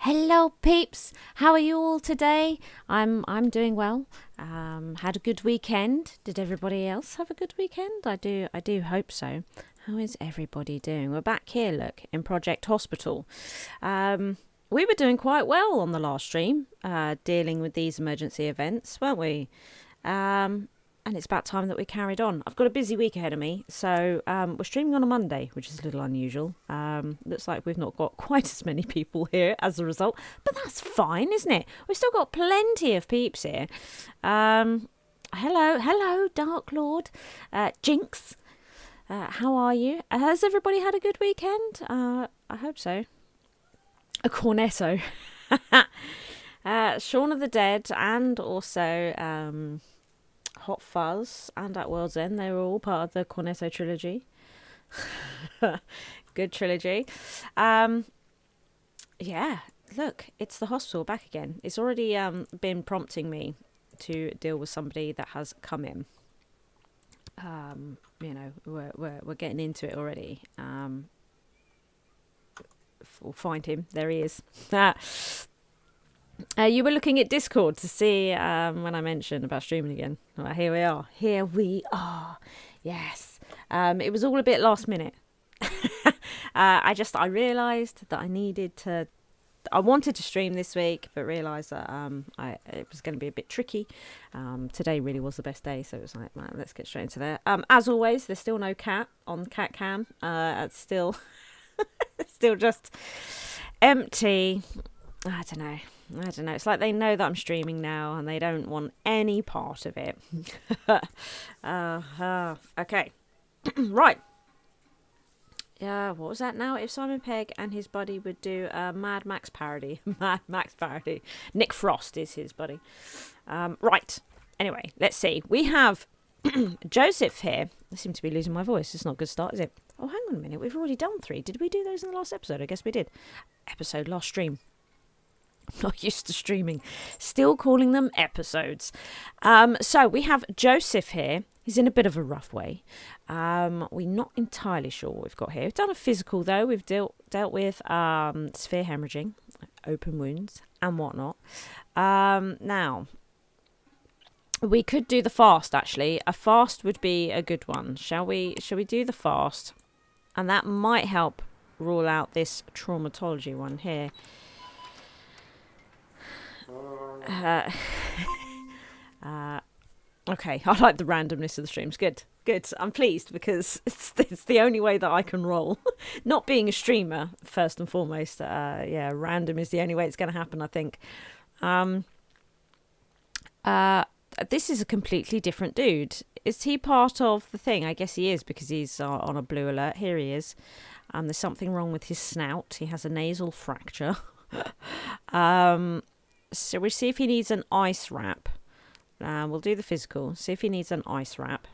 Hello peeps, how are you all today? I'm doing well. Had a good weekend. Did everybody else have a good weekend? I do hope so. How is everybody doing? We're back here, look, in Project Hospital. We were doing quite well on the last stream, dealing with these emergency events, weren't we? And it's about time that we carried on. I've got a busy week ahead of me, so we're streaming on a Monday, which is a little unusual. Looks like we've not got quite as many people here as a result, but that's fine, isn't it? We've still got plenty of peeps here. Hello, Dark Lord, Jinx. How are you? Has everybody had a good weekend? I hope so. A cornetto. Shaun of the Dead, and also Hot Fuzz and At World's End. They were all part of the Cornetto trilogy. Good trilogy. Yeah, look, it's the hospital back again. It's already been prompting me to deal with somebody that has come in. We're getting into it already. We'll find him. There he is. You were looking at Discord to see when I mentioned about streaming again. Well, here we are. Here we are. Yes. It was all a bit last minute. I realised that I wanted to stream this week, but realised that it was going to be a bit tricky. Today really was the best day, so it was like, right, let's get straight into there. As always, there's still no cat on cat cam. It's still just empty. I don't know. It's like they know that I'm streaming now and they don't want any part of it. Okay. Right. What was that now? If Simon Pegg and his buddy would do a Mad Max parody. Mad Max parody. Nick Frost is his buddy. Right. Anyway, let's see. We have Joseph here. I seem to be losing my voice. It's not a good start, is it? Oh, hang on a minute. We've already done 3. Did we do those in the last episode? I guess we did. Last stream. Not used to streaming. Still calling them episodes. So we have Joseph here. He's in a bit of a rough way. We're not entirely sure what we've got here. We've done a physical, though. We've dealt with severe hemorrhaging, open wounds, and whatnot. Now, we could do the fast, actually. A fast would be a good one. Shall we do the fast? And that might help rule out this traumatology one here. Okay, I like the randomness of the streams. Good. I'm pleased because it's the only way that I can roll. Not being a streamer, first and foremost. Random is the only way it's going to happen, I think. This is a completely different dude. Is he part of the thing? I guess he is because he's on a blue alert. Here he is. There's something wrong with his snout. He has a nasal fracture. So we'll see if he needs an ice wrap. We'll do the physical. See if he needs an ice wrap.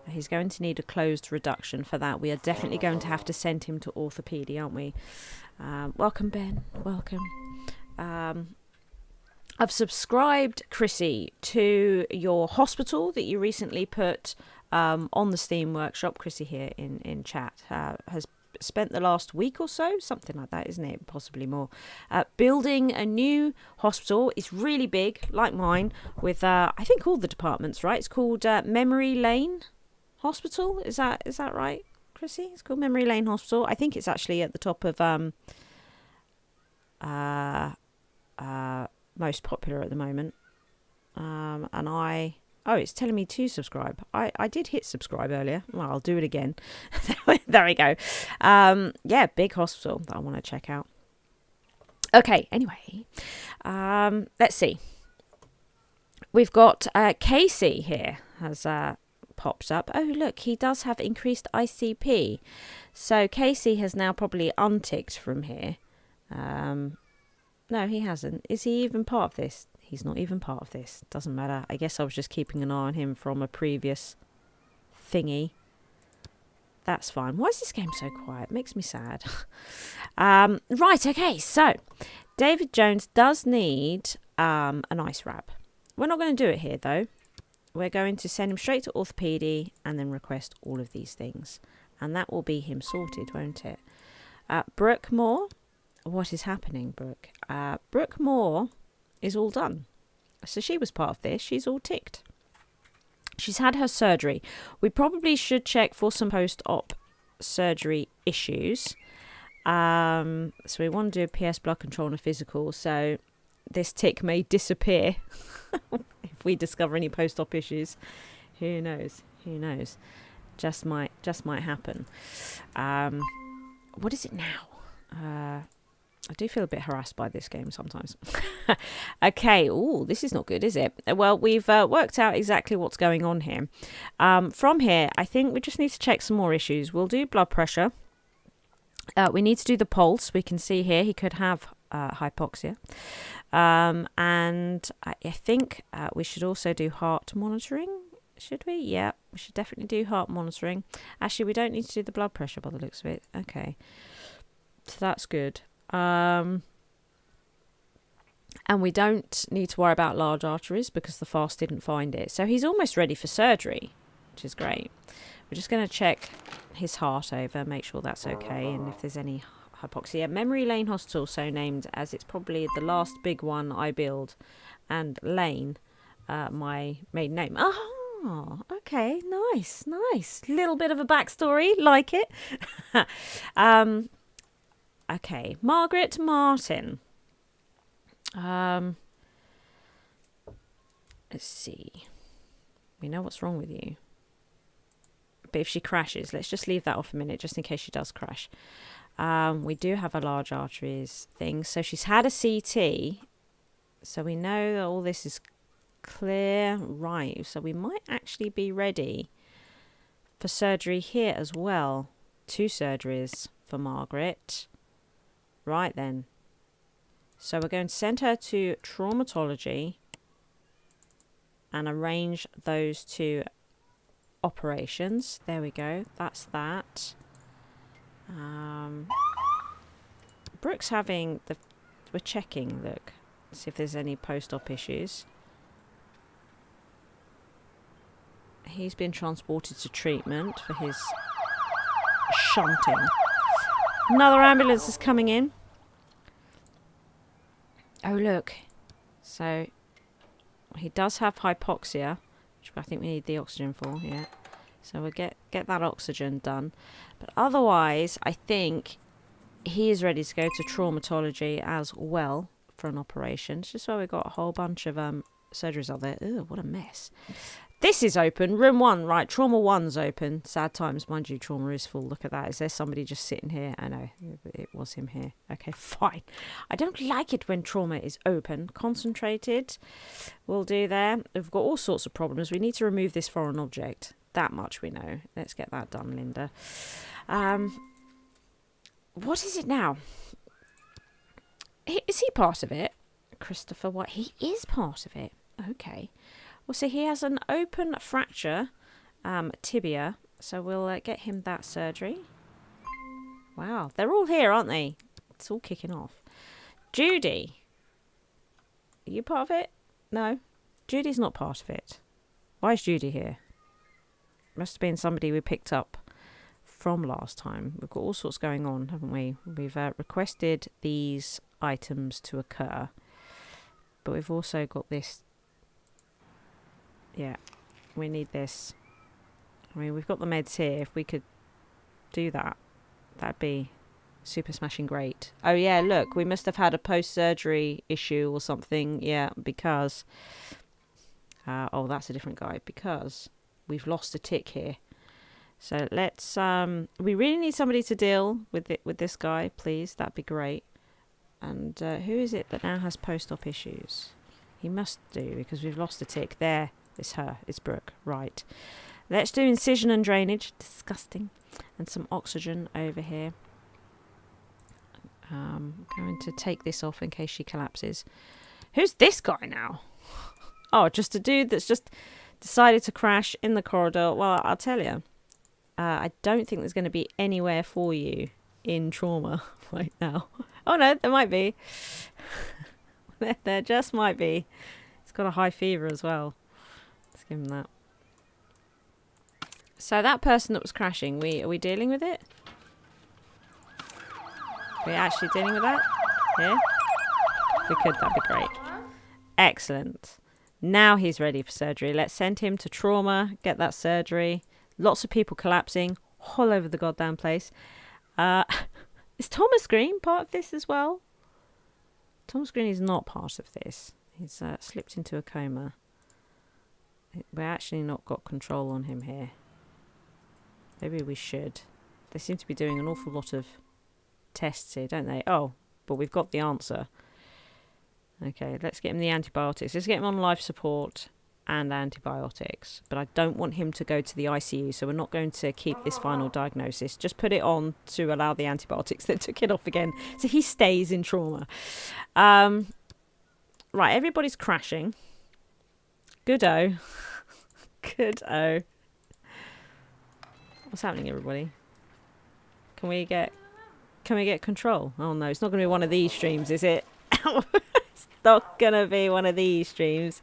He's going to need a closed reduction for that. We are definitely going to have to send him to orthopedy, aren't we? Welcome, Ben. Welcome. I've subscribed, Chrissy, to your hospital that you recently put on the Steam workshop. Chrissy here in chat has spent the last week or so, something like that, isn't it? Possibly more. Building a new hospital. It's really big, like mine, with I think all the departments, right? It's called Memory Lane Hospital. Is that right, Chrissy? It's called Memory Lane Hospital. I think it's actually at the top of most popular at the moment. It's telling me to subscribe. I did hit subscribe earlier. Well, I'll do it again. There we go. Big hospital that I want to check out. Okay, anyway. Let's see. We've got Casey here has popped up. Oh, look, he does have increased ICP. So Casey has now probably unticked from here. No, he hasn't. Is he even part of this? He's not even part of this. Doesn't matter. I guess I was just keeping an eye on him from a previous thingy. That's fine. Why is this game so quiet? It makes me sad. Right, okay. So, David Jones does need an ice wrap. We're not going to do it here, though. We're going to send him straight to orthopedy and then request all of these things. And that will be him sorted, won't it? Brooke Moore. what is happening, Brooke. Brooke Moore is all done. So she was part of this. She's all ticked. She's had her surgery. We probably should check for some post-op surgery issues. So we want to do a PS blood control and a physical. So this tick may disappear if we discover any post-op issues. Who knows? Who knows? Just might happen. What is it now? I do feel a bit harassed by this game sometimes. Okay. Oh, this is not good, is it? Well, we've worked out exactly what's going on here. From here, I think we just need to check some more issues. We'll do blood pressure. We need to do the pulse. We can see here he could have hypoxia. And I think we should also do heart monitoring. Should we? Yeah, we should definitely do heart monitoring. Actually, we don't need to do the blood pressure by the looks of it. Okay. So that's good. And we don't need to worry about large arteries because the fast didn't find it. So he's almost ready for surgery, which is great. We're just going to check his heart over, make sure that's okay, and if there's any hypoxia. Memory Lane Hospital, so named as it's probably the last big one I build, and Lane, my maiden name. Oh, okay, nice. Little bit of a backstory, like it. Okay, Margaret Martin. Let's see. We know what's wrong with you. But if she crashes, let's just leave that off a minute, just in case she does crash. We do have a large arteries thing. So she's had a CT. So we know that all this is clear. Right. So we might actually be ready for surgery here as well. 2 surgeries for Margaret. Right then. So we're going to send her to traumatology and arrange those 2 operations. There we go. That's that. Brooke's having the... We're checking, look. See if there's any post-op issues. He's been transported to treatment for his shunting. Another ambulance is coming in. Oh, look. So, he does have hypoxia, which I think we need the oxygen for, yeah. So we'll get that oxygen done. But otherwise, I think he is ready to go to traumatology as well for an operation. It's just where we've got a whole bunch of surgeries out there. Ugh, what a mess. This is open. Room 1, right. Trauma 1's open. Sad times, mind you, trauma is full. Look at that. Is there somebody just sitting here? I know, it was him here. Okay, fine. I don't like it when trauma is open. Concentrated. We'll do there. We've got all sorts of problems. We need to remove this foreign object. That much we know. Let's get that done, Linda. What is it now? Is he part of it? Christopher White. He is part of it. Okay. Well, so he has an open fracture, tibia. So we'll get him that surgery. Wow. They're all here, aren't they? It's all kicking off. Judy. Are you part of it? No. Judy's not part of it. Why is Judy here? Must have been somebody we picked up from last time. We've got all sorts going on, haven't we? We've requested these items to occur. But we've also got this. Yeah, we need this. I mean, we've got the meds here. If we could do that, that'd be super smashing great. Oh, yeah, look, we must have had a post-surgery issue or something. Yeah, because... oh, that's a different guy. Because we've lost a tick here. So let's... we really need somebody to deal with this guy, please. That'd be great. And who is it that now has post-op issues? He must do, because we've lost a tick. There. It's her. It's Brooke. Right. Let's do incision and drainage. Disgusting. And some oxygen over here. Going to take this off in case she collapses. Who's this guy now? Oh, just a dude that's just decided to crash in the corridor. Well, I'll tell you. I don't think there's going to be anywhere for you in trauma right now. Oh, no, there might be. There just might be. It's got a high fever as well. Let's give him that. So that person that was crashing, are we dealing with it? We're actually dealing with that here. If we could, that'd be great. Excellent. Now he's ready for surgery. Let's send him to trauma, get that surgery. Lots of people collapsing all over the goddamn place. Is Thomas Green part of this as well? Thomas Green is not part of this. He's slipped into a coma. We're actually not got control on him here. Maybe we should. They seem to be doing an awful lot of tests here, don't they? Oh, but we've got the answer. Okay, let's get him the antibiotics. Let's get him on life support and antibiotics. But I don't want him to go to the ICU, so we're not going to keep this final diagnosis. Just put it on to allow the antibiotics. They took it off again. So he stays in trauma. Right, everybody's crashing. Good-o. Good-o. What's happening, everybody? Can we get control? Oh, no, it's not going to be one of these streams, is it? It's not gonna be one of these streams.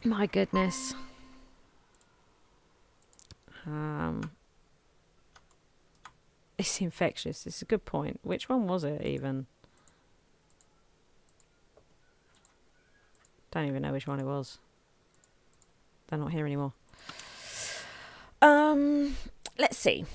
My goodness. It's infectious. It's a good point. Which one was it even? Don't even know which one it was. They're not here anymore. Let's see.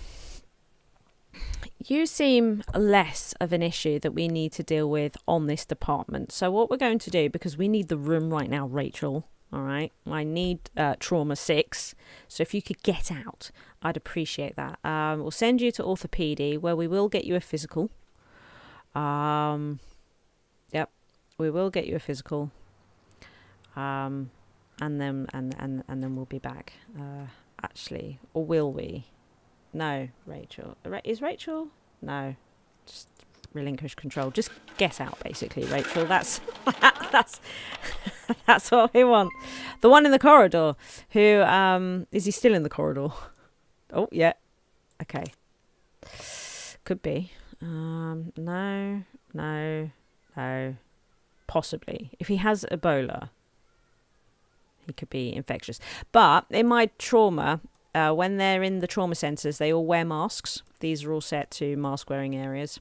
You seem less of an issue that we need to deal with on this department. So what we're going to do, because we need the room right now, Rachel, all right? I need trauma 6. So if you could get out, I'd appreciate that. We'll send you to orthopedy, where we will get you a physical. Yep, we will get you a physical. And then we'll be back. Actually, or will we? No, Rachel. Is Rachel? No. Just relinquish control. Just get out, basically, Rachel. That's that's what we want. The one in the corridor. Who is he still in the corridor? Oh yeah. Okay. Could be. No. Possibly. If he has Ebola, he could be infectious. But in my trauma, when they're in the trauma centres, they all wear masks. These are all set to mask wearing areas.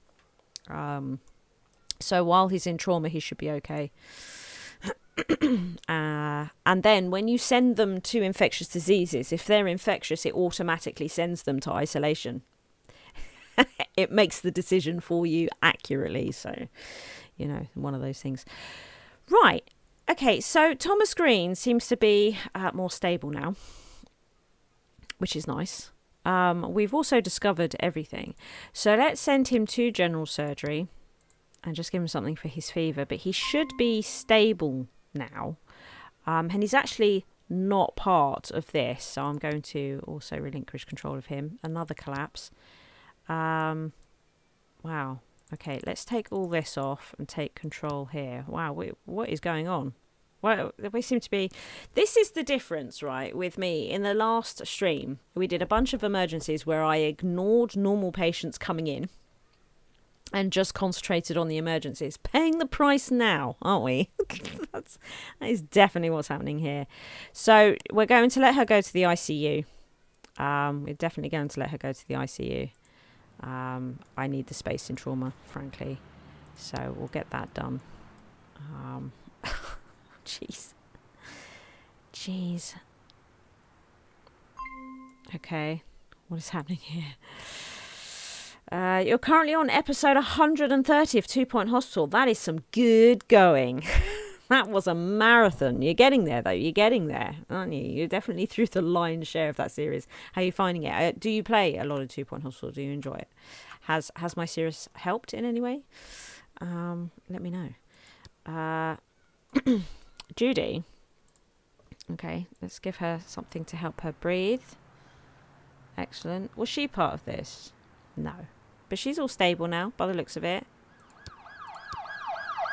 So while he's in trauma, he should be okay. And then when you send them to infectious diseases, if they're infectious, it automatically sends them to isolation. It makes the decision for you accurately. So, you know, one of those things. Right. Okay, so Thomas Green seems to be more stable now, which is nice. We've also discovered everything. So let's send him to general surgery and just give him something for his fever. But he should be stable now. And he's actually not part of this. So I'm going to also relinquish control of him. Another collapse. Wow. Okay, let's take all this off and take control here. Wow, what is going on? Well, we seem to be... This is the difference, right, with me. In the last stream, we did a bunch of emergencies where I ignored normal patients coming in and just concentrated on the emergencies. Paying the price now, aren't we? That is definitely what's happening here. So we're going to let her go to the ICU. We're definitely going to let her go to the ICU. I need the space in trauma, frankly. So we'll get that done. Jeez. Okay. What is happening here? You're currently on episode 130 of 2 Point Hospital. That is some good going. That was a marathon. You're getting there, though. You're getting there, aren't you? You're definitely through the lion's share of that series. How are you finding it? Do you play a lot of 2 Point Hospital? Do you enjoy it? Has my series helped in any way? Let me know. Judy. Okay, let's give her something to help her breathe. Excellent. Was she part of this? No. But she's all stable now, by the looks of it.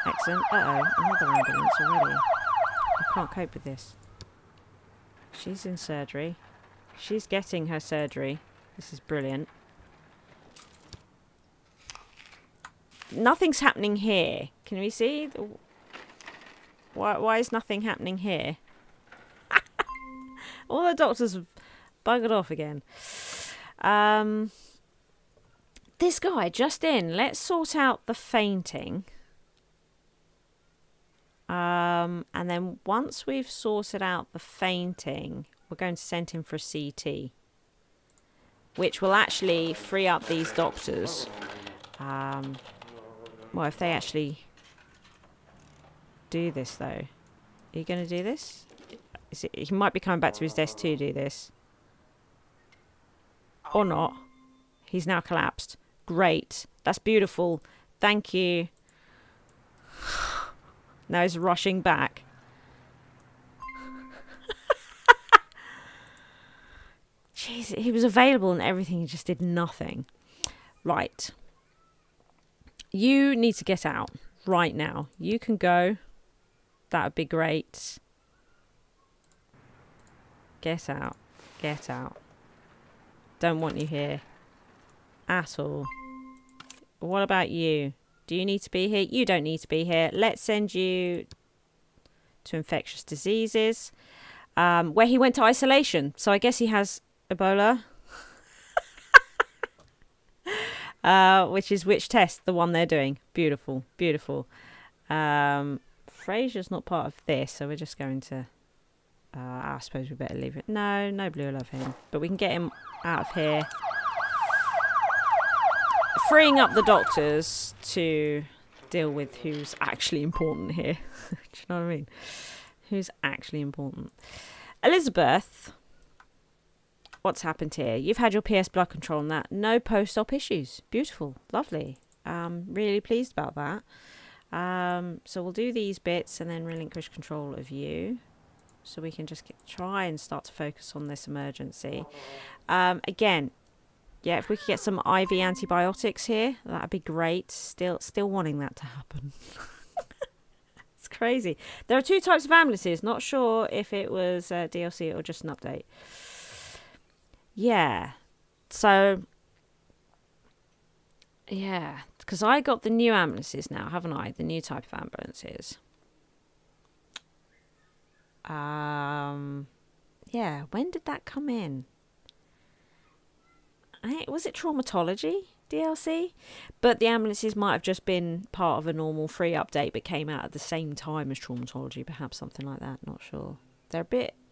Excellent. Uh-oh, another ambulance already. I can't cope with this. She's in surgery. She's getting her surgery. This is brilliant. Nothing's happening here. Can we see? Why is nothing happening here? All the doctors have buggered off again. this guy just in. Let's sort out the fainting. And then once we've sorted out the fainting, we're going to send him for a CT, which will actually free up these doctors. Well, if they actually do this, though. Are you going to do this? He might be coming back to his desk to do this. Or not. He's now collapsed. Great. That's beautiful. Thank you. Now he's rushing back. Jeez, he was available and everything. He just did nothing. Right. You need to get out right now. You can go. That would be great. Get out. Get out. Don't want you here at all. What about you? Do you need to be here? You don't need to be here. Let's send you to infectious diseases, where he went to isolation. So I guess he has Ebola. Which is which test? The one they're doing. Beautiful. Beautiful. Frasier's not part of this, so we're just going to... I suppose we better leave it. No, nobody will love him. But we can get him out of here. Freeing up the doctors to deal with who's actually important here. Do you know what I mean? Who's actually important. Elizabeth, what's happened here? You've had your PS blood control on that. No post-op issues. Beautiful. Lovely. Really pleased about that. So we'll do these bits and then relinquish control of you. So we can just try and start to focus on this emergency. Again, yeah, if we could get some IV antibiotics here, that'd be great. Still wanting that to happen. It's crazy. There are two types of ambulances. Not sure if it was DLC or just an update. Yeah. So, yeah. Because I got the new ambulances now, haven't I? The new type of ambulances. Yeah, when did that come in? Was it traumatology DLC? But the ambulances might have just been part of a normal free update but came out at the same time as traumatology, perhaps something like that, not sure. They're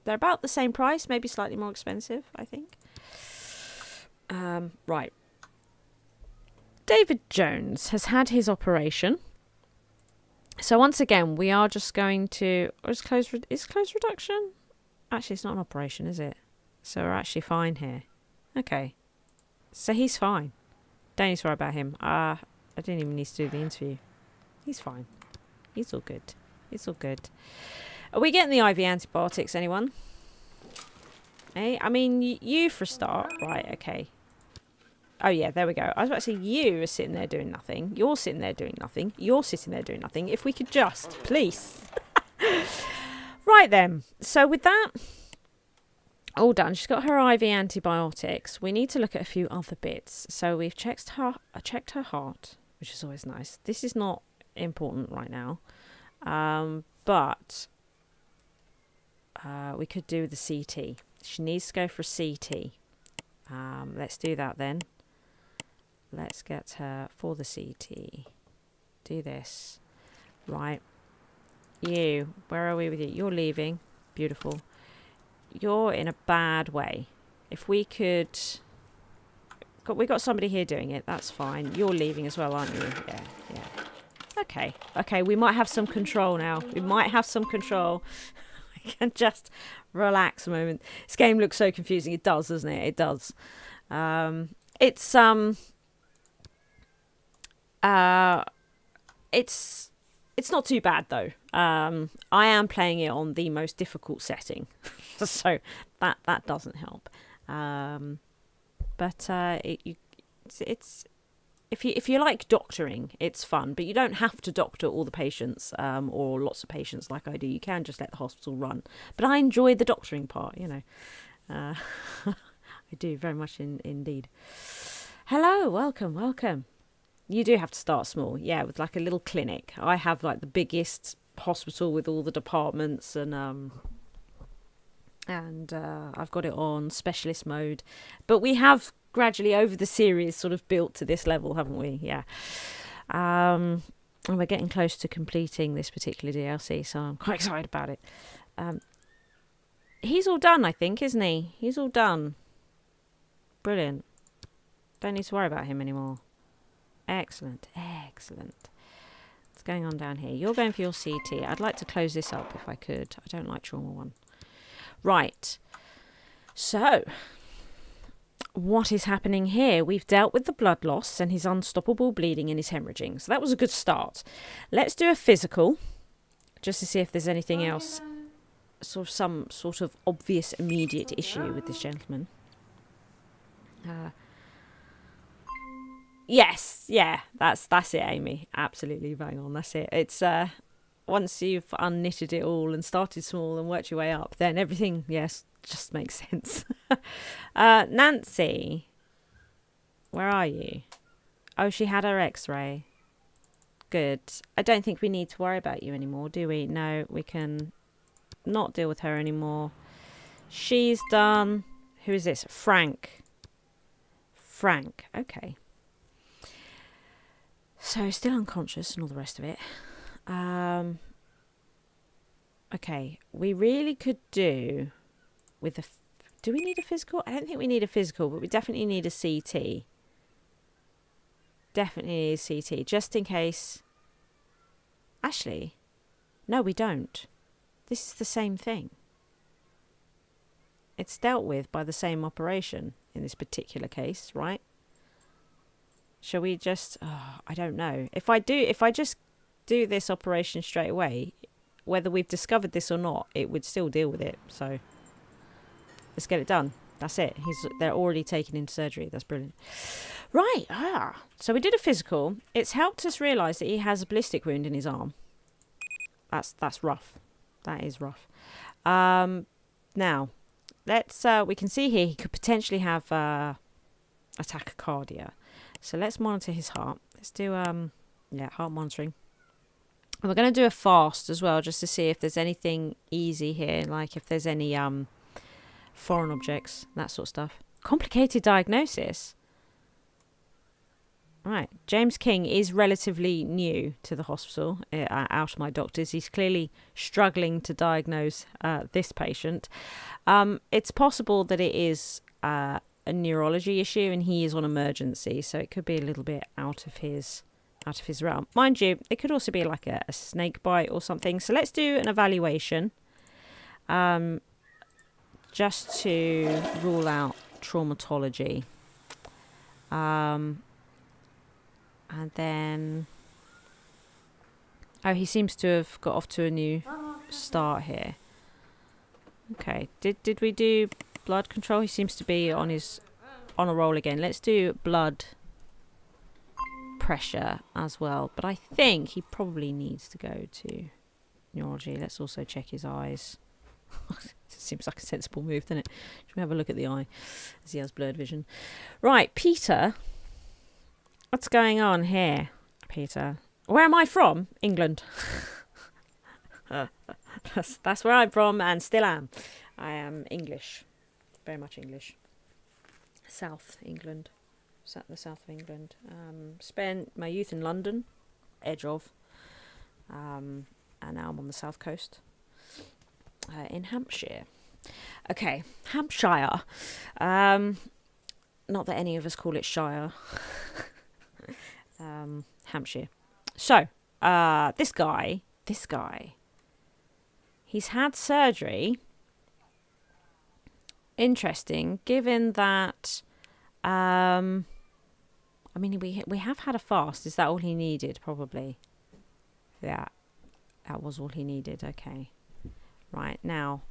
about the same price, maybe slightly more expensive, I think. Right. David Jones has had his operation. So once again, we are just going to... Is close reduction? Actually, it's not an operation, is it? So we're actually fine here. Okay. So he's fine. Don't need to worry about him. I didn't even need to do the interview. He's fine. He's all good. It's all good. Are we getting the IV antibiotics, anyone? Hey, I mean, you for a start. Right, okay. Oh, yeah, there we go. I was about to say, you are sitting there doing nothing. You're sitting there doing nothing. You're sitting there doing nothing. If we could just, please. Right, then. So with that all done, she's got her IV antibiotics. We need to look at a few other bits. So we've checked her heart, which is always nice. This is not important right now. But we could do the CT. She needs to go for a CT. Let's do that then. Let's get her for the CT. Do this. Right. You. Where are we with you? You're leaving. Beautiful. You're in a bad way. If we could... We got somebody here doing it. That's fine. You're leaving as well, aren't you? Yeah. Okay. Okay, we might have some control now. We might have some control. I can just relax a moment. This game looks so confusing. It does, doesn't it? It does. It's not too bad though. I am playing it on the most difficult setting, so that doesn't help. But it's if you like doctoring, it's fun, but you don't have to doctor all the patients or lots of patients like I do. You can just let the hospital run. But I enjoy the doctoring part, you know. I do very much indeed. Hello, welcome. You do have to start small, yeah, with like a little clinic. I have like the biggest hospital with all the departments, and I've got it on specialist mode. But we have gradually over the series sort of built to this level, haven't we? Yeah. And we're getting close to completing this particular DLC, so I'm quite excited about it. He's all done, I think, isn't he? He's all done. Brilliant. Don't need to worry about him anymore. Excellent. Excellent. What's going on down here? You're going for your CT. I'd like to close this up if I could. I don't like trauma 1. Right. So, what is happening here? We've dealt with the blood loss and his unstoppable bleeding and his hemorrhaging. So that was a good start. Let's do a physical, just to see if there's anything else, some sort of obvious immediate issue with this gentleman. Yes, yeah, that's it, Amy. Absolutely bang on. That's it. It's once you've unknitted it all and started small and worked your way up, then everything, yes, just makes sense. Nancy, where are you? Oh, she had her X-ray. Good. I don't think we need to worry about you anymore, do we? No, we can not deal with her anymore. She's done. Who is this? Frank. Frank. Okay. So still unconscious and all the rest of it. Okay, we really could do with a... Do we need a physical? I don't think we need a physical, but we definitely need a CT. Definitely need a CT, just in case... Actually, no, we don't. This is the same thing. It's dealt with by the same operation in this particular case, right? Shall we just... Oh, I don't know. If I just do this operation straight away, whether we've discovered this or not, it would still deal with it. So let's get it done. That's it. They're already taken into surgery. That's brilliant. Right. So we did a physical. It's helped us realise that he has a ballistic wound in his arm. That's rough. That is rough. Now, let's... we can see here he could potentially have tachycardia. So let's monitor his heart. Let's do heart monitoring. And we're going to do a fast as well, just to see if there's anything easy here, like if there's any foreign objects, that sort of stuff. Complicated diagnosis. Right, James King is relatively new to the hospital, out of my doctors. He's clearly struggling to diagnose this patient. It's possible that it is a neurology issue and he is on emergency, so it could be a little bit out of his realm. Mind you, it could also be like a snake bite or something. So let's do an evaluation, just to rule out traumatology. And then... Oh, he seems to have got off to a new start here. Okay, did we do blood control? He seems to be on a roll again. Let's do blood pressure as well. But I think he probably needs to go to neurology. Let's also check his eyes. It seems like a sensible move, doesn't it? Should we have a look at the eye as he has blurred vision? Right, Peter. What's going on here, Peter? Where am I from? England. That's where I'm from and still am. I am English. Very much English. South England. The south of England. Spent my youth in London. Edge of. And now I'm on the south coast. In Hampshire. Okay. Hampshire. Not that any of us call it Shire. Hampshire. So, this guy, he's had surgery. Interesting, given that, I mean, we have had a fast. Is that all he needed? Probably. Yeah, that was all he needed. Okay. Right, now,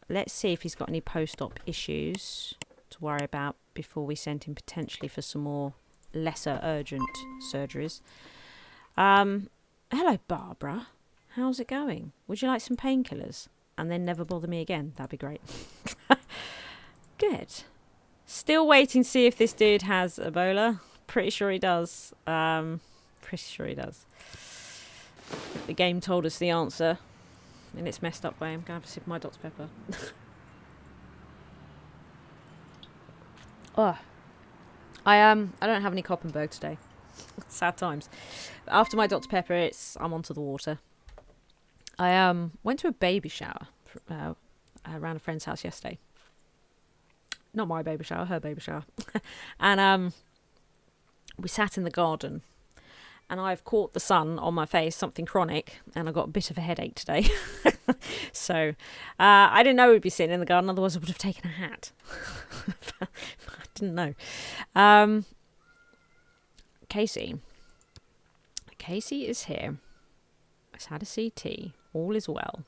let's see if he's got any post-op issues to worry about before we send him potentially for some more lesser urgent surgeries. Hello, Barbara. How's it going? Would you like some painkillers? And then never bother me again. That'd be great. Good. Still waiting to see if this dude has Ebola. Pretty sure he does. The game told us the answer in its messed up way. I'm going to have a sip of my Dr. Pepper. Oh, I don't have any Koppenberg today. Sad times. After my Dr. Pepper, I'm onto the water. I went to a baby shower around a friend's house yesterday. Not my baby shower, her baby shower. And we sat in the garden. And I've caught the sun on my face, something chronic, and I got a bit of a headache today. So I didn't know we'd be sitting in the garden, otherwise I would have taken a hat. I didn't know. Casey is here. He's had a CT. All is well.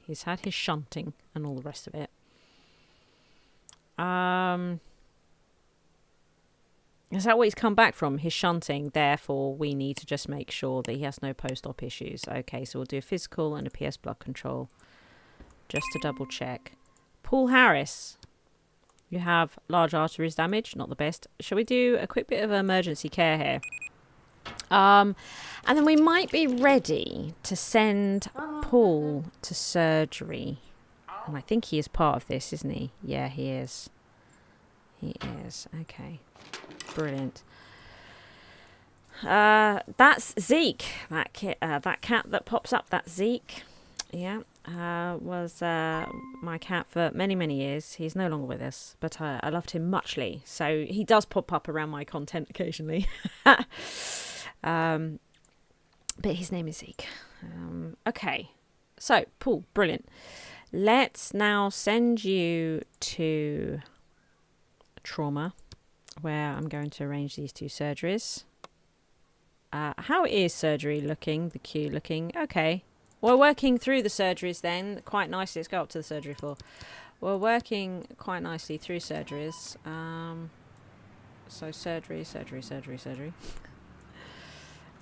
He's had his shunting and all the rest of it. Is that what he's come back from? His shunting. Therefore, we need to just make sure that he has no post-op issues. Okay, so we'll do a physical and a PS blood control. Just to double check. Paul Harris. You have large arteries damage. Not the best. Shall we do a quick bit of emergency care here? And then we might be ready to send Paul to surgery. And I think he is part of this, isn't he? Yeah, he is. He is. Okay. Brilliant. That's Zeke. That cat that pops up. That's Zeke. Yeah. Was my cat for many, many years. He's no longer with us, but I loved him muchly. So he does pop up around my content occasionally. But his name is Zeke. Okay. So, Paul, brilliant. Let's now send you to trauma, where I'm going to arrange these two surgeries. How is surgery looking? The queue looking okay. We're working through the surgeries then quite nicely. Let's go up to the surgery floor. We're working quite nicely through surgeries. So surgery.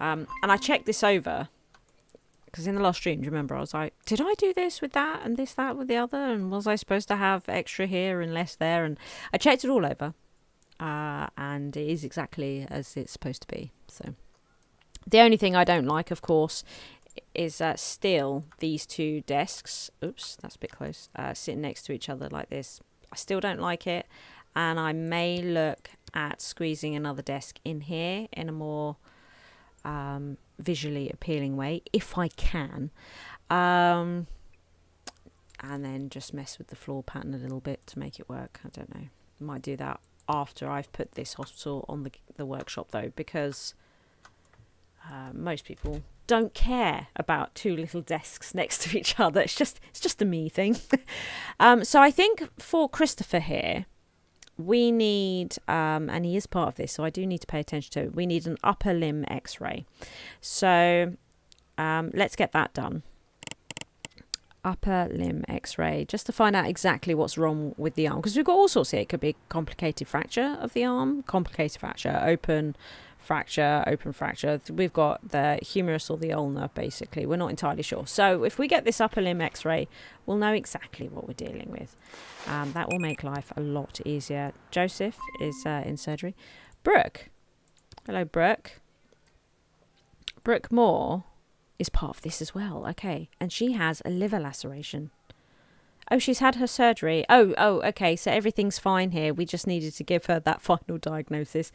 And I checked this over because in the last stream, do you remember, I was like, did I do this with that and this, that with the other? And was I supposed to have extra here and less there? And I checked it all over. And it is exactly as it's supposed to be. So the only thing I don't like, of course, is still these two desks. Oops, that's a bit close. Sitting next to each other like this. I still don't like it. And I may look at squeezing another desk in here in a more visually appealing way, if I can. And then just mess with the floor pattern a little bit to make it work. I don't know. Might do that after I've put this hospital on the workshop, though, because most people don't care about two little desks next to each other. It's just a me thing. So I think for Christopher here, we need, and he is part of this, so I do need to pay attention to it. We need an upper limb x-ray. So let's get that done. Upper limb x-ray, just to find out exactly what's wrong with the arm. Because we've got all sorts here. It could be complicated fracture of the arm, complicated fracture, open fracture. We've got the humerus or the ulnar, basically. We're not entirely sure. So if we get this upper limb x-ray, we'll know exactly what we're dealing with. That will make life a lot easier. Joseph is in surgery. Brooke. Hello, Brooke. Brooke Moore is part of this as well. Okay. And she has a liver laceration. Oh, she's had her surgery. Oh, okay. So everything's fine here. We just needed to give her that final diagnosis.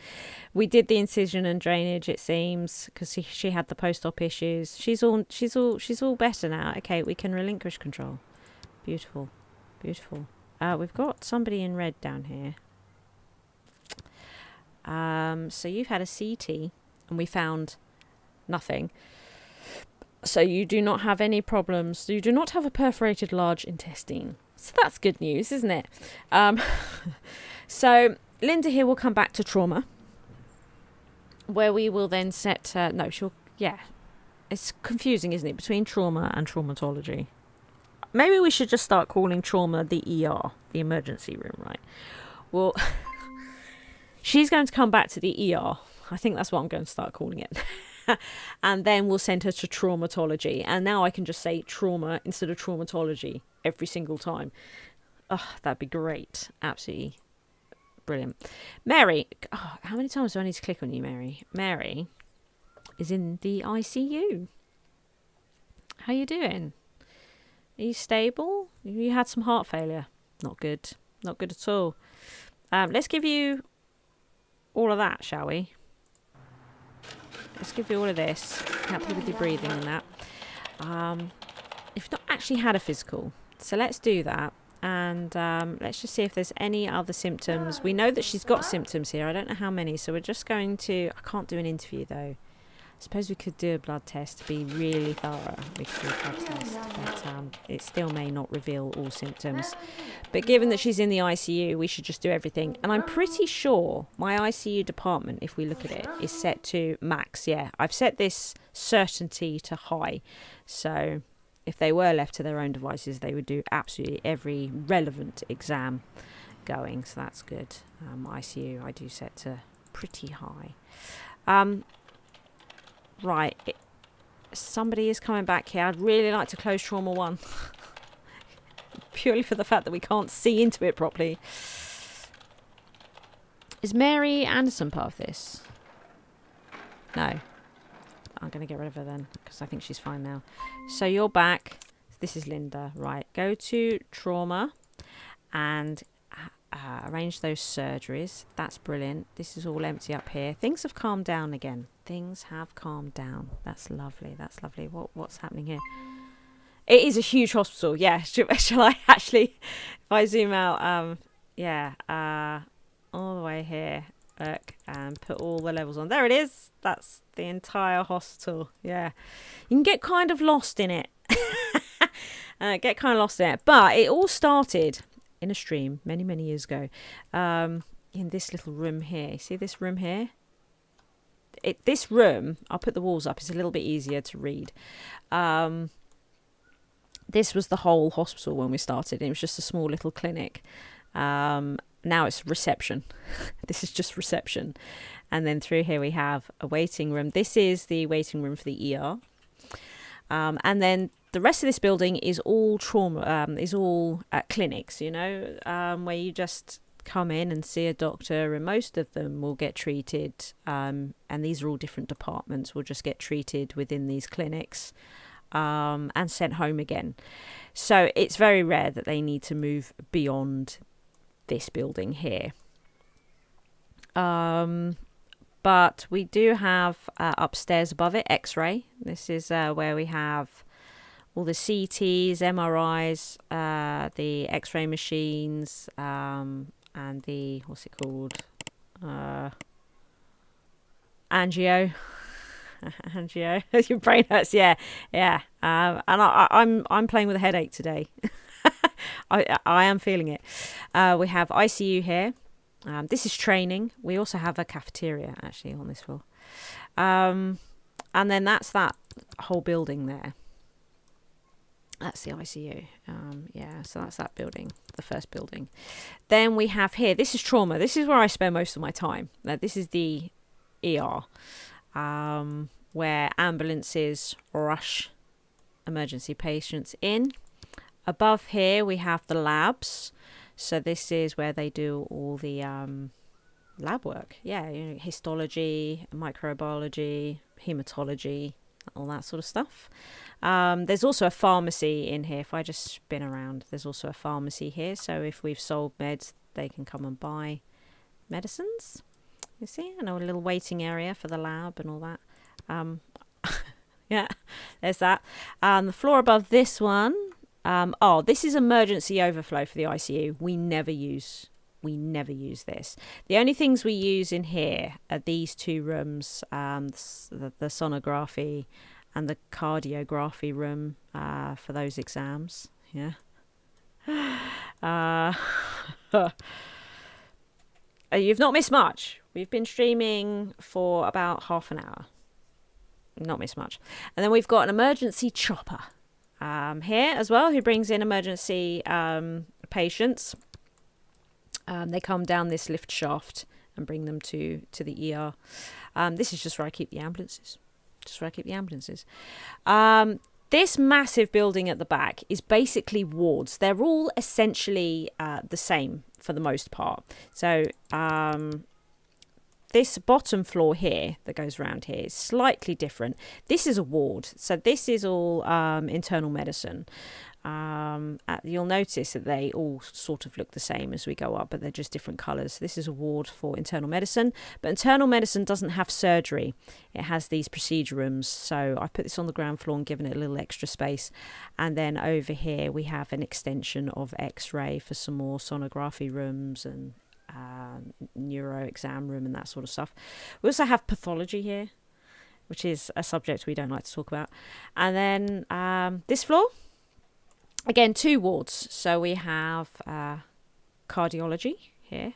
We did the incision and drainage, it seems, because she had the post-op issues. She's all better now. Okay, we can relinquish control. Beautiful. We've got somebody in red down here. So you've had a CT and we found nothing. So you do not have any problems. You do not have a perforated large intestine. So that's good news, isn't it? So Linda here will come back to trauma, where we will then set... it's confusing, isn't it, between trauma and traumatology. Maybe we should just start calling trauma the ER, the emergency room, right? Well, she's going to come back to the ER. I think that's what I'm going to start calling it. And then we'll send her to traumatology. And now I can just say trauma instead of traumatology every single time. Oh, that'd be great. Absolutely brilliant. Mary. Oh, how many times do I need to click on you, Mary? Mary is in the ICU. How you doing? Are you stable? You had some heart failure. Not good. Not good at all. Let's give you all of that, shall we? Let's give you all of this. Help you with your breathing and that. You've not actually had a physical, so let's do that. And let's just see if there's any other symptoms. We know that she's got symptoms here. I don't know how many, so we're just going to... I can't do an interview, though. I suppose we could do a blood test to be really thorough. We could do a blood test, but it still may not reveal all symptoms. But given that she's in the ICU, we should just do everything. And I'm pretty sure my ICU department, if we look at it, is set to max. Yeah, I've set this certainty to high. So... if they were left to their own devices, they would do absolutely every relevant exam going. So that's good. ICU, I do set to pretty high. Right. Somebody is coming back here. I'd really like to close trauma 1. Purely for the fact that we can't see into it properly. Is Mary Anderson part of this? No. I'm going to get rid of her then, because I think she's fine now. So you're back. This is Linda. Right. Go to trauma and arrange those surgeries. That's brilliant. This is all empty up here. Things have calmed down again. Things have calmed down. That's lovely. That's lovely. What's happening here? It is a huge hospital. Yeah. Shall I actually, if I zoom out, all the way here. Look, and put all the levels on. There it is. That's the entire hospital. Yeah. You can get kind of lost in it. But it all started in a stream many, many years ago. In this little room here. See this room here? This room, I'll put the walls up. It's a little bit easier to read. This was the whole hospital when we started. It was just a small little clinic. Now it's reception. This is just reception. And then through here we have a waiting room. This is the waiting room for the ER. And then the rest of this building is all trauma, is all clinics, you know, where you just come in and see a doctor, and most of them will get treated. And these are all different departments, will just get treated within these clinics and sent home again. So it's very rare that they need to move beyond this building here. But we do have upstairs above it X-ray. This is where we have all the CTs, MRIs, the X-ray machines, and the, what's it called, angio. Your brain hurts. Yeah. And I'm playing with a headache today. I am feeling it. We have ICU here. This is training. We also have a cafeteria actually on this floor. And then that's that whole building there. That's the ICU. So that's that building, the first building. Then we have here, this is trauma. This is where I spend most of my time. This is the ER, where ambulances rush emergency patients in. Above here we have the labs. So this is where they do all the lab work. Yeah, you know, histology, microbiology, hematology, all that sort of stuff. There's also a pharmacy in here. If I just spin around, there's also a pharmacy here. So if we've sold meds, they can come and buy medicines. You see, I know, a little waiting area for the lab and all that. Yeah, there's that. The floor above this one. This is emergency overflow for the ICU. We never use this. The only things we use in here are these two rooms, the sonography and the cardiography room for those exams. Yeah. You've not missed much. We've been streaming for about half an hour. Not missed much. And then we've got an emergency chopper here as well, who brings in emergency patients. They come down this lift shaft and bring them to the ER. This is just where I keep the ambulances. This massive building at the back is basically wards. They're all essentially the same for the most part. So this bottom floor here that goes around here is slightly different. This is a ward. So this is all internal medicine. you'll notice that they all sort of look the same as we go up, but they're just different colours. This is a ward for internal medicine, but internal medicine doesn't have surgery. It has these procedure rooms. So I put this on the ground floor and given it a little extra space. And then over here we have an extension of X-ray for some more sonography rooms and neuro exam room and that sort of stuff. We also have pathology here, which is a subject we don't like to talk about. And then this floor, again, 2 wards. So we have cardiology here,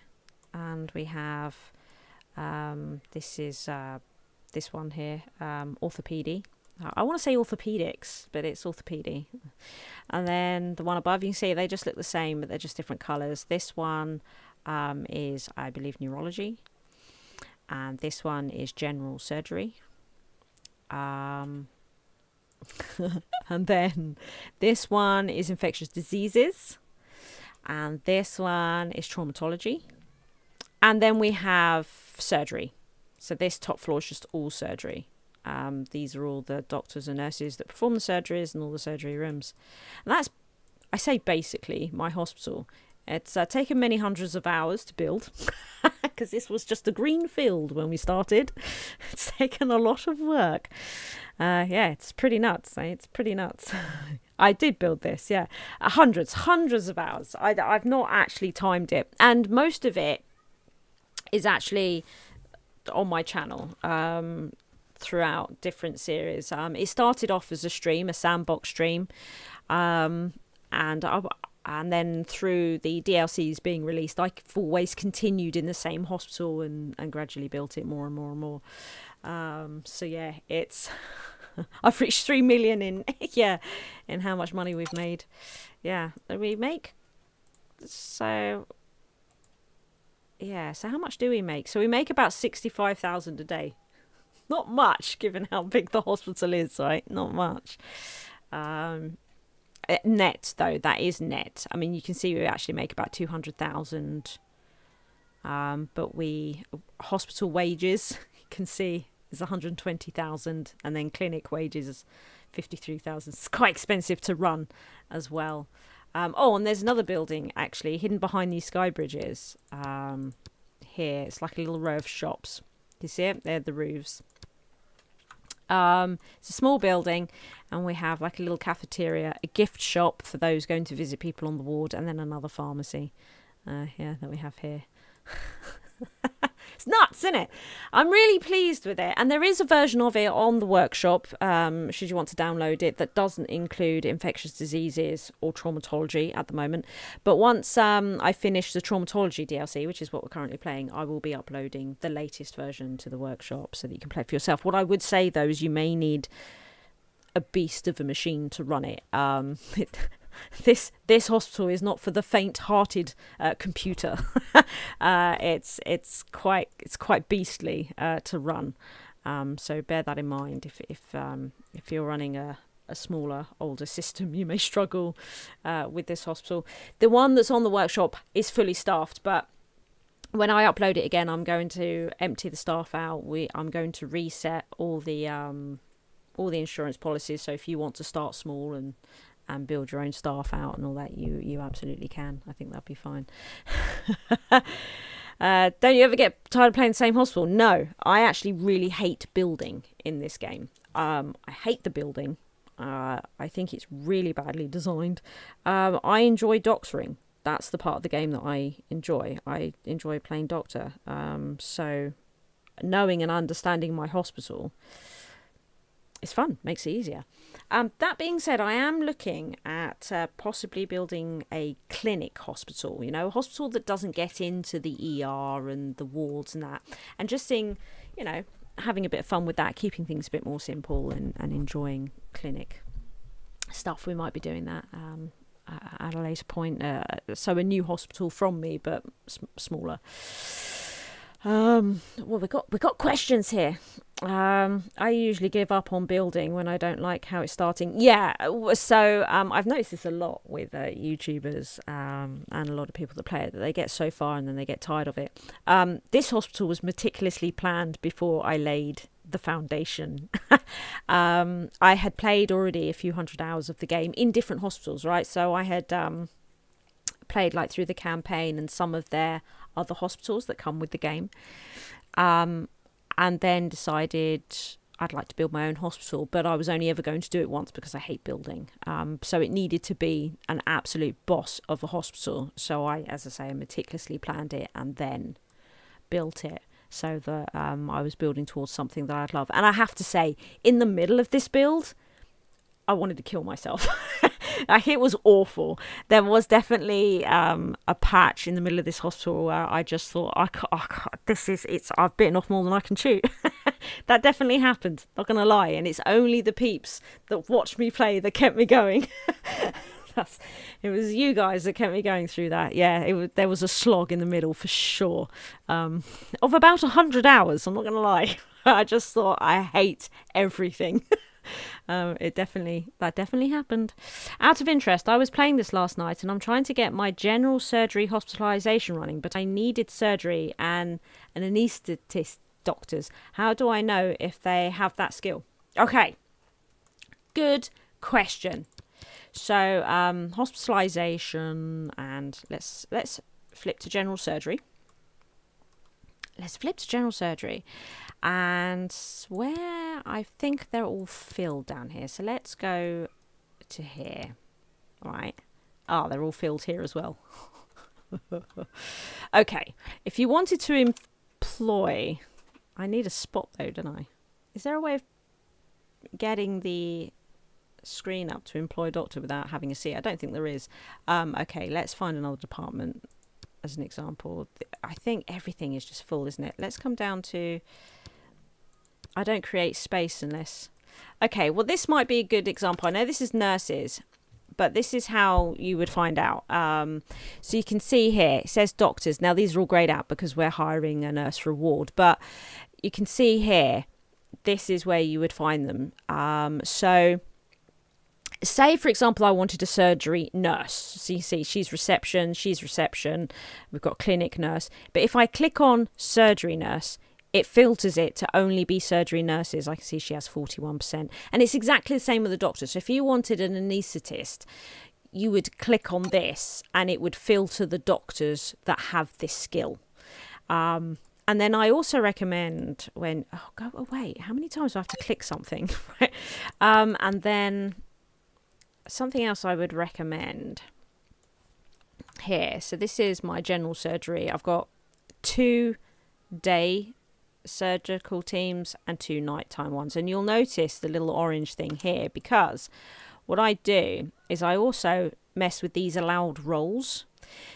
and we have this one here, orthopedy. I want to say orthopedics, but it's orthopedy. And then the one above, you can see they just look the same, but they're just different colours. This one is, I believe, neurology, and this one is general surgery. And then this one is infectious diseases, and this one is traumatology, and then we have surgery. So this top floor is just all surgery. These are all the doctors and nurses that perform the surgeries and all the surgery rooms. And that's, I say, basically my hospital. It's taken many hundreds of hours to build because this was just a green field when we started. It's taken a lot of work. Yeah, it's pretty nuts. It's pretty nuts. I did build this, yeah. Hundreds of hours. I've not actually timed it. And most of it is actually on my channel throughout different series. It started off as a stream, a sandbox stream. And then through the DLCs being released, I've always continued in the same hospital and gradually built it more and more and more. So yeah, it's I've reached 3 million in how much money we've made. Yeah, we make so how much do we make? So we make about 65,000 a day. Not much, given how big the hospital is, right? Not much. Net, though, that is net. I mean, you can see we actually make about 200,000. But hospital wages, you can see, is 120,000, and then clinic wages is 53,000. It's quite expensive to run as well. And there's another building actually hidden behind these sky bridges. Here, it's like a little row of shops. You see it? They're the roofs. It's a small building, and we have like a little cafeteria, a gift shop for those going to visit people on the ward, and then another pharmacy that we have here. It's nuts, isn't it? I'm really pleased with it, and there is a version of it on the workshop should you want to download it, that doesn't include infectious diseases or traumatology at the moment. But once I finish the traumatology DLC, which is what we're currently playing, I will be uploading the latest version to the workshop so that you can play for yourself. What I would say though is you may need a beast of a machine to run it. This hospital is not for the faint-hearted computer. It's quite beastly to run. So bear that in mind. If you're running a smaller, older system, you may struggle with this hospital. The one that's on the workshop is fully staffed, but when I upload it again, I'm going to empty the staff out. I'm going to reset all the insurance policies. So if you want to start small and build your own staff out and all that, you absolutely can. I think that'd be fine. Don't you ever get tired of playing the same hospital? No, I actually really hate building in this game. I hate the building. I think it's really badly designed. I enjoy doctoring. That's the part of the game that I enjoy. I enjoy playing doctor. So knowing and understanding my hospital, it's fun, makes it easier. That being said, I am looking at possibly building a clinic hospital, a hospital that doesn't get into the ER and the wards and that, and just seeing, having a bit of fun with that, keeping things a bit more simple and enjoying clinic stuff. We might be doing that at a later point. So a new hospital from me, but smaller. Well, we got questions here. I usually give up on building when I don't like how it's starting. Yeah, so I've noticed this a lot with YouTubers and a lot of people that play it, that they get so far and then they get tired of it. This hospital was meticulously planned before I laid the foundation. I had played already a few hundred hours of the game in different hospitals, right? So I had played like through the campaign and some of their other hospitals that come with the game, and then decided I'd like to build my own hospital, but I was only ever going to do it once because I hate building. So it needed to be an absolute boss of a hospital. So I, as I say, meticulously planned it and then built it so that I was building towards something that I'd love. And I have to say, in the middle of this build, I wanted to kill myself. Like, it was awful. There was definitely a patch in the middle of this hospital where I just thought, I've bitten off more than I can chew. That definitely happened, not gonna lie. And it's only the peeps that watched me play that kept me going. It was you guys that kept me going through that. Yeah, there was a slog in the middle for sure, of about 100 hours. I'm not gonna lie. I just thought, I hate everything. That definitely happened. Out of interest, I was playing this last night and I'm trying to get my general surgery hospitalization running, but I needed surgery and an anaesthetist doctors. How do I know if they have that skill? Okay, good question. So hospitalization, and let's flip to general surgery. And where I think they're all filled down here. So let's go to here. All right. They're all filled here as well. Okay. If you wanted to employ, I need a spot though, don't I? Is there a way of getting the screen up to employ doctor without having a seat? I don't think there is. Okay, let's find another department as an example. I think everything is just full, isn't it? Let's come down to, I don't create space unless, okay, well, this might be a good example. I know this is nurses, but this is how you would find out. So you can see here, it says doctors. Now these are all grayed out because we're hiring a nurse for a ward, but you can see here, this is where you would find them. So say, for example, I wanted a surgery nurse. So you see, she's reception. We've got clinic nurse. But if I click on surgery nurse, it filters it to only be surgery nurses. I can see she has 41%. And it's exactly the same with the doctor. So if you wanted an anaesthetist, you would click on this and it would filter the doctors that have this skill. And then I also recommend when, go away. How many times do I have to click something? Right? And then something else I would recommend here. So this is my general surgery. I've got 2 day surgical teams and 2 nighttime ones. And you'll notice the little orange thing here because what I do is I also mess with these allowed roles.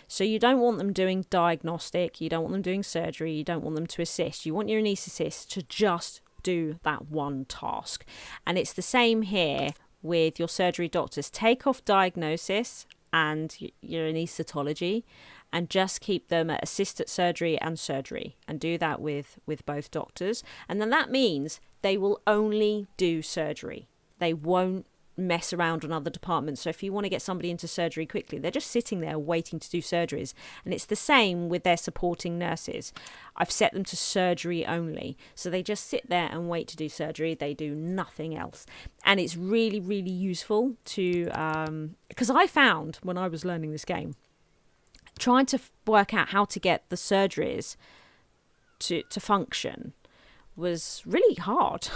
So you don't want them doing diagnostic, you don't want them doing surgery, you don't want them to assist. You want your anaesthetist to just do that one task. And it's the same here with your surgery doctors. Take off diagnosis and your anaesthetology and just keep them at assisted surgery and surgery, and do that with both doctors. And then that means they will only do surgery. They won't mess around on other departments. So if you want to get somebody into surgery quickly, they're just sitting there waiting to do surgeries. And it's the same with their supporting nurses. I've set them to surgery only, so they just sit there and wait to do surgery. They do nothing else. And it's really, really useful to because I found when I was learning this game, trying to work out how to get the surgeries to function was really hard.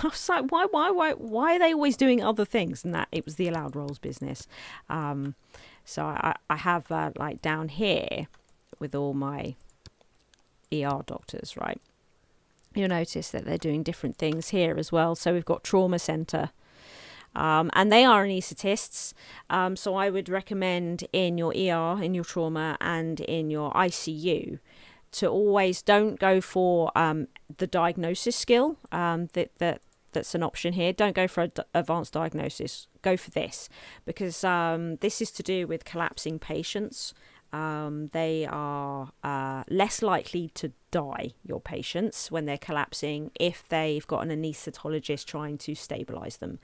I was like, why are they always doing other things? And that it was the allowed roles business. So I have like down here with all my ER doctors, right? You'll notice that they're doing different things here as well. So we've got trauma center, and they are anaesthetists. So I would recommend in your ER, in your trauma, and in your ICU, to always don't go for the diagnosis skill. That's an option here. Don't go for advanced diagnosis. Go for this, because this is to do with collapsing patients. They are less likely to die, your patients, when they're collapsing, if they've got an anaesthetologist trying to stabilize them.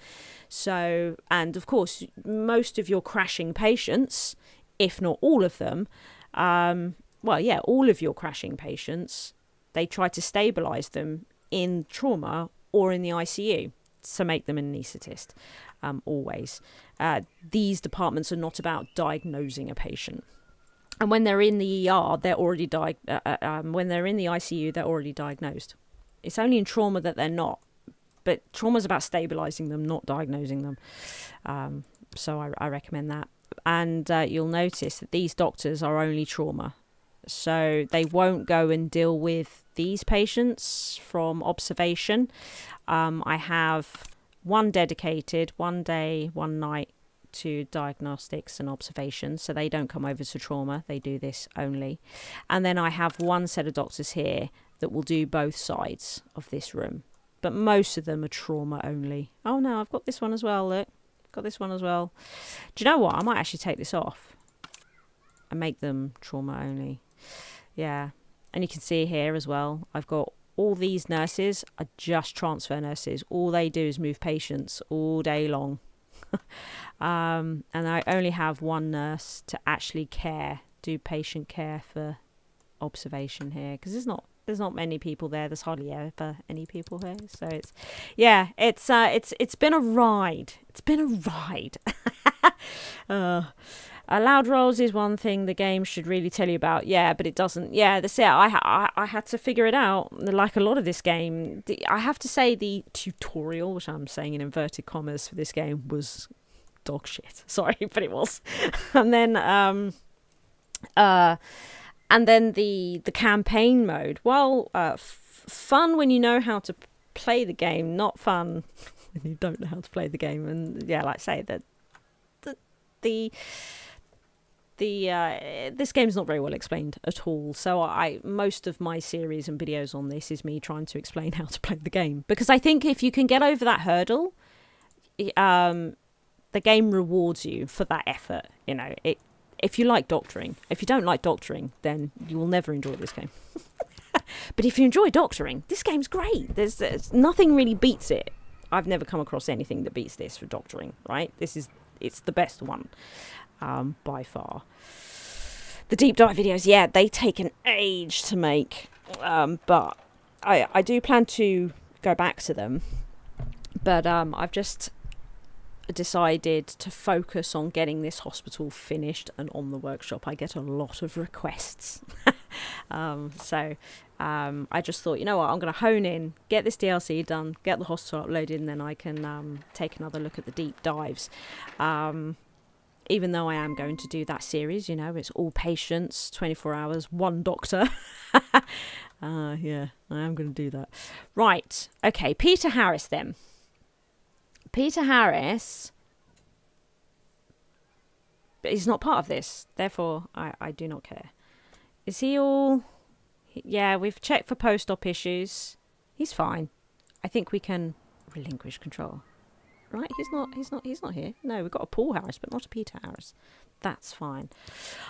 So, and of course, most of your crashing patients, if not all of them, all of your crashing patients, they try to stabilize them in trauma or in the ICU to make them an anaesthetist. Always. These departments are not about diagnosing a patient. And when they're in the ER, they're already when they're in the ICU, they're already diagnosed. It's only in trauma that they're not. But trauma's about stabilizing them, not diagnosing them. So I recommend that. And you'll notice that these doctors are only trauma. So they won't go and deal with these patients from observation. I have one dedicated, 1 day, 1 night to diagnostics and observation. So they don't come over to trauma. They do this only. And then I have one set of doctors here that will do both sides of this room. But most of them are trauma only. Oh no, I've got this one as well, look. Got this one as well. Do you know what? I might actually take this off and make them trauma only. Yeah. And you can see here as well, I've got all these nurses are just transfer nurses. All they do is move patients all day long. And I only have one nurse to actually do patient care for observation here, because there's not many people there. There's hardly ever any people here. So it's been a ride. It's been a ride. Allowed roles is one thing the game should really tell you about. Yeah, but it doesn't. Yeah, that's it. I had to figure it out. Like a lot of this game, I have to say the tutorial, which I'm saying in inverted commas, for this game was dog shit. Sorry, but it was. And then the campaign mode. Well, fun when you know how to play the game, not fun when you don't know how to play the game. And yeah, like I say, this game's not very well explained at all. So most of my series and videos on this is me trying to explain how to play the game, because I think if you can get over that hurdle, the game rewards you for that effort. You know, if you like doctoring. If you don't like doctoring, then you will never enjoy this game. But if you enjoy doctoring, this game's great. There's nothing really beats it. I've never come across anything that beats this for doctoring, right? It's the best one, by far. The deep dive videos, yeah, they take an age to make. But I do plan to go back to them. But I've just decided to focus on getting this hospital finished and on the workshop. I get a lot of requests. So I just thought, you know what, I'm going to hone in, get this DLC done, get the hospital uploaded, and then I can take another look at the deep dives. Even though I am going to do that series, you know, it's all patients, 24 hours, one doctor. Yeah, I am going to do that. Right, okay, Peter Harris then. Peter Harris, but he's not part of this, therefore I do not care. Is he all... Yeah, we've checked for post-op issues. He's fine. I think we can relinquish control. Right? He's not here. No, we've got a Paul Harris, but not a Peter Harris. That's fine.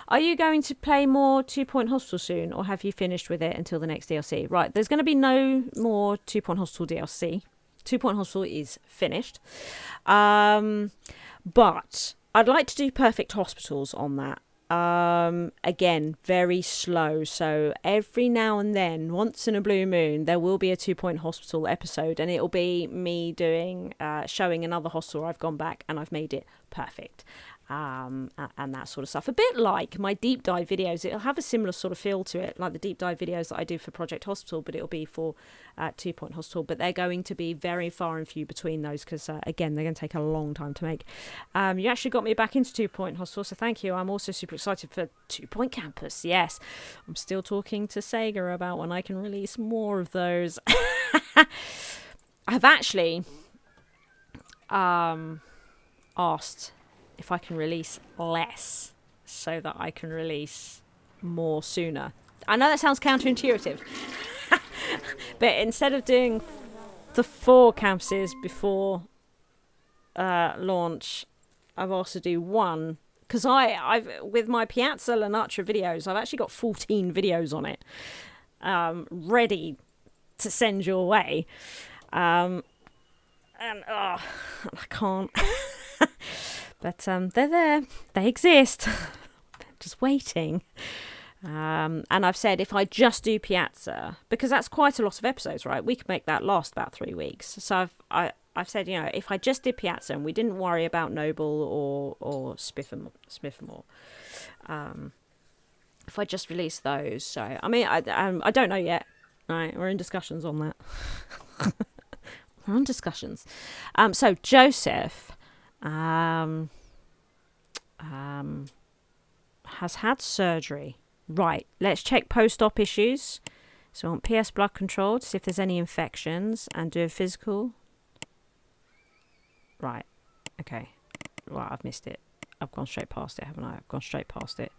Are you going to play more 2 Point Hospital soon, or have you finished with it until the next DLC? Right, there's going to be no more 2 Point Hospital DLC. 2 Point Hospital is finished. But I'd like to do Perfect Hospitals on that. Again, very slow. So every now and then, once in a blue moon, there will be a 2 Point Hospital episode, and it'll be me doing, showing another hospital I've gone back and I've made it perfect. And that sort of stuff. A bit like my deep dive videos. It'll have a similar sort of feel to it, like the deep dive videos that I do for Project Hospital, but it'll be for 2 Point Hospital. But they're going to be very far and few between those, because again, they're going to take a long time to make. You actually got me back into 2 Point Hospital, so thank you. I'm also super excited for 2 Point Campus. Yes, I'm still talking to Sega about when I can release more of those. I've actually asked if I can release less so that I can release more sooner. I know that sounds counterintuitive, but instead of doing the 4 campuses before launch, I've asked to do 1, because I've with my Piazza Lanatra videos, I've actually got 14 videos on it ready to send your way, and I can't. But they're there. They exist. They're just waiting. And I've said if I just do Piazza, because that's quite a lot of episodes, right? We could make that last about 3 weeks. So I've said, you know, if I just did Piazza and we didn't worry about Noble or Smithmore, if I just released those. So I mean, I don't know yet. Right, we're in discussions on that. We're on discussions. So Joseph has had surgery. Right, let's check post-op issues. So I want PS blood control to see if there's any infections and do a physical. Right, okay. Right, I've missed it. I've gone straight past it, haven't I? I've gone straight past it.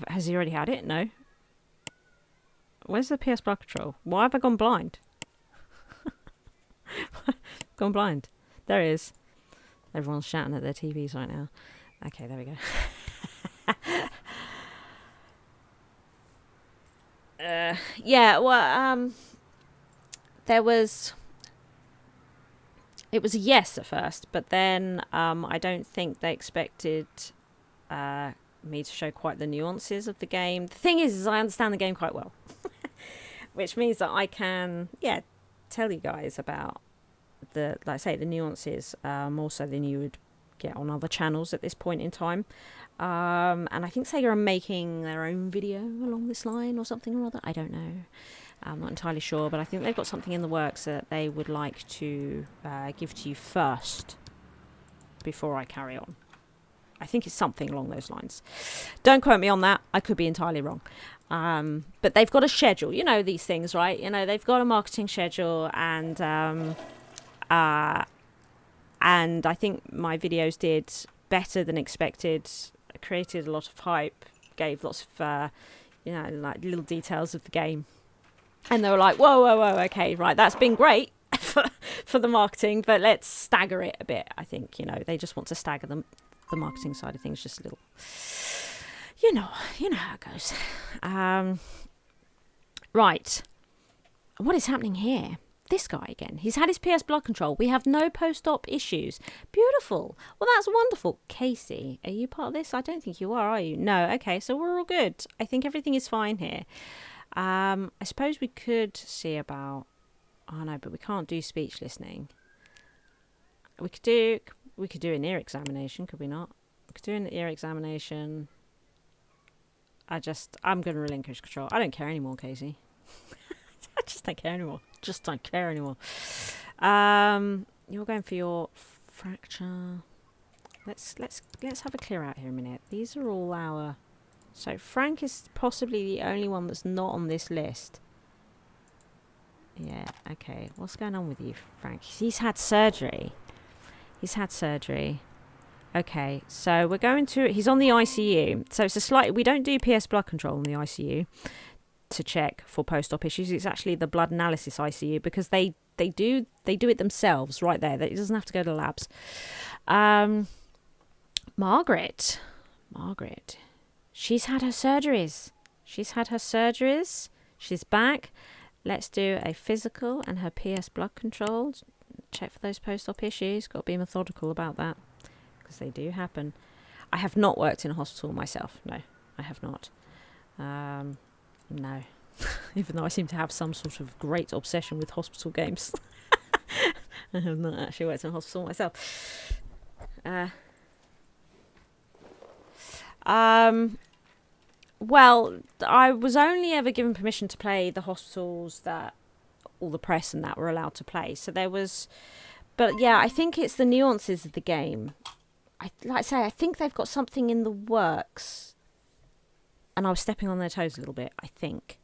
Has he already had it? No. Where's the PS blood control? Why have I gone blind? Gone blind. There it is. Everyone's shouting at their TVs right now. Okay, there we go. Yeah, well, it was a yes at first, but then I don't think they expected me to show quite the nuances of the game. The thing is I understand the game quite well, which means that I can, tell you guys about the nuances more so than you would get on other channels at this point in time. And I think Sega are making their own video along this line or something or other. I don't know. I'm not entirely sure, but I think they've got something in the works that they would like to give to you first before I carry on. I think it's something along those lines. Don't quote me on that. I could be entirely wrong. But they've got a schedule. You know these things, right? You know, they've got a marketing schedule, and I think my videos did better than expected. Created a lot of hype, gave lots of, like little details of the game. And they were like, whoa, okay, right, that's been great for the marketing, but let's stagger it a bit. I think, they just want to stagger the marketing side of things just a little. You know how it goes. Right. What is happening here? This guy again. He's had his PS blood control. We have no post-op issues. Beautiful. Well, that's wonderful. Casey, are you part of this? I don't think you are you? No. Okay, so we're all good. I think everything is fine here. I suppose we could see about... Oh, no, but we can't do speech listening. We could do an ear examination, could we not? We could do an ear examination. I'm going to relinquish control. I don't care anymore, Casey. I just don't care anymore. You're going for your fracture. Let's have a clear out here a minute. These are all our... So Frank is possibly the only one that's not on this list. Yeah, okay. What's going on with you, Frank? He's had surgery. Okay, so we're going to... He's on the ICU. So it's a slight... We don't do PS blood control in the ICU to check for post-op issues. It's actually the blood analysis ICU, because they do it themselves right there. It doesn't have to go to the labs. Margaret. She's had her surgeries. She's back. Let's do a physical and her PS blood control. Check for those post-op issues. Got to be methodical about that, because they do happen. I have not worked in a hospital myself. No, I have not. No. Even though I seem to have some sort of great obsession with hospital games. I have not actually worked in a hospital myself. Well, I was only ever given permission to play the hospitals that all the press and that were allowed to play. So there was... But yeah, I think it's the nuances of the game. I think they've got something in the works. And I was stepping on their toes a little bit, I think.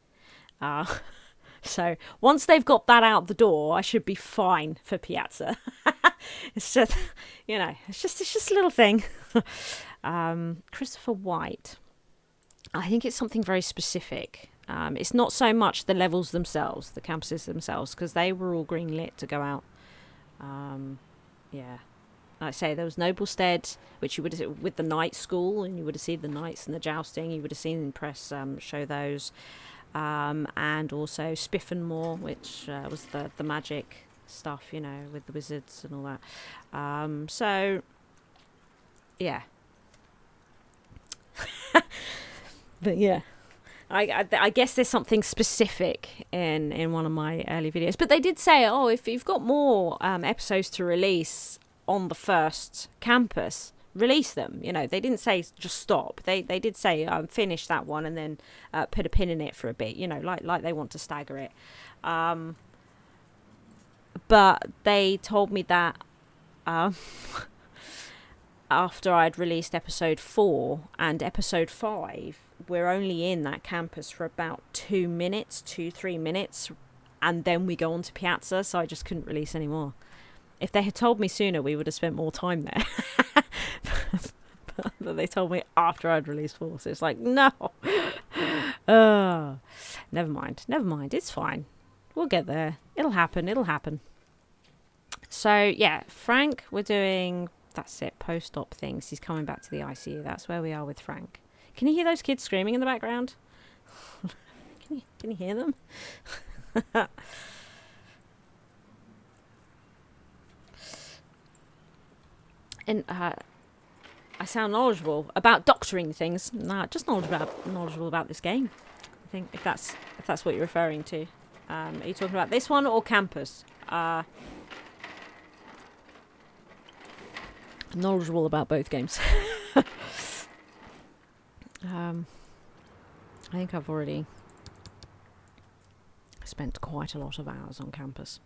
So once they've got that out the door, I should be fine for Piazza. It's just, it's just a little thing. Christopher White. I think it's something very specific. It's not so much the levels themselves, the campuses themselves, because they were all green lit to go out. Yeah. Like I say, there was Noblestead, which you would have with the night school, and you would have seen the knights and the jousting. You would have seen in press show those. And also Spiffenmore, which was the magic stuff, with the wizards and all that. So, yeah. But yeah. I guess there's something specific in one of my early videos. But they did say, oh, if you've got more episodes to release on the first campus, release them. You know, they didn't say just stop. They did say finish that one and then put a pin in it for a bit. You know, like they want to stagger it. But they told me that after I'd released episode 4 and episode 5, we're only in that campus for about 3 minutes, and then we go on to Piazza, so I just couldn't release any more. If they had told me sooner, we would have spent more time there. But they told me after I'd released 4, so it's like, no. Never mind, it's fine. We'll get there. It'll happen. So, yeah, Frank, we're doing... That's it, post-op things. He's coming back to the ICU. That's where we are with Frank. Can you hear those kids screaming in the background? Can you hear them? And I sound knowledgeable about doctoring things. No, just knowledgeable about this game. I think if that's what you're referring to. Are you talking about this one or campus? Knowledgeable about both games. I think I've already spent quite a lot of hours on campus.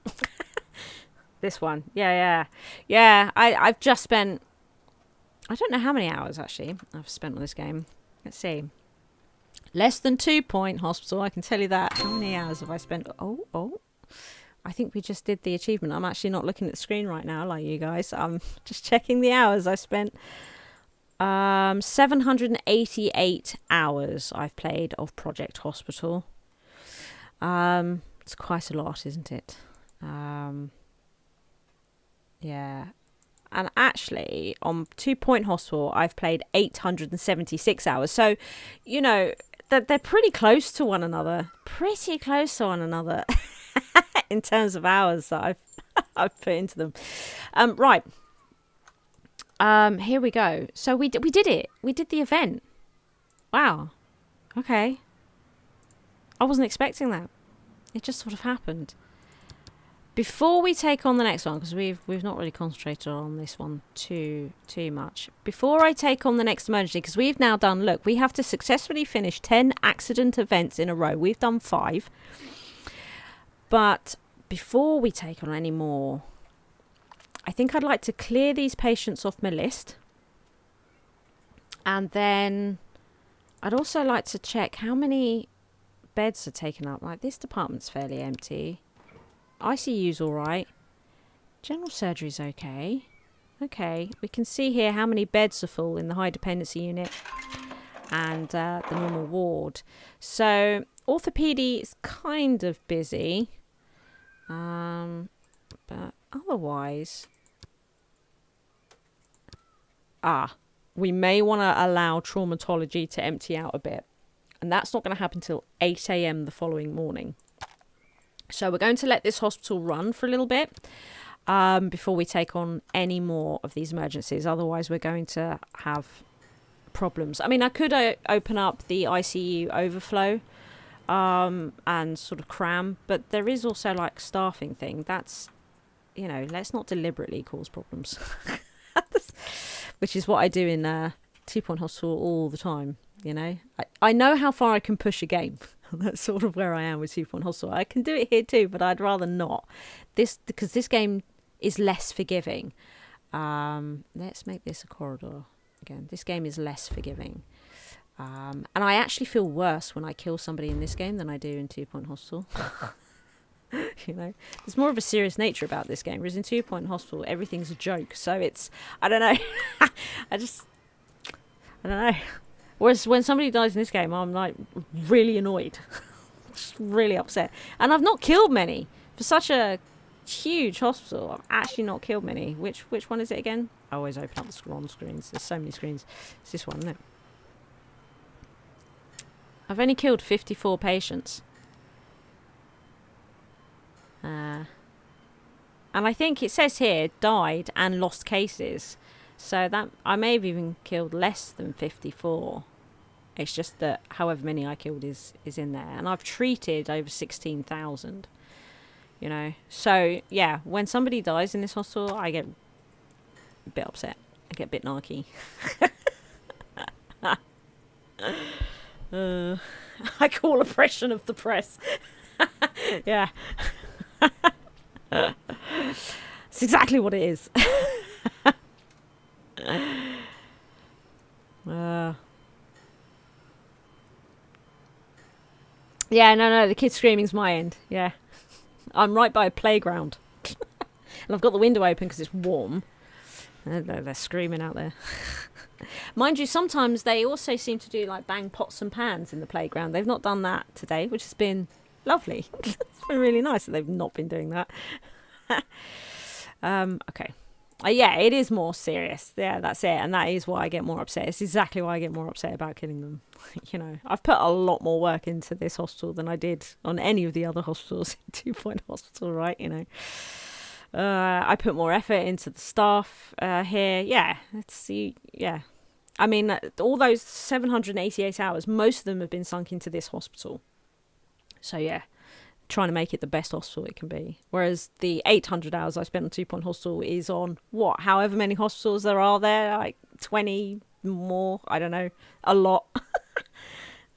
This one, yeah. I've just spent, I don't know how many hours actually I've spent on this game. Let's see. Less than 2 Point Hospital, I can tell you that. How many hours have I spent? Oh. I think we just did the achievement. I'm actually not looking at the screen right now like you guys. I'm just checking the hours I spent. 788 hours I've played of Project Hospital. It's quite a lot, isn't it? Yeah. And actually, on 2 Point Hospital, I've played 876 hours. So, you know, they're pretty close to one another. In terms of hours that I've put into them. Right. Here we go. So we did it. We did the event. Wow. Okay. I wasn't expecting that. It just sort of happened. Before we take on the next one, because we've not really concentrated on this one too much. Before I take on the next emergency, because we've now done, look, we have to successfully finish 10 accident events in a row. We've done 5. But before we take on any more, I think I'd like to clear these patients off my list. And then I'd also like to check how many beds are taken up. Like, this department's fairly empty. ICU's all right. General surgery's okay. Okay, we can see here how many beds are full in the high dependency unit and the normal ward. So orthopedy is kind of busy. But otherwise... we may want to allow traumatology to empty out a bit. And that's not going to happen till 8 a.m. the following morning. So we're going to let this hospital run for a little bit before we take on any more of these emergencies. Otherwise, we're going to have problems. I mean, I could open up the ICU overflow and sort of cram, but there is also like staffing thing. That's, you know, let's not deliberately cause problems. Which is what I do in 2 Point Hospital all the time, you know. I know how far I can push a game. That's sort of where I am with 2 Point Hospital. I can do it here too, but I'd rather not. Because this game is less forgiving. Let's make this a corridor again. This game is less forgiving. And I actually feel worse when I kill somebody in this game than I do in 2 Point Hospital. You know, there's more of a serious nature about this game, whereas in 2 Point Hospital everything's a joke. So it's, I don't know. I don't know. Whereas when somebody dies in this game, I'm like really annoyed. Just really upset. And I've not killed many. For such a huge hospital, I've actually not killed many. Which one is it again? I always open up the wrong screens. There's so many screens. It's this one, isn't it? I've only killed 54 patients. And I think it says here, died and lost cases. So that I may have even killed less than 54 It's just that however many I killed is in there. And I've treated over 16,000, you know. So, yeah, when somebody dies in this hospital, I get a bit upset. I get a bit narky. I call oppression of the press. Yeah. It's exactly what it is. Yeah, no, the kid screaming's my end. Yeah. I'm right by a playground. And I've got the window open because it's warm. They're screaming out there. Mind you, sometimes they also seem to do like bang pots and pans in the playground. They've not done that today, which has been lovely. It's been really nice that they've not been doing that. Okay. Yeah, it is more serious. Yeah, that's it. And that is why I get more upset. It's exactly why I get more upset about killing them. You know, I've put a lot more work into this hospital than I did on any of the other hospitals in 2 Point Hospital, right? You know, I put more effort into the staff here. Yeah, yeah. I mean, all those 788 hours, most of them have been sunk into this hospital. So, yeah. Trying to make it the best hospital it can be. Whereas the 800 hours I spent on 2 Point Hospital is on however many hospitals there are there, like 20 more, I don't know, a lot.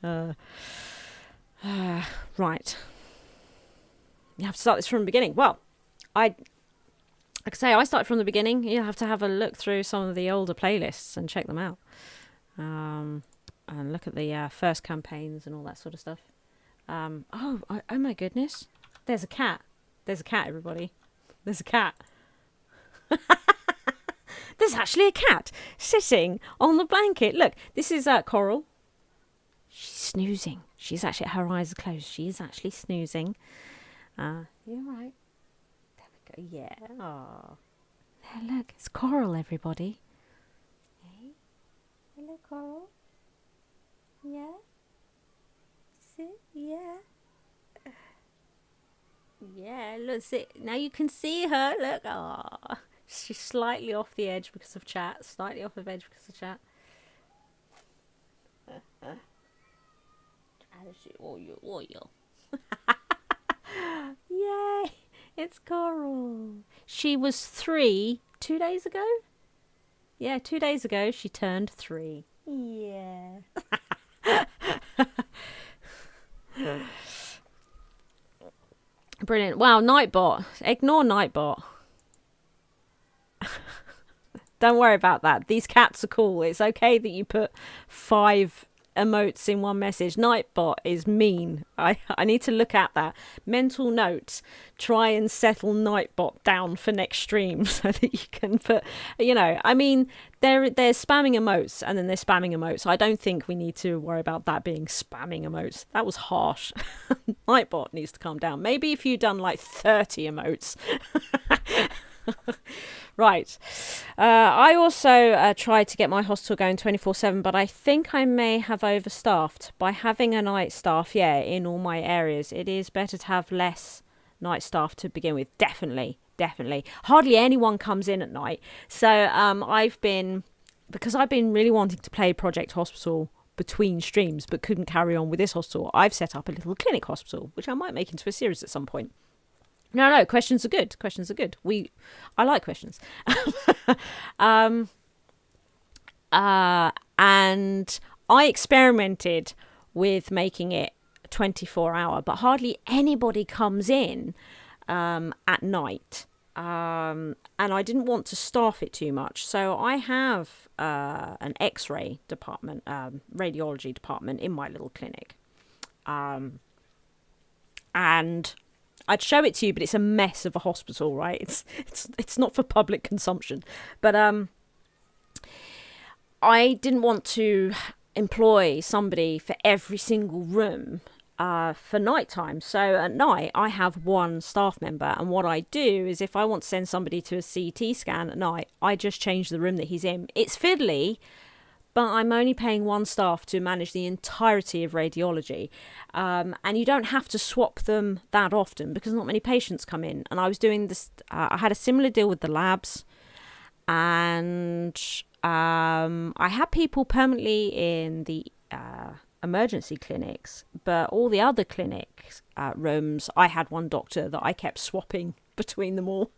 Right. You have to start this from the beginning. Well, like I say, I started from the beginning. You have to have a look through some of the older playlists and check them out. And look at the first campaigns and all that sort of stuff. Oh my goodness. There's a cat. There's a cat, everybody. There's a cat. There's actually a cat sitting on the blanket. Look, this is Coral. She's snoozing. She's actually, her eyes are closed. She's actually snoozing. You're right. There we go. Yeah. Oh. There, look. It's Coral, everybody. Hey. Hello, Coral. Yeah. Yeah. Yeah, look, see, now you can see her. Look, ah, she's slightly off the edge because of chat. Slightly off the edge because of chat. Yay! It's Coral. She was 3 2 days ago. Yeah, 2 days ago she turned 3. Yeah. Brilliant. Wow, Nightbot. Ignore Nightbot. Don't worry about that. These cats are cool. It's okay that you put 5 emotes in one message. Nightbot is mean. I need to look at that. Mental note. Try and settle Nightbot down for next stream so that you can put, you know, I mean, they're spamming emotes and then they're spamming emotes. I don't think we need to worry about that being spamming emotes. That was harsh. Nightbot needs to calm down. Maybe if you'd done like 30 emotes. Right. I also tried to get my hostel going 24/7, but I think I may have overstaffed by having a night staff. Yeah, in all my areas, it is better to have less night staff to begin with. Definitely. Hardly anyone comes in at night. So because I've been really wanting to play Project Hospital between streams, but couldn't carry on with this hostel. I've set up a little clinic hospital, which I might make into a series at some point. No, questions are good. I like questions. And I experimented with making it 24-hour, but hardly anybody comes in at night. And I didn't want to staff it too much. So I have an X-ray department, radiology department in my little clinic. And I'd show it to you, but it's a mess of a hospital, right? It's not for public consumption. But I didn't want to employ somebody for every single room for nighttime. So at night, I have one staff member. And what I do is if I want to send somebody to a CT scan at night, I just change the room that he's in. It's fiddly, but I'm only paying one staff to manage the entirety of radiology. And you don't have to swap them that often because not many patients come in. And I was doing this, I had a similar deal with the labs. And I had people permanently in the emergency clinics, but all the other clinics rooms, I had one doctor that I kept swapping between them all.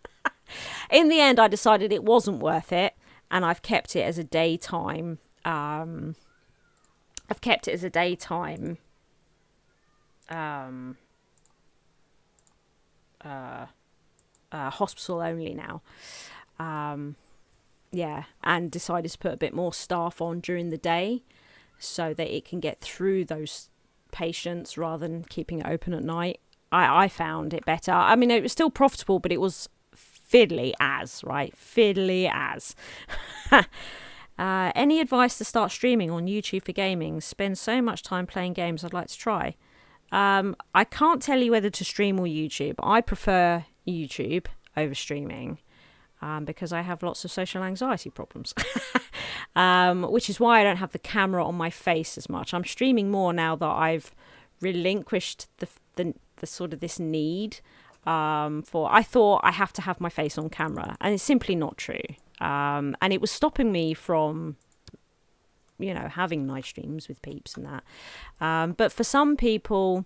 In the end, I decided it wasn't worth it, and I've kept it as a daytime. Hospital only now. And decided to put a bit more staff on during the day so that it can get through those patients rather than keeping it open at night. I found it better. I mean, it was still profitable, but it was fiddly as. Any advice to start streaming on YouTube for gaming? Spend so much time playing games I'd like to try. I can't tell you whether to stream or YouTube. I prefer YouTube over streaming because I have lots of social anxiety problems, which is why I don't have the camera on my face as much. I'm streaming more now that I've relinquished the sort of this need I thought I have to have my face on camera, and it's simply not true. And it was stopping me from, having nice streams with peeps and that. But for some people,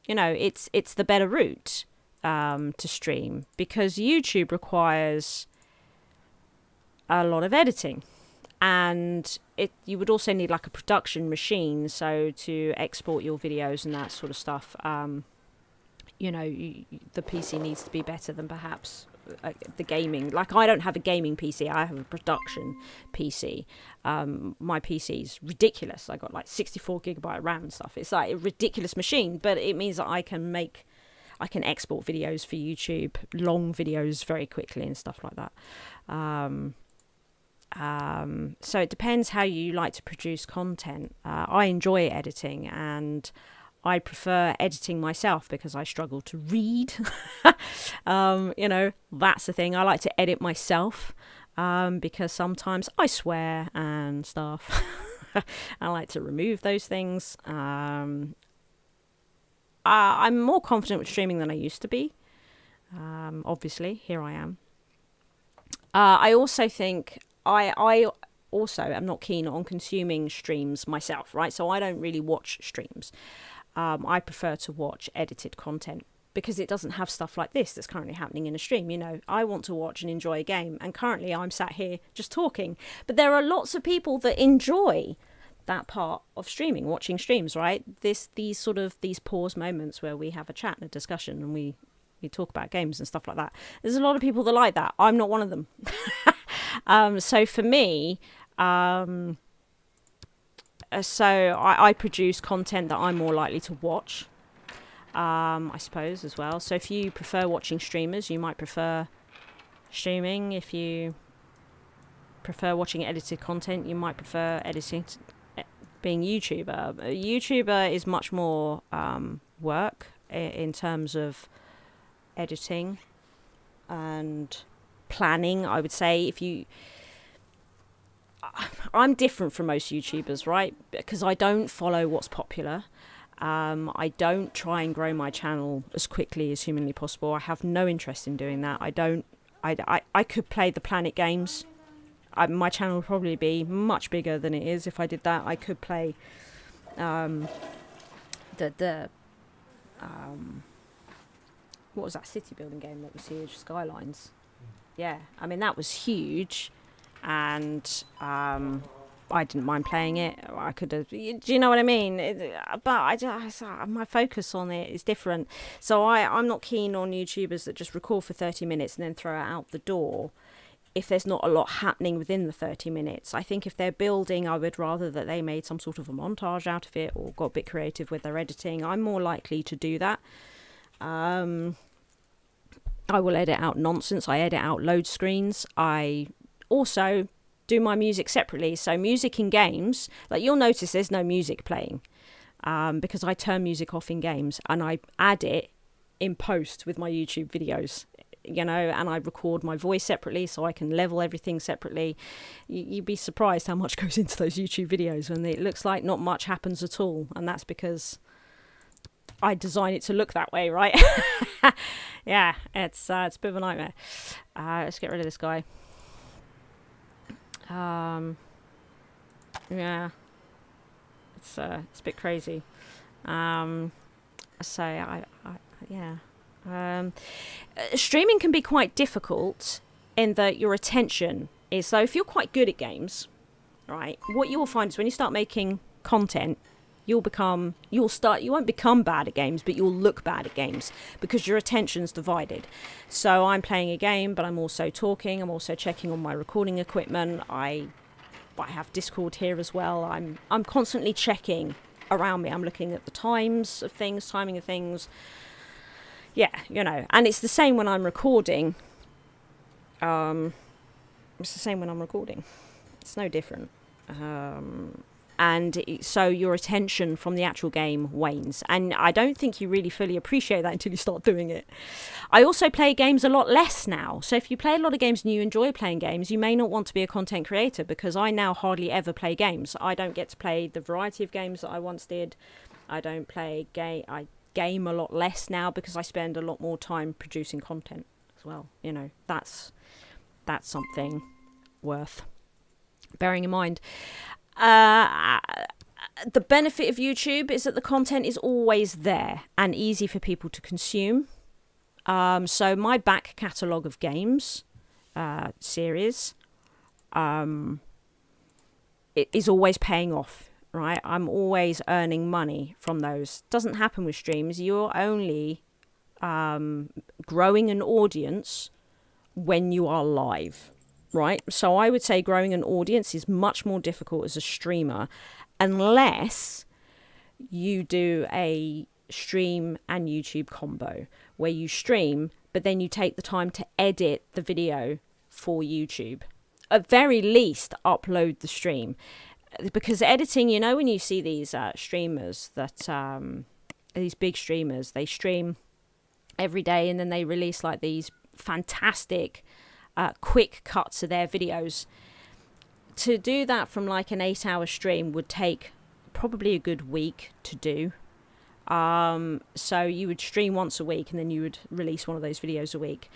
it's the better route to stream, because YouTube requires a lot of editing, and you would also need like a production machine, so to export your videos and that sort of stuff. The PC needs to be better than perhaps the gaming. Like, I don't have a gaming PC, I have a production PC. My PC's ridiculous. I got like 64 gigabyte RAM and stuff. It's like a ridiculous machine, but it means that I can export videos for YouTube, long videos very quickly and stuff like that. So it depends how you like to produce content. I enjoy editing, and I prefer editing myself because I struggle to read. That's the thing. I like to edit myself because sometimes I swear and stuff. I like to remove those things. I'm more confident with streaming than I used to be. Obviously, here I am. I also think I also am not keen on consuming streams myself, right? So I don't really watch streams. I prefer to watch edited content because it doesn't have stuff like this that's currently happening in a stream. I want to watch and enjoy a game, and currently I'm sat here just talking. But there are lots of people that enjoy that part of streaming, watching streams, right? These pause moments where we have a chat and a discussion and we talk about games and stuff like that. There's a lot of people that like that. I'm not one of them. So for me, I produce content that I'm more likely to watch, I suppose, as well. So if you prefer watching streamers, you might prefer streaming. If you prefer watching edited content, you might prefer being YouTuber. A YouTuber is much more work in terms of editing and planning, I would say. I'm different from most YouTubers, right? Because I don't follow what's popular. I don't try and grow my channel as quickly as humanly possible. I have no interest in doing that. I could play the Planet games. My channel would probably be much bigger than it is if I did that. I could play what was that city building game that was huge? Skylines. Yeah, I mean, that was huge. And I didn't mind playing it. I could have, do you know what I mean? But my focus on it is different. So I'm not keen on YouTubers that just record for 30 minutes and then throw it out the door if there's not a lot happening within the 30 minutes. I think if they're building, I would rather that they made some sort of a montage out of it or got a bit creative with their editing. I'm more likely to do that. I will edit out nonsense. I edit out load screens. I also do my music separately. So music in games, like, you'll notice there's no music playing because I turn music off in games and I add it in post with my YouTube videos, and I record my voice separately so I can level everything separately. You'd be surprised how much goes into those YouTube videos when it looks like not much happens at all. And that's because I design it to look that way, right? Yeah, it's a bit of a nightmare. Let's get rid of this guy. Yeah, It's a bit crazy. So yeah. Streaming can be quite difficult in that your attention is, so if you're quite good at games, right, what you will find is when you start making content, you won't become bad at games, but you'll look bad at games because your attention's divided. So I'm playing a game, but I'm also talking, I'm also checking on my recording equipment. I have Discord here as well. I'm constantly checking around me. I'm looking at the timing of things. Yeah, and it's the same when I'm recording. It's no different. So your attention from the actual game wanes. And I don't think you really fully appreciate that until you start doing it. I also play games a lot less now. So if you play a lot of games and you enjoy playing games, you may not want to be a content creator, because I now hardly ever play games. I don't get to play the variety of games that I once did. I don't play I game a lot less now because I spend a lot more time producing content as well. That's something worth bearing in mind. The benefit of YouTube is that the content is always there and easy for people to consume. So my back catalogue of games series it is always paying off, right? I'm always earning money from those. Doesn't happen with streams. You're only growing an audience when you are live, right? So I would say growing an audience is much more difficult as a streamer unless you do a stream and YouTube combo where you stream, but then you take the time to edit the video for YouTube. At very least, upload the stream. Because editing, when you see these streamers that, these big streamers, they stream every day and then they release like these fantastic quick cuts of their videos. To do that from like an 8-hour stream would take probably a good week to do. So you would stream once a week and then you would release one of those videos a week.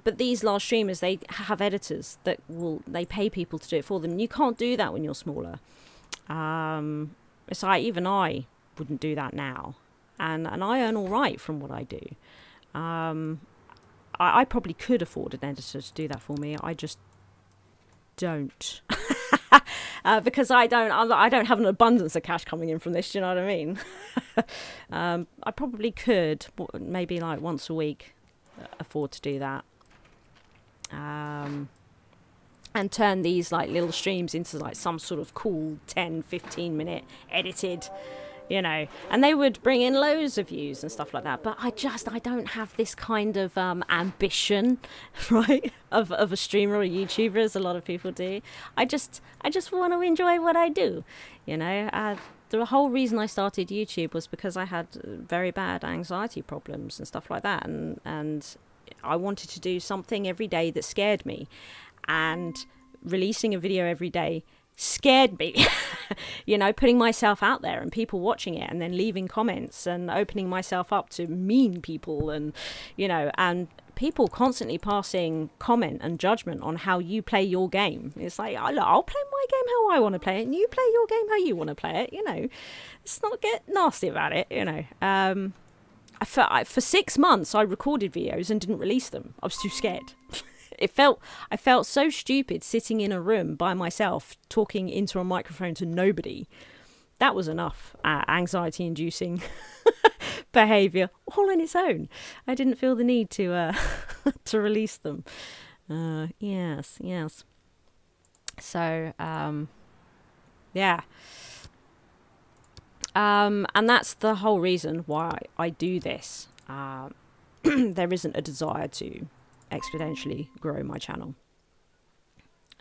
But these large streamers, they have editors that they pay people to do it for them. You can't do that when you're smaller. It's like even I wouldn't do that now. And I earn all right from what I do. I probably could afford an editor to do that for me. I just don't. Because I don't have an abundance of cash coming in from this, do you know what I mean? I probably could, maybe like once a week, afford to do that. And turn these like little streams into like some sort of cool 10-15 minute edited, and they would bring in loads of views and stuff like that. But I don't have this kind of ambition, right, of a streamer or a YouTuber as a lot of people do. I just want to enjoy what I do, the whole reason I started YouTube was because I had very bad anxiety problems and stuff like that, and I wanted to do something every day that scared me, and releasing a video every day scared me. Putting myself out there and people watching it and then leaving comments and opening myself up to mean people and people constantly passing comment and judgment on how you play your game. It's like, I'll play my game how I want to play it and you play your game how you want to play it. Let's not get nasty about it. For 6 months I recorded videos and didn't release them. I was too scared. I felt so stupid sitting in a room by myself talking into a microphone to nobody. That was enough anxiety inducing behavior all on its own. I didn't feel the need to to release them. Yes. So yeah. And that's the whole reason why I do this. There isn't a desire to exponentially grow my channel.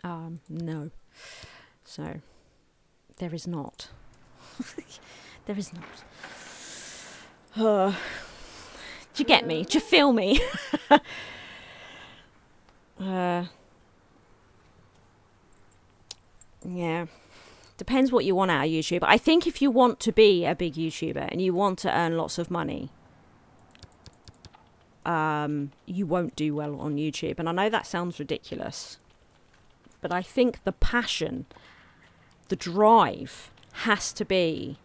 No. So there is not. There is not. Do you get me? Do you feel me? Yeah. Depends what you want out of YouTube. I think if you want to be a big YouTuber and you want to earn lots of money, you won't do well on YouTube. And I know that sounds ridiculous, but I think the passion, the drive has to be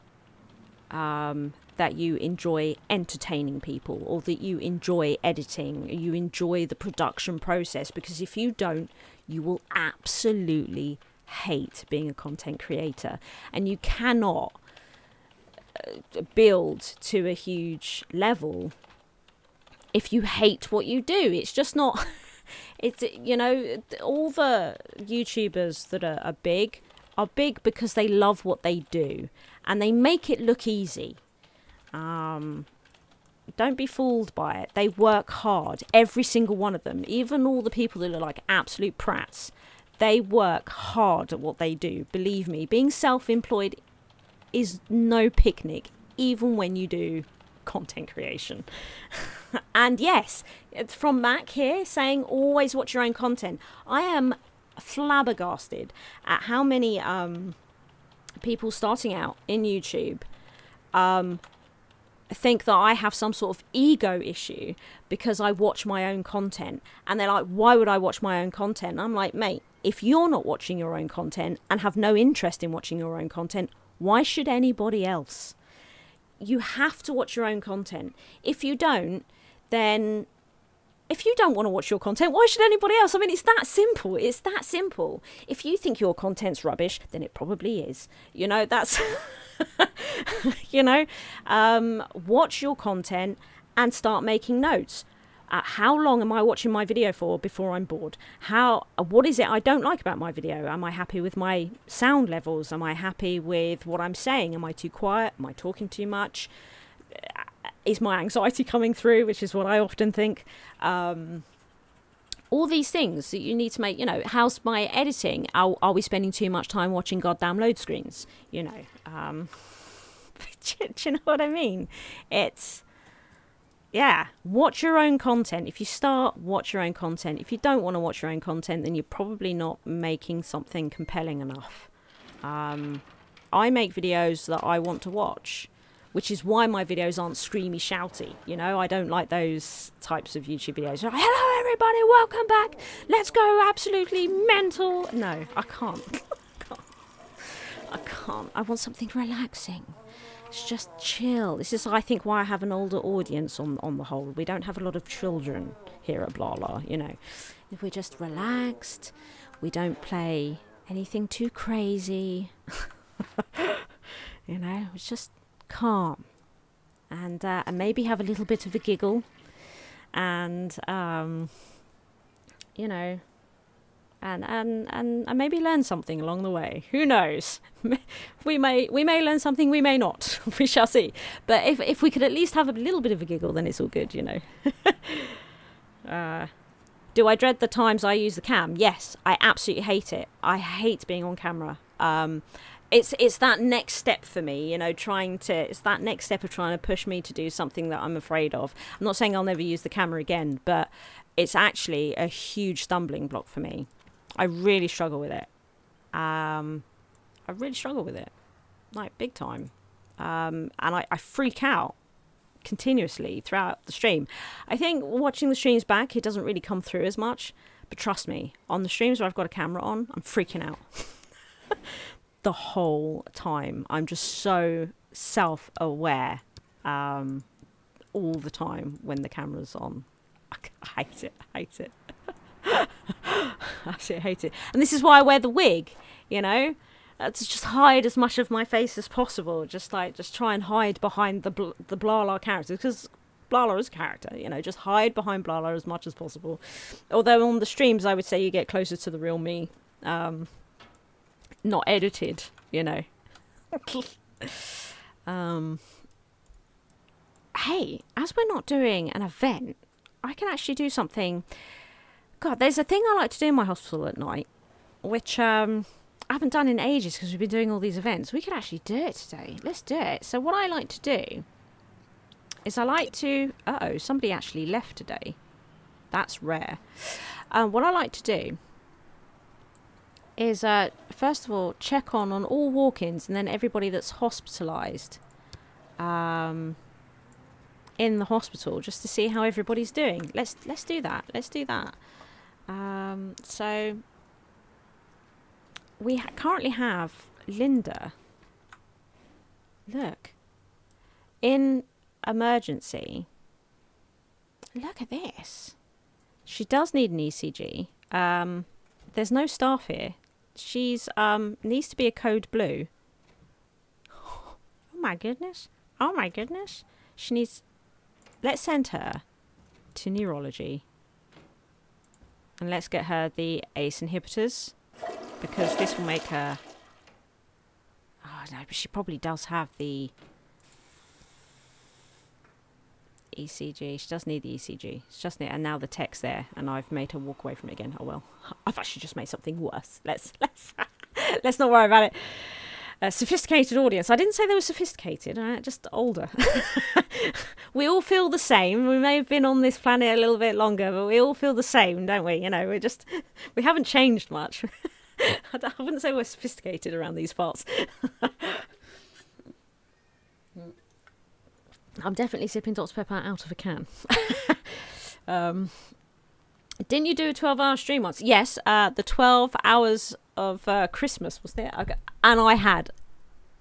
that you enjoy entertaining people, or that you enjoy editing, you enjoy the production process, because if you don't, you will absolutely hate being a content creator, and you cannot build to a huge level if you hate what you do. It's just not it's, you know, all the YouTubers that are big because they love what they do and they make it look easy. Don't be fooled by it. They work hard, every single one of them. Even all the people that are like absolute prats, they work hard at what they do. Believe me, being self-employed is no picnic, even when you do content creation. And yes, it's from Mac here saying always watch your own content. I am flabbergasted at how many people starting out in YouTube think that I have some sort of ego issue because I watch my own content, and they're like, why would I watch my own content? And I'm like, mate, if you're not watching your own content and have no interest in watching your own content, why should anybody else? You have to watch your own content. If you don't, then if you don't want to watch your content, why should anybody else? I mean, it's that simple. It's that simple. If you think your content's rubbish, then it probably is. You know, that's, you know, watch your content and start making notes. How long am I watching my video for before I'm bored? What is it I don't like about my video? Am I happy with my sound levels? Am I happy with what I'm saying? Am I too quiet? Am I talking too much? Is my anxiety coming through? Which is what I often think. All these things that you need to make, you know, how's my editing? Are we spending too much time watching goddamn load screens? You know, do you know what I mean? It's, yeah, watch your own content. If you start, watch your own content. If you don't want to watch your own content, then you're probably not making something compelling enough. I make videos that I want to watch, which is why my videos aren't screamy, shouty. You know, I don't like those types of YouTube videos. Like, hello, everybody, welcome back. Let's go absolutely mental. No, I can't. I can't. I want something relaxing. It's just chill. This is, I think, why I have an older audience on the whole. We don't have a lot of children here at Blarla, you know. We're just relaxed. We don't play anything too crazy. You know, it's just calm. And maybe have a little bit of a giggle. And, you know, and maybe learn something along the way. Who knows? We may learn something, we may not. We shall see. But if we could at least have a little bit of a giggle, then it's all good, you know. Do I dread the times I use the cam? Yes, I absolutely hate it. I hate being on camera. It's that next step for me, you know, it's that next step of trying to push me to do something that I'm afraid of. I'm not saying I'll never use the camera again, but it's actually a huge stumbling block for me. I really struggle with it. Like big time. And I freak out continuously throughout the stream. I think watching the streams back, it doesn't really come through as much. But trust me, on the streams where I've got a camera on, I'm freaking out. The whole time. I'm just so self-aware all the time when the camera's on. I hate it. Absolutely hate it. And this is why I wear the wig, you know, to just hide as much of my face as possible. Just try and hide behind the Blarla character, because Blarla is a character, you know, just hide behind Blarla as much as possible. Although on the streams, I would say you get closer to the real me, not edited, you know. Hey, as we're not doing an event, I can actually do something. God, there's a thing I like to do in my hospital at night, which I haven't done in ages because we've been doing all these events. We could actually do it today. Let's do it. So what I like to do is I like to... Uh-oh, somebody actually left today. That's rare. What I like to do is, first of all, check on all walk-ins and then everybody that's hospitalised in the hospital, just to see how everybody's doing. Let's do that. Let's do that. So we currently have Linda. Look, in emergency, look at this. She does need an ECG. There's no staff here. She's needs to be a code blue. Oh my goodness. Oh my goodness. She needs... Let's send her to neurology. And let's get her the ACE inhibitors. Because this will make her... Oh no, but she probably does have the ECG. She does need the ECG. She just need, and now the tech's there, and I've made her walk away from it again. Oh well, I've actually just made something worse. Let's not worry about it. A sophisticated audience. I didn't say they were sophisticated. Just older. We all feel the same. We may have been on this planet a little bit longer, but we all feel the same, don't we? You know, we haven't changed much. I wouldn't say we're sophisticated around these parts. I'm definitely sipping Dr. Pepper out of a can. Didn't you do a 12-hour stream once? Yes, the 12 hours of Christmas was there. And I had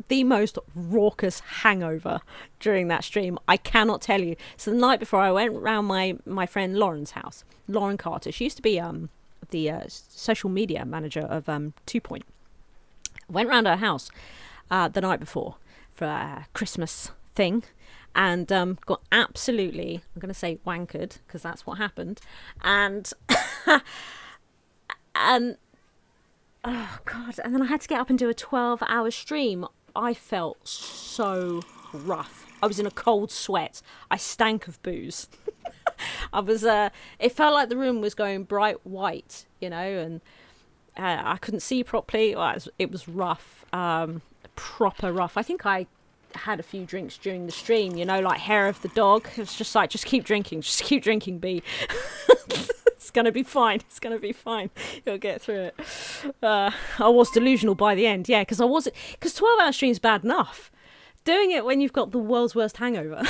the most raucous hangover during that stream. I cannot tell you. So the night before, I went round my friend Lauren's house. Lauren Carter. She used to be the social media manager of 2 Point. Went round her house the night before for a Christmas thing. And got absolutely, I'm going to say wankered, because that's what happened. And, and, oh God. And then I had to get up and do a 12-hour stream. I felt so rough. I was in a cold sweat. I stank of booze. I was, it felt like the room was going bright white, you know, and I couldn't see properly. It was rough, proper rough. I think I had a few drinks during the stream, you know, like hair of the dog. It's just like, just keep drinking, B. It's gonna be fine. It's gonna be fine. You'll get through it. I was delusional by the end, yeah, because 12-hour stream's bad enough. Doing it when you've got the world's worst hangover.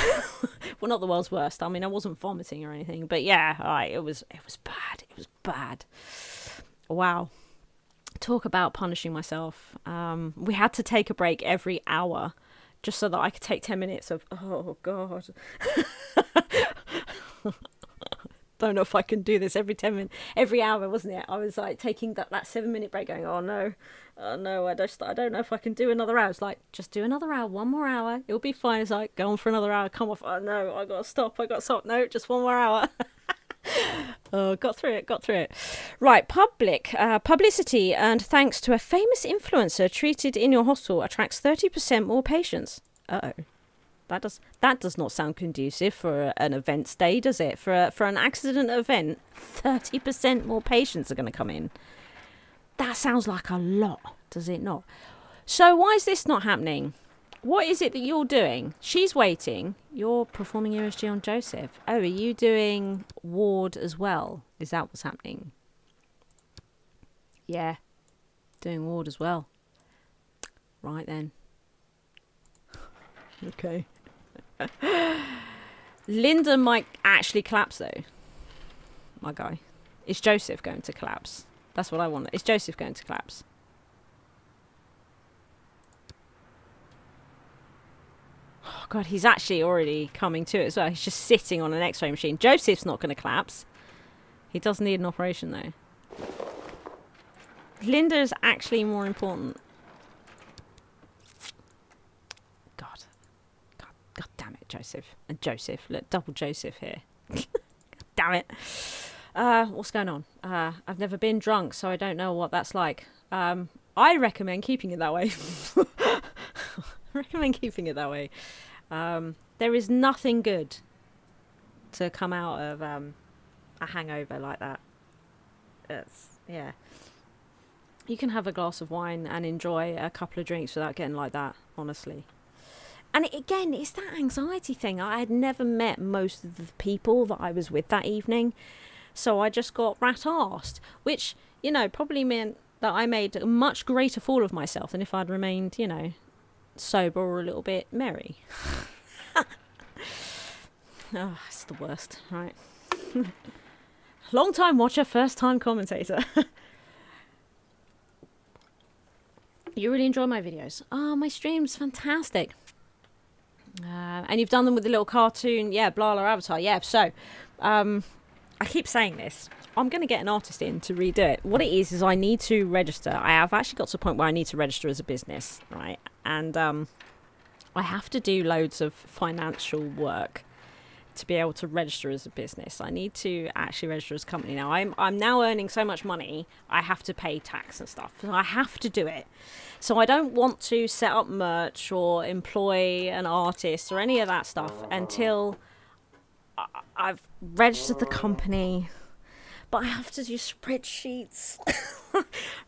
Well, not the world's worst. I mean, I wasn't vomiting or anything, but yeah, it was bad. It was bad. Wow. Talk about punishing myself. We had to take a break every hour, just so that I could take 10 minutes of, oh, God. Don't know if I can do this every 10 minutes, every hour, wasn't it? I was like taking that 7-minute break going, oh no, I don't know if I can do another hour. It's like, just do another hour, one more hour. It'll be fine. It's like, go on for another hour, come off. Oh no, I got to stop. No, just one more hour. Oh, got through it. Right, publicity and thanks to a famous influencer treated in your hospital attracts 30% more patients. Uh-oh. That does not sound conducive for an event stay, does it? For an accident event, 30% more patients are going to come in. That sounds like a lot, does it not? So why is this not happening? What is it that you're doing? She's waiting. You're performing USG on Joseph. Oh, are you doing ward as well? Is that what's happening? Yeah, doing ward as well. Right then. Okay. Linda might actually collapse though. My guy. Is Joseph going to collapse? That's what I want. Is Joseph going to collapse? Oh God, he's actually already coming to it as well. He's just sitting on an X-ray machine. Joseph's not going to collapse. He does need an operation though. Linda's actually more important. God damn it, Joseph. And Joseph. Look, double Joseph here. God damn it. What's going on? I've never been drunk, so I don't know what that's like. I recommend keeping it that way. There is nothing good to come out of a hangover like that. Yeah. You can have a glass of wine and enjoy a couple of drinks without getting like that, honestly. And again, it's that anxiety thing. I had never met most of the people that I was with that evening. So I just got rat-arsed, which, you know, probably meant that I made a much greater fool of myself than if I'd remained, you know, sober or a little bit merry. Oh, it's the worst, right? Long-time watcher, first-time commentator. You really enjoy my videos? Oh, my stream's fantastic. And you've done them with the little cartoon, Blarla avatar. So I keep saying this. I'm going to get an artist in to redo it. What it is I need to register. I have actually got to the point where I need to register as a business, right? And I have to do loads of financial work to be able to register as a business. I need to actually register as a company now. I'm now earning so much money, I have to pay tax and stuff. So I have to do it. So I don't want to set up merch or employ an artist or any of that stuff until I've registered the company. But I have to do spreadsheets,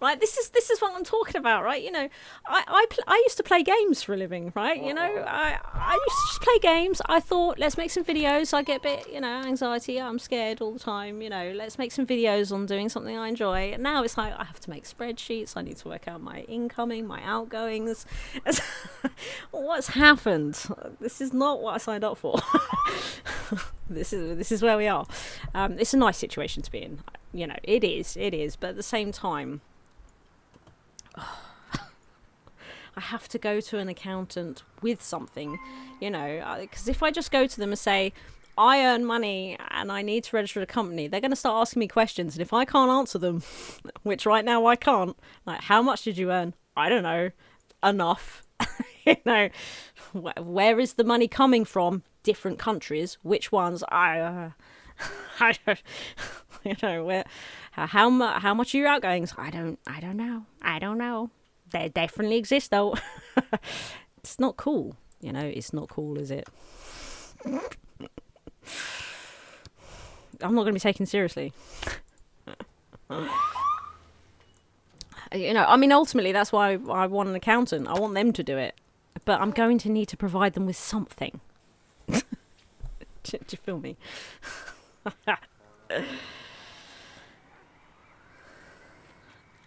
right? This is what I'm talking about, right? You know, I used to play games for a living, right? You know, I used to just play games. I thought, let's make some videos. I get a bit, anxiety. I'm scared all the time. Let's make some videos on doing something I enjoy. And now it's like I have to make spreadsheets. I need to work out my incoming, my outgoings. What's happened? This is not what I signed up for. This is where we are. It's a nice situation to be in. It is. But at the same time, I have to go to an accountant with something, because if I just go to them and say, I earn money and I need to register a company, they're going to start asking me questions. And if I can't answer them, which right now I can't, like, how much did you earn? I don't know. Enough. Where is the money coming from? Different countries. Which ones? I don't. Where? How much are your outgoings? I don't know. They definitely exist though. It's not cool. It's not cool, is it? I'm not going to be taken seriously. Ultimately, that's why I want an accountant. I want them to do it. But I'm going to need to provide them with something. Do you feel me?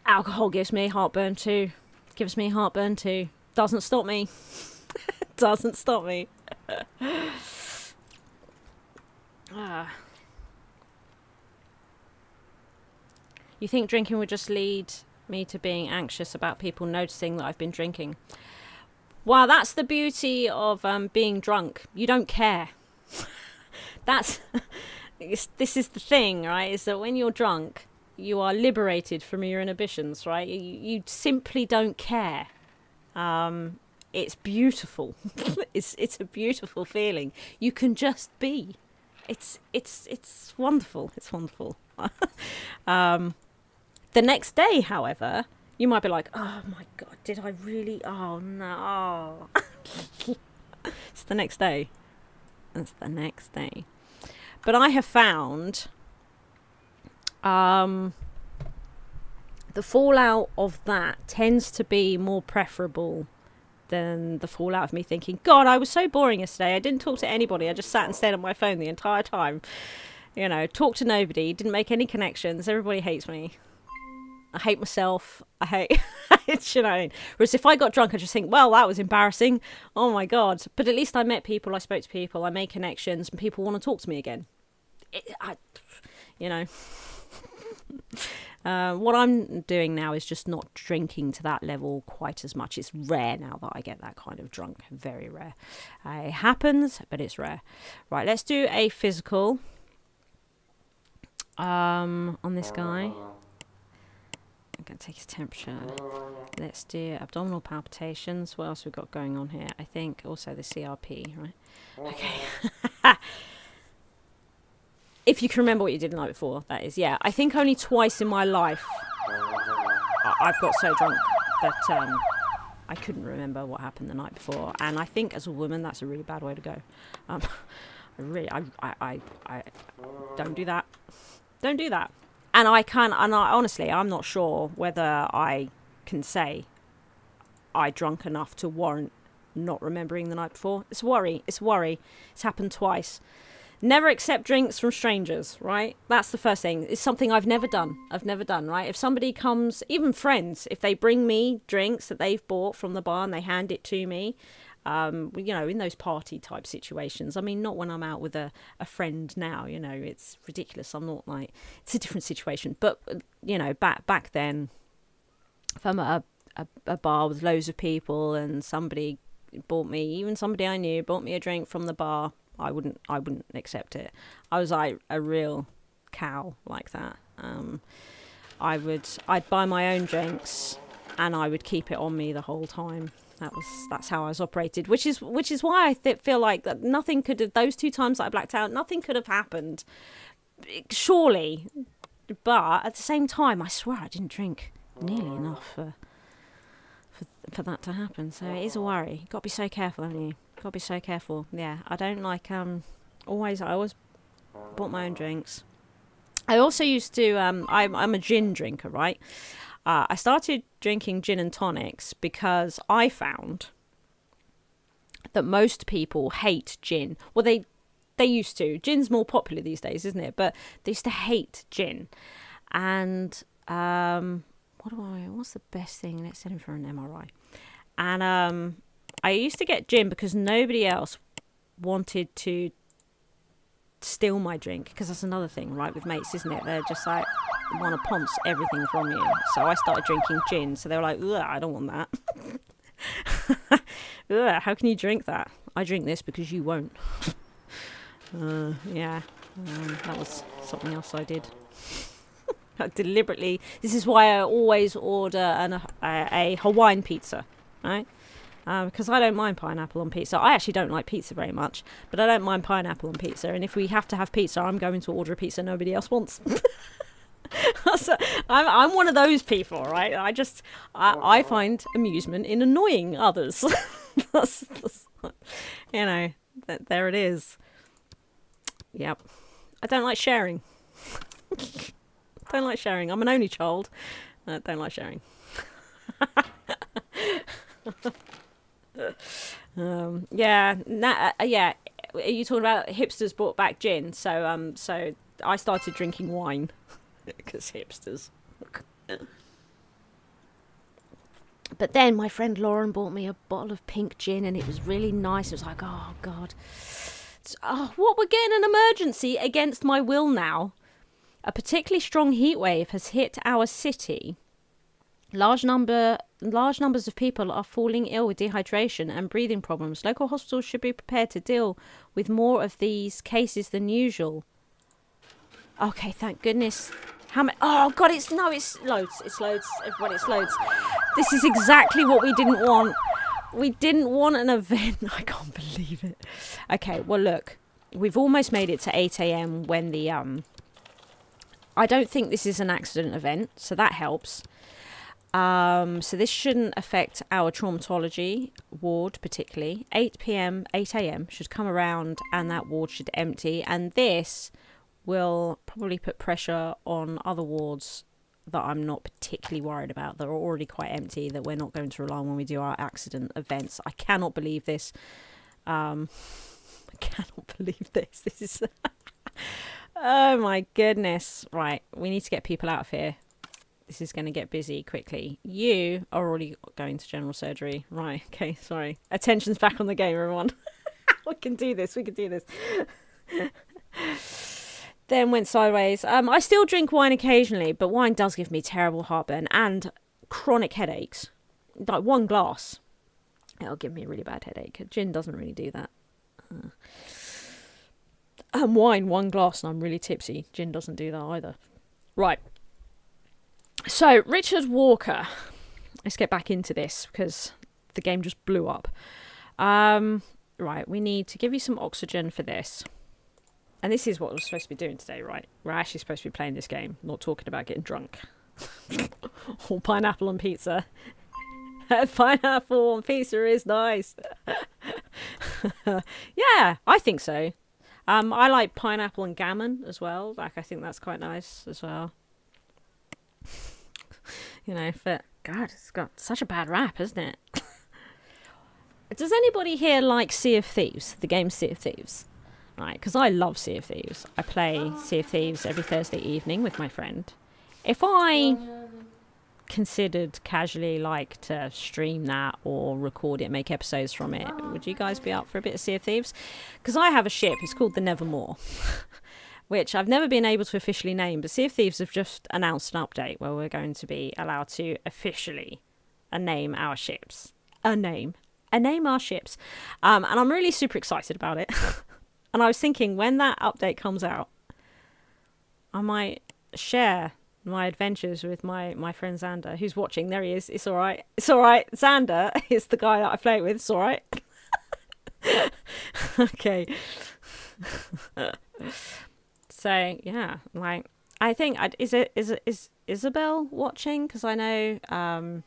Alcohol gives me heartburn too. Doesn't stop me. Doesn't stop me. You think drinking would just lead me to being anxious about people noticing that I've been drinking? Wow, that's the beauty of being drunk. You don't care. This is the thing, right? Is that when you're drunk, you are liberated from your inhibitions, right? You simply don't care. It's beautiful. It's a beautiful feeling. You can just be. It's wonderful. It's wonderful. The next day, however, you might be like, oh my God, did I really? Oh no. It's the next day. It's the next day. But I have found the fallout of that tends to be more preferable than the fallout of me thinking, God, I was so boring yesterday. I didn't talk to anybody. I just sat and stared at my phone the entire time. Talked to nobody, didn't make any connections. Everybody hates me. I hate myself. I hate Whereas if I got drunk, I just think, well, that was embarrassing. Oh my God. But at least I met people. I spoke to people. I made connections and people want to talk to me again. What I'm doing now is just not drinking to that level quite as much. It's rare now that I get that kind of drunk. Very rare. It happens, but it's rare. Right, let's do a physical on this guy. I'm going to take his temperature. Let's do abdominal palpitations. What else we've got going on here? I think also the CRP, right? Okay. If you can remember what you did the night before, that is. Yeah, I think only twice in my life I've got so drunk that I couldn't remember what happened the night before. And I think as a woman, that's a really bad way to go. I don't do that. Don't do that. And honestly, I'm not sure whether I can say I drunk enough to warrant not remembering the night before. It's worry. It's happened twice. Never accept drinks from strangers, right? That's the first thing. It's something I've never done, right? If somebody comes, even friends, if they bring me drinks that they've bought from the bar and they hand it to me, in those party type situations. I mean, not when I'm out with a friend now, it's ridiculous. I'm not like, it's a different situation. But, back then, if I'm at a bar with loads of people and somebody bought me, even somebody I knew bought me a drink from the bar, I wouldn't accept it. I was like a real cow like that. I'd buy my own drinks and I would keep it on me the whole time. That's how I was operated, which is why I feel like that nothing could have, those 2 times that I blacked out, nothing could have happened, surely. But at the same time, I swear I didn't drink nearly enough for that to happen. So it is a worry. You've got to be so careful, haven't you? Got to be so careful. Yeah, I don't like I always bought my own drinks. I also used to I'm a gin drinker, right? I started drinking gin and tonics because I found that most people hate gin. Well, they used to. Gin's more popular these days, isn't it? But they used to hate gin. And what's the best thing? Let's send him for an MRI. And I used to get gin because nobody else wanted to steal my drink, because that's another thing, right, with mates, isn't it? They're just like want to ponce everything from you. So I started drinking gin, so they were like, ugh, I don't want that. Ugh, how can you drink that? I drink this because you won't. Yeah, that was something else I did. Deliberately. This is why I always order a Hawaiian pizza, right? Because I don't mind pineapple on pizza. I actually don't like pizza very much, but I don't mind pineapple on pizza. And if we have to have pizza, I'm going to order a pizza nobody else wants. So I'm one of those people, right? I find amusement in annoying others. There it is. Yep. I don't like sharing. Don't like sharing. I'm an only child. Don't like sharing. Yeah. Are you talking about hipsters brought back gin? So I started drinking wine because hipsters. But then my friend Lauren bought me a bottle of pink gin, and it was really nice. It was like, oh God, what, we're getting an emergency against my will now. A particularly strong heat wave has hit our city. Large numbers of people are falling ill with dehydration and breathing problems. Local hospitals should be prepared to deal with more of these cases than usual. Okay, thank goodness. How many? Oh God, it's loads. It's loads. Everybody, it's loads. This is exactly what we didn't want. We didn't want an event. I can't believe it. Okay, well look, we've almost made it to 8 a.m. when the I don't think this is an accident event, so that helps. So this shouldn't affect our traumatology ward particularly. 8 a.m. should come around and that ward should empty. And this will probably put pressure on other wards that I'm not particularly worried about, that are already quite empty, that we're not going to rely on when we do our accident events. I cannot believe this. I cannot believe this. This is... Oh my goodness. Right, we need to get people out of here. This is going to get busy quickly. You are already going to general surgery. Right, okay, sorry. Attention's back on the game, everyone. We can do this. Then went sideways. I still drink wine occasionally, but wine does give me terrible heartburn and chronic headaches. Like one glass, it'll give me a really bad headache. Gin doesn't really do that. Wine, one glass, and I'm really tipsy. Gin doesn't do that either. Right. So, Richard Walker. Let's get back into this because the game just blew up. Right, we need to give you some oxygen for this. And this is what we're supposed to be doing today, right? We're actually supposed to be playing this game, not talking about getting drunk. Or pineapple on pizza. Pineapple on pizza is nice. Yeah, I think so. I like pineapple and gammon as well. Like, I think that's quite nice as well. But God, it's got such a bad rap, isn't it? Does anybody here like Sea of Thieves? The game Sea of Thieves? Right, because I love Sea of Thieves. I play Sea of Thieves every Thursday evening with my friend. If I considered casually like to stream that or record it, make episodes from it, would you guys be up for a bit of Sea of Thieves? Because I have a ship, it's called the Nevermore, which I've never been able to officially name, but Sea of Thieves have just announced an update where we're going to be allowed to officially name our ships. A name. name our ships. And I'm really super excited about it. And I was thinking, when that update comes out, I might share my adventures with my friend Xander, who's watching. There he is. It's all right. It's all right. Xander is the guy that I play with. It's all right. Okay. So yeah, like I think is Isabel watching? Because I know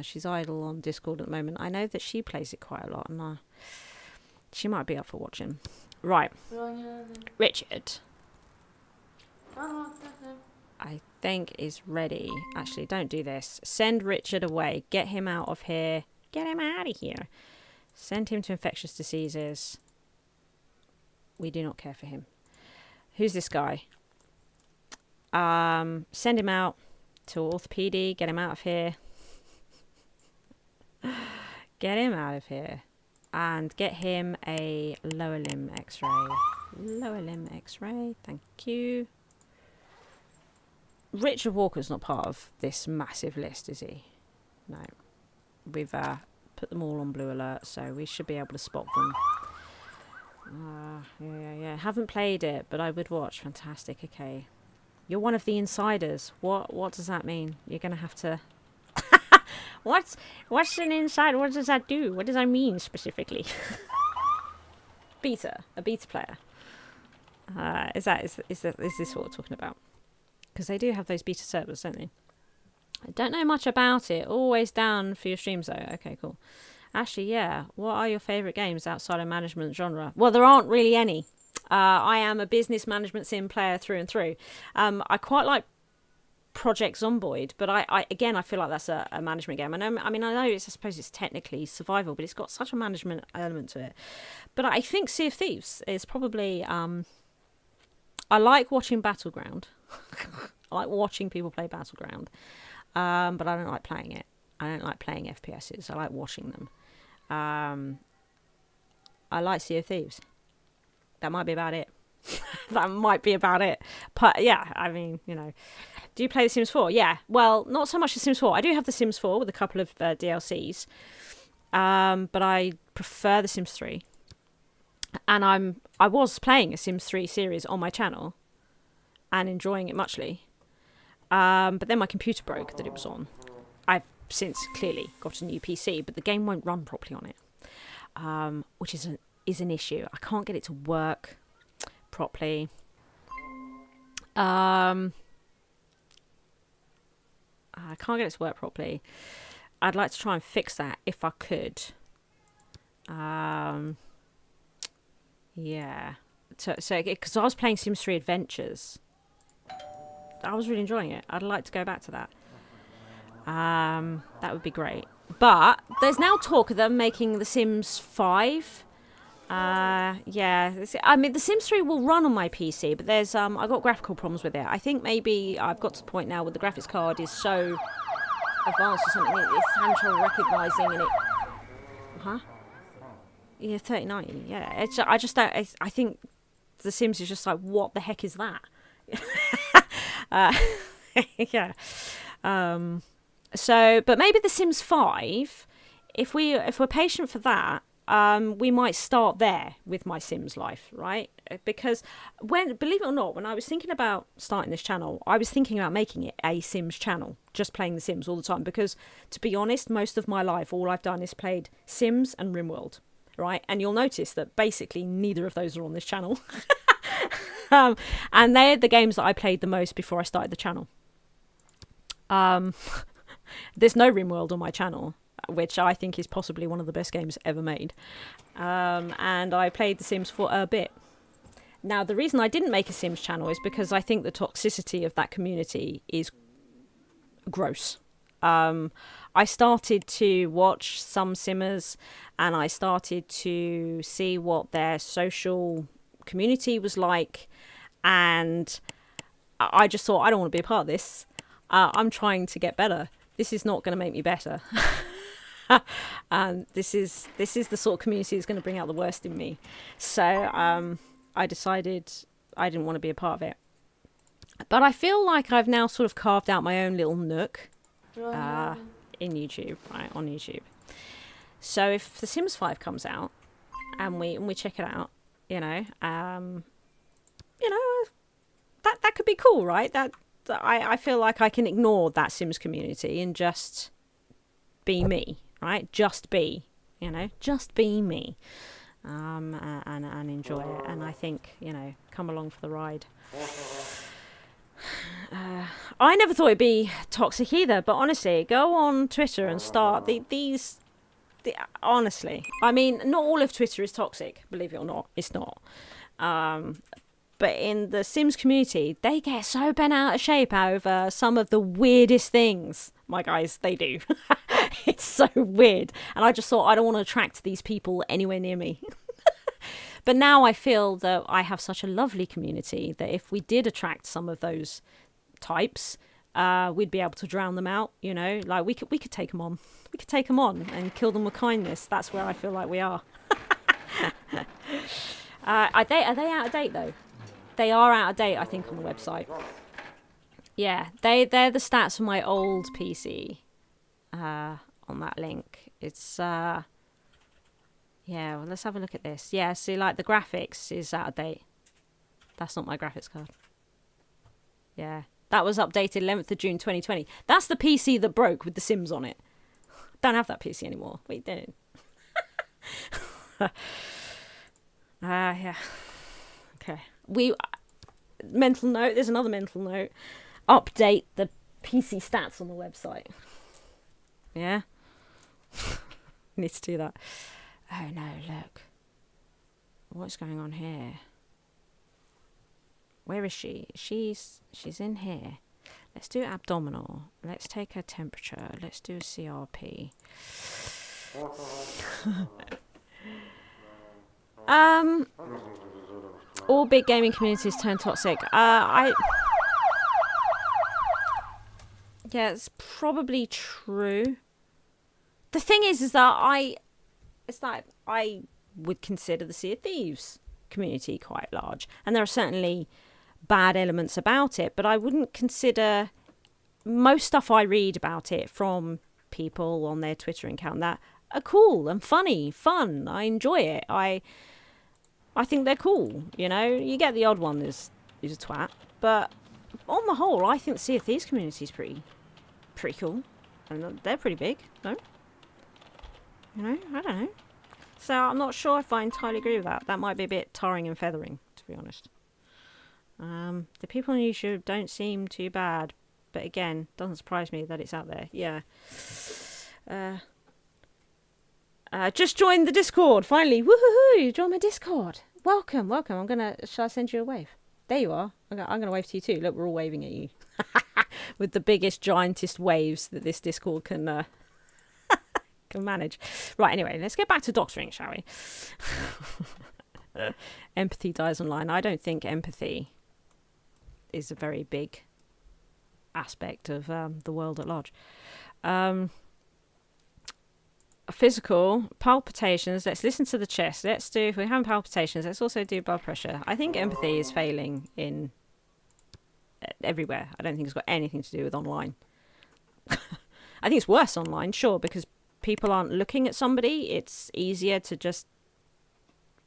she's idle on Discord at the moment. I know that she plays it quite a lot, and she might be up for watching. Right, Richard, I think is ready. Actually, don't do this. Send Richard away. Get him out of here. Get him out of here. Send him to infectious diseases. We do not care for him. Who's this guy? Send him out to orthopedy. Get him out of here. Get him out of here. And get him a lower limb x-ray. Lower limb x-ray. Thank you. Richard Walker's not part of this massive list, is he? No. We've put them all on blue alert, so we should be able to spot them. Yeah. Haven't played it, but I would watch. Fantastic. Okay. You're one of the insiders. What does that mean? You're going to have to... What's an insider? What does that do? What does that mean specifically? A beta player. Is this what we're talking about? Because they do have those beta servers, don't they? I don't know much about it. Always down for your streams though. Okay, cool. Actually, yeah. What are your favourite games outside of management genre? Well, there aren't really any. I am a business management sim player through and through. I quite like Project Zomboid, but I feel like that's a management game. I know I suppose it's technically survival, but it's got such a management element to it. But I think Sea of Thieves is probably... I like watching Battleground. I like watching people play Battleground. But I don't like playing it. I don't like playing FPSs. I like watching them. I like Sea of Thieves. That might be about it. That might be about it. But yeah, I mean, Do you play The Sims 4? Yeah. Well, not so much The Sims 4. I do have The Sims 4 with a couple of DLCs. But I prefer The Sims 3. And I was playing a Sims 3 series on my channel and enjoying it muchly. But then my computer broke that it was on. I've since clearly got a new PC, but the game won't run properly on it, which is an issue. I can't get it to work properly. I can't get it to work properly. I'd like to try and fix that if I could. Yeah. So because I was playing Sims 3 Adventures. I was really enjoying it. I'd like to go back to that. That would be great. But there's now talk of them making The Sims 5. Yeah. I mean, The Sims 3 will run on my PC, but there's I've got graphical problems with it. I think maybe I've got to the point now where the graphics card is so advanced or something. It's handheld recognizing and it... Huh? Yeah, 3090. Yeah. I just don't... I think The Sims is just like, what the heck is that? Yeah. So, but maybe The Sims 5, if we're patient for that, we might start there with my Sims life, right? Because believe it or not, when I was thinking about starting this channel, I was thinking about making it a Sims channel, just playing The Sims all the time. Because to be honest, most of my life, all I've done is played Sims and RimWorld, right? And you'll notice that basically neither of those are on this channel. And they're the games that I played the most before I started the channel. There's no RimWorld on my channel, which I think is possibly one of the best games ever made. And I played The Sims for a bit. Now, the reason I didn't make a Sims channel is because I think the toxicity of that community is gross. I started to watch some Simmers, and I started to see what their social community was like, and I just thought, I don't want to be a part of this. I'm trying to get better. This is not going to make me better. And this is the sort of community that's going to bring out the worst in me. So I decided I didn't want to be a part of it. But I feel like I've now sort of carved out my own little nook in YouTube, right, on YouTube. So if The Sims 5 comes out and we check it out, that could be cool, right? That I feel like I can ignore that Sims community and just be me, right? Just be, just be me, and enjoy it. And I think, come along for the ride. I never thought it'd be toxic either, but honestly, go on Twitter and start these. Honestly, I mean, not all of Twitter is toxic, believe it or not. It's not. But in the Sims community, they get so bent out of shape over some of the weirdest things. My guys, they do. It's so weird. And I just thought, I don't want to attract these people anywhere near me. But now I feel that I have such a lovely community that if we did attract some of those types, we'd be able to drown them out. Like we could take them on. We could take them on and kill them with kindness. That's where I feel like we are. Are they out of date though? They are out of date, I think, on the website. Yeah, they're the stats from my old PC. On that link, it's yeah. Well, let's have a look at this. Yeah, see, like the graphics is out of date. That's not my graphics card. Yeah, that was updated 11th of June 2020. That's the PC that broke with The Sims on it. Don't have that PC anymore. Wait, did. Yeah. Okay. Mental note. There's another mental note. Update the PC stats on the website. Yeah. Need to do that. Oh no! Look. What's going on here? Where is she? She's in here. Let's do abdominal. Let's take her temperature. Let's do a CRP. All big gaming communities turn toxic. Yeah, it's probably true. The thing is that I would consider the Sea of Thieves community quite large, and there are certainly bad elements about it, but I wouldn't consider most stuff I read about it from people on their Twitter account that are cool and fun. I enjoy it. I think they're cool. You get the odd one who's a twat, but on the whole, I think the Sea of Thieves community is pretty cool, and they're pretty big, no? I don't know. So I'm not sure if I entirely agree with that. That might be a bit tarring and feathering, to be honest. The people on YouTube don't seem too bad, but again, doesn't surprise me that it's out there. Yeah. Just joined the Discord finally. Woohoo! Join my Discord. Welcome. Shall I send you a wave? There you are. I'm gonna wave to you too. Look, we're all waving at you with the biggest, giantest waves that this Discord can manage. Right. Anyway, let's get back to doctoring, shall we? Empathy dies online. I don't think empathy is a very big aspect of the world at large. Physical palpitations. Let's listen to the chest. If we're having palpitations, let's also do blood pressure. I think empathy is failing in everywhere. I don't think it's got anything to do with online. I think it's worse online, sure, because people aren't looking at somebody. It's easier to just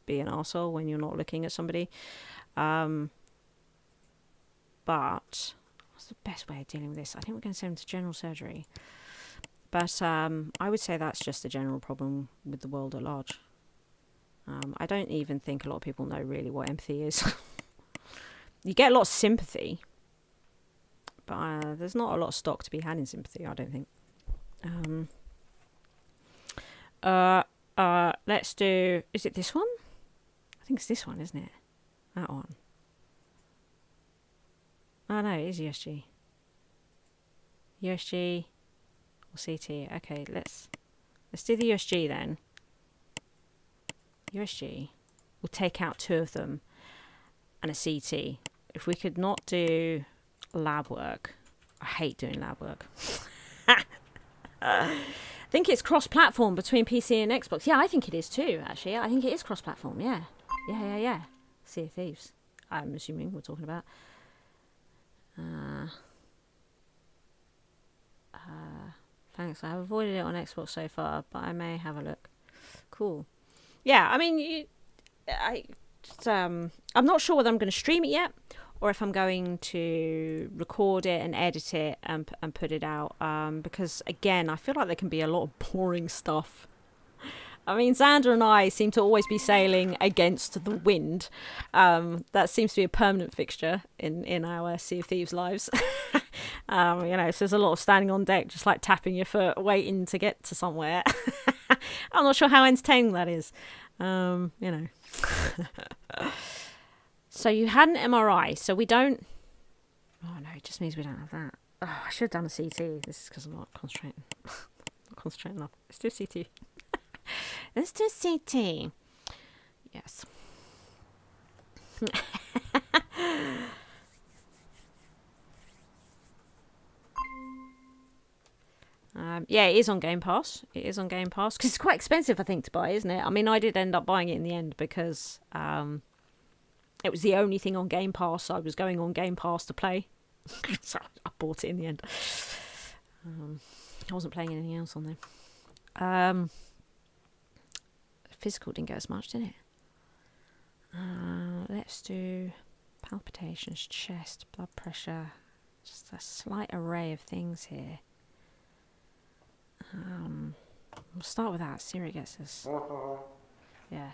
be an arsehole when you're not looking at somebody. But what's the best way of dealing with this? I think we're going to send them to general surgery. But I would say that's just a general problem with the world at large. I don't even think a lot of people know really what empathy is. You get a lot of sympathy, but there's not a lot of stock to be had in sympathy, I don't think. Let's do... Is it this one? I think it's this one, isn't it? That one. Oh, no, it is USG. USG... CT. Okay, let's do the USG then. USG. We'll take out 2 of them and a CT. If we could not do lab work. I hate doing lab work. I think it's cross-platform between PC and Xbox. Yeah, I think it is too, actually. I think it is cross-platform, yeah. Yeah. Sea of Thieves. I'm assuming we're talking about. Thanks. I have avoided it on Xbox so far, but I may have a look. Cool. Yeah, I mean, I'm not sure whether I'm going to stream it yet, or if I'm going to record it and edit it and put it out. Because again, I feel like there can be a lot of boring stuff. I mean, Xander and I seem to always be sailing against the wind. That seems to be a permanent fixture in our Sea of Thieves lives. So there's a lot of standing on deck, just like tapping your foot, waiting to get to somewhere. I'm not sure how entertaining that is. So you had an MRI, so we don't... Oh, no, it just means we don't have that. Oh, I should have done a CT. This is because I'm not concentrating. Not concentrating enough. Let's do CT. Let's do CT. Yes. Yeah, it is on Game Pass. It is on Game Pass because it's quite expensive, I think, to buy, isn't it? I mean, I did end up buying it in the end because it was the only thing on Game Pass. I was going on Game Pass to play, so I bought it in the end. I wasn't playing anything else on there. Physical didn't get as much, did it? Let's do palpitations, chest, blood pressure. Just a slight array of things here. We'll start with that. See where it gets us. Yeah.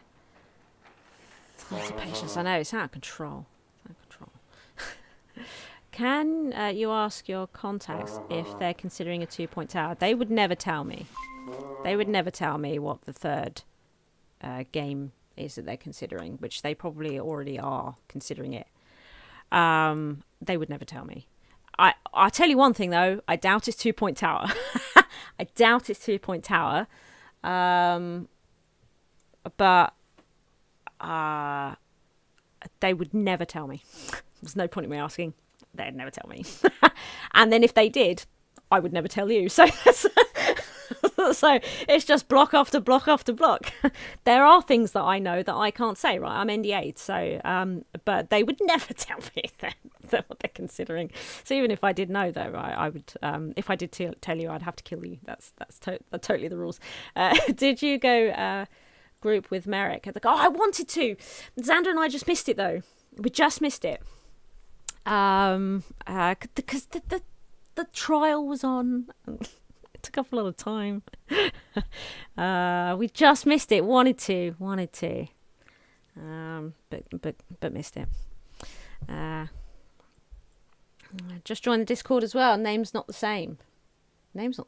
Palpitations. I know, it's out of control. Can you ask your contacts if they're considering a 2-point tower? They would never tell me. They would never tell me what the third game is that they're considering, which they probably already are considering it. They would never tell me. I'll tell you one thing though, I doubt it's 2-point tower. I doubt it's 2-point tower. But they would never tell me. There's no point in me asking. They'd never tell me. And then if they did, I would never tell you. So so it's just block after block after block. There are things that I know that I can't say, right? I'm NDA'd, so but they would never tell me that what they're considering. So even if I did know, though, I would. If I did tell you, I'd have to kill you. That's totally the rules. Did you go group with Merrick? I wanted to. Xander and I just missed it though. We just missed it. Because the trial was on. It took up a lot of time. We just missed it. Wanted to. But missed it. Just joined the Discord as well. Name's not the same. Is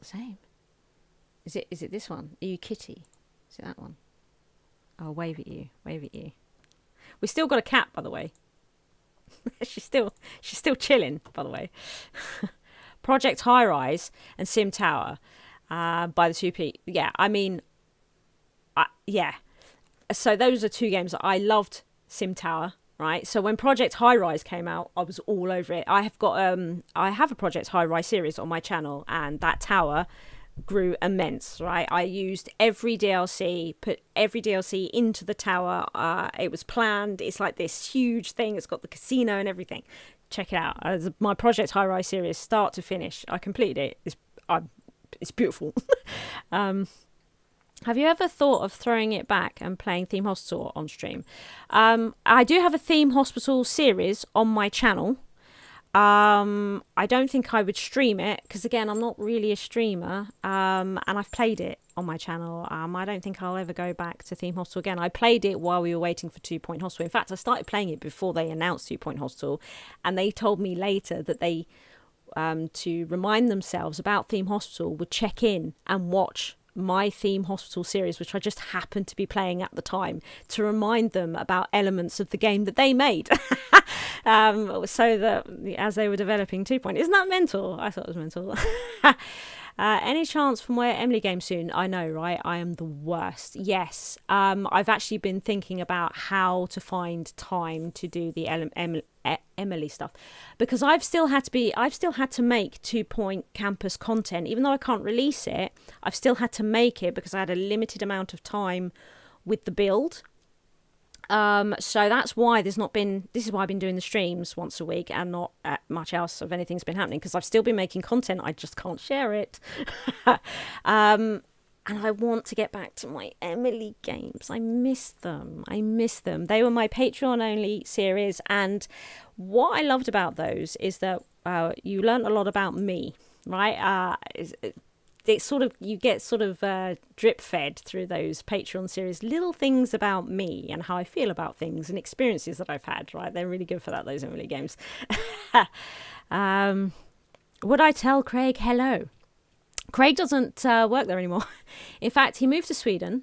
it this one? Are you Kitty? Is it that one? Oh, wave at you. We still got a cat, by the way. she's still chilling, by the way. Project High Rise and Sim Tower by the 2P. Yeah, I mean, yeah. So those are two games that I loved. Sim Tower, right? So when Project High Rise came out, I was all over it. I have a Project High Rise series on my channel, and that tower grew immense, right? I used every DLC, put every DLC into the tower. It was planned. It's like this huge thing. It's got the casino and everything. Check it out. My Project High Rise series, start to finish. I completed it. It's beautiful. Have you ever thought of throwing it back and playing Theme Hospital on stream? I do have a Theme Hospital series on my channel. I don't think I would stream it because, again, I'm not really a streamer, and I've played it on my channel. I don't think I'll ever go back to Theme Hospital again. I played it while we were waiting for 2-Point Hospital. In fact, I started playing it before they announced 2-Point Hospital, and they told me later that they, to remind themselves about Theme Hospital, would check in and watch my Theme Hospital series, which I just happened to be playing at the time, to remind them about elements of the game that they made. So that as they were developing 2-Point. Isn't that mental? I thought it was mental. Any chance from where Emily game soon? I know, right? I am the worst. Yes. I've actually been thinking about how to find time to do the Emily stuff, because I've still had to make 2-Point campus content. Even though I can't release it, I've still had to make it because I had a limited amount of time with the build. So that's why this is why I've been doing the streams once a week and not much else of anything's been happening, because I've still been making content. I just can't share it. And I want to get back to my Emily games. I miss them. They were my Patreon only series. And what I loved about those is that you learned a lot about me, right? It's sort of, you get sort of drip fed through those Patreon series, little things about me and how I feel about things and experiences that I've had, right? They're really good for that, those Emily games. Would I tell Craig hello? Craig doesn't work there anymore. In fact, he moved to Sweden,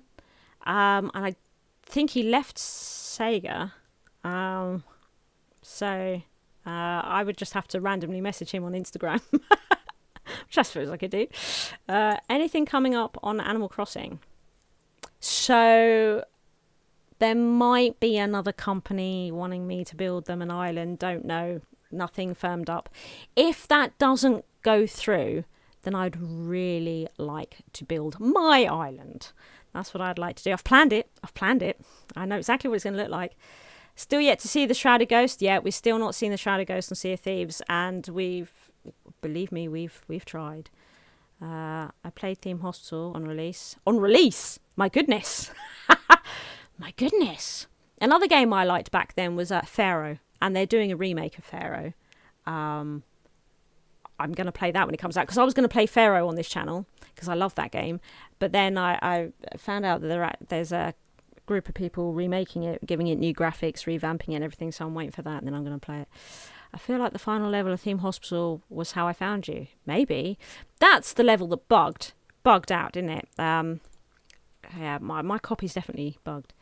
and I think he left Sega. So I would just have to randomly message him on Instagram, which I suppose I could do. Anything coming up on Animal Crossing? So there might be another company wanting me to build them an island. Don't know. Nothing firmed up. If that doesn't go through, then I'd really like to build my island. That's what I'd like to do. I've planned it. I know exactly what it's going to look like. Still yet to see the Shrouded Ghost. Yeah, we've still not seen the Shrouded Ghost on Sea of Thieves, and believe me, we've tried. I played Theme Hospital on release. On release! My goodness! My goodness! Another game I liked back then was Pharaoh, and they're doing a remake of Pharaoh. I'm going to play that when it comes out, because I was going to play Pharaoh on this channel because I love that game, but then I found out that there's a group of people remaking it, giving it new graphics, revamping it and everything, so I'm waiting for that, and then I'm going to play it. I feel like the final level of Theme Hospital was How I Found You. Maybe that's the level that bugged out, didn't it? Yeah, my copy's definitely bugged.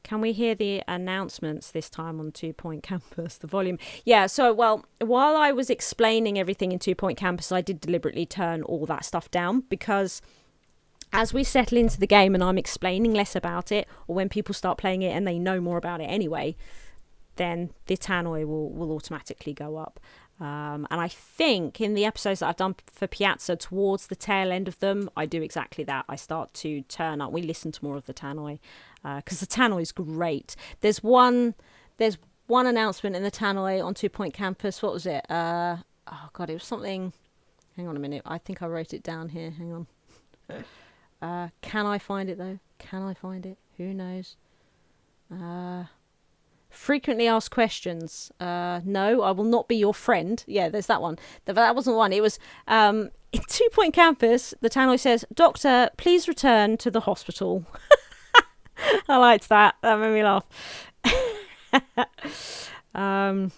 Can we hear the announcements this time on 2 Point Campus, the volume? Yeah, so, well, while I was explaining everything in 2 Point Campus, I did deliberately turn all that stuff down, because as we settle into the game and I'm explaining less about it, or when people start playing it and they know more about it anyway, then the tannoy will automatically go up. And I think in the episodes that I've done for Piazza, towards the tail end of them, I do exactly that. I start to turn up. We listen to more of the tannoy, because the tannoy is great. There's one announcement in the tannoy on 2 Point Campus. What was it? Oh God, it was something. Hang on a minute. I think I wrote it down here. Hang on. Can I find it though? Can I find it? Who knows? Frequently asked questions. No, I will not be your friend. Yeah, there's that one. That wasn't one. It was in 2 Point Campus. The tannoy says, "Doctor, please return to the hospital." I liked that. That made me laugh. I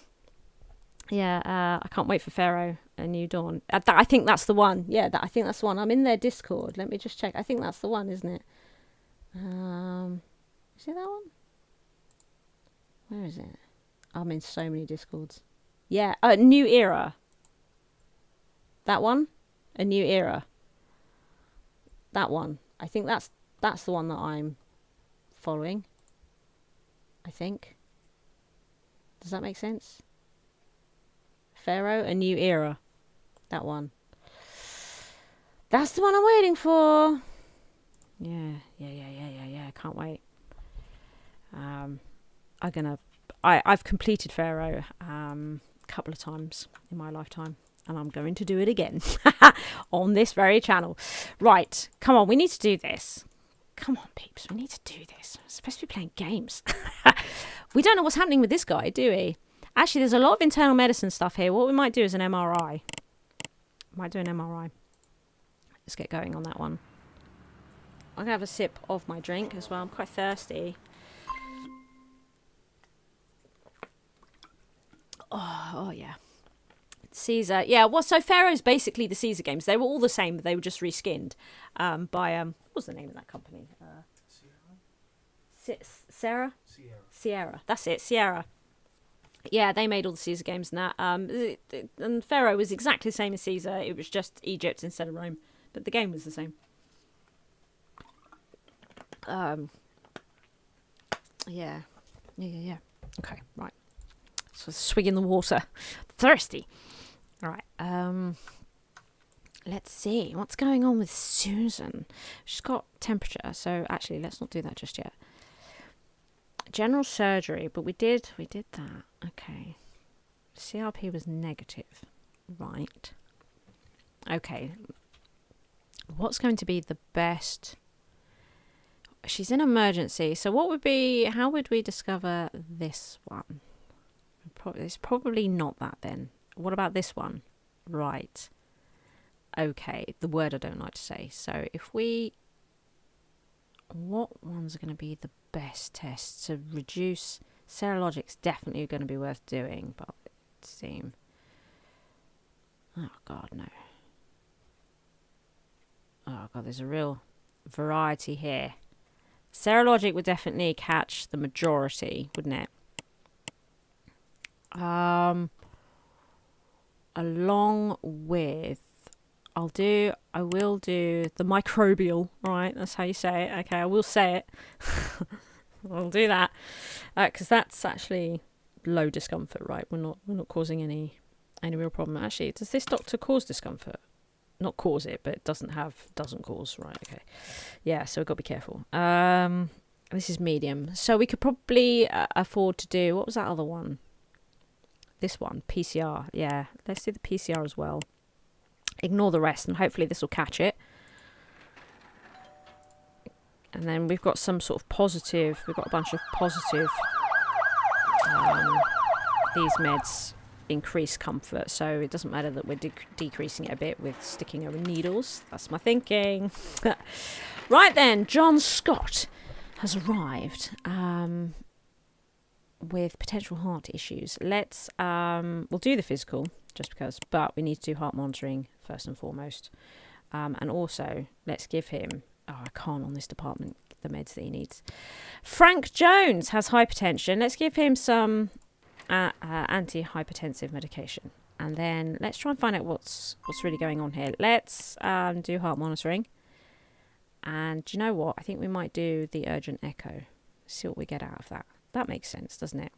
can't wait for Pharaoh, A New Dawn. I think that's the one. Yeah, I think that's the one. I'm in their Discord. Let me just check. I think that's the one, isn't it? Is it that one? Where is it? I'm in so many Discords. Yeah, New Era. That one? A New Era. That one. I think that's the one that I'm following. I think. Does that make sense? Pharaoh, A New Era. That one. That's the one I'm waiting for. Yeah. Can't wait. I've completed Pharaoh a couple of times in my lifetime, and I'm going to do it again on this very channel. Right, come on, we need to do this. Come on, peeps, we need to do this. We're supposed to be playing games. We don't know what's happening with this guy, do we? Actually, there's a lot of internal medicine stuff here. What we might do is an MRI. Might do an MRI. Let's get going on that one. I'm going to have a sip of my drink as well. I'm quite thirsty. Oh yeah. Caesar. Yeah, well, so Pharaoh's basically the Caesar games. They were all the same, but they were just reskinned by, what was the name of that company? Sierra? Sierra. That's it, Sierra. Yeah, they made all the Caesar games and that. And Pharaoh was exactly the same as Caesar. It was just Egypt instead of Rome. But the game was the same. Yeah. Okay, right. So swig in the water. Thirsty. All right. Let's see. What's going on with Susan? She's got temperature. So actually, let's not do that just yet. General surgery, but we did that. Okay. CRP was negative. Right. Okay. What's going to be the best? She's in emergency. So how would we discover this one? It's probably not that then. What about this one? Right. Okay. The word I don't like to say. So what ones are going to be the best tests to reduce serologics? Definitely going to be worth doing, but it seems. Oh God, no. Oh God, there's a real variety here. Serologic would definitely catch the majority, wouldn't it? Along with, I will do the microbial, right? That's how you say it. Okay, I will say it. I'll do that because that's actually low discomfort, right? We're not causing any real problem. Actually, does this doctor cause discomfort? Not cause it, but doesn't cause, right? Okay, yeah. So we've got to be careful. This is medium, so we could probably afford to do, what was that other one? This one, PCR. Yeah, let's do the PCR as well. Ignore the rest, and hopefully this will catch it. And then we've got some sort of positive. We've got a bunch of positive. These meds increase comfort, so it doesn't matter that we're decreasing it a bit with sticking her with needles. That's my thinking. Right then, John Scott has arrived with potential heart issues. We'll do the physical just because, but we need to do heart monitoring first and foremost. And also, let's give him, I can't on this department, the meds that he needs. Frank Jones has hypertension. Let's give him some anti-hypertensive medication. And then let's try and find out what's really going on here. Let's do heart monitoring. And do you know what? I think we might do the urgent echo. See what we get out of that. That makes sense, doesn't it?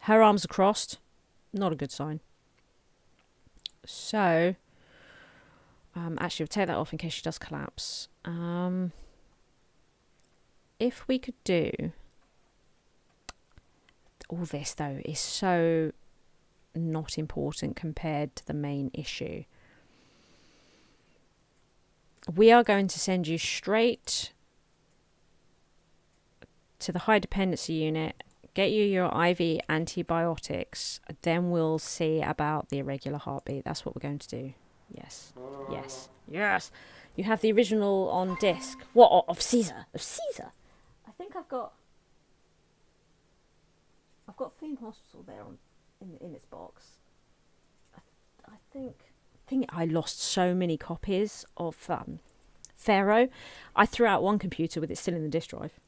Her arms are crossed. Not a good sign. So, actually, we'll take that off in case she does collapse. If we could do... All this, though, is so not important compared to the main issue. We are going to send you straight to the high dependency unit, get you your IV antibiotics, then we'll see about the irregular heartbeat. That's what we're going to do. Yes. Yes. Yes. You have the original on disc. What? Of Caesar? Of Caesar? I think I've got Theme Hospital there in its box. I think I lost so many copies of Pharaoh. I threw out one computer with it still in the disk drive.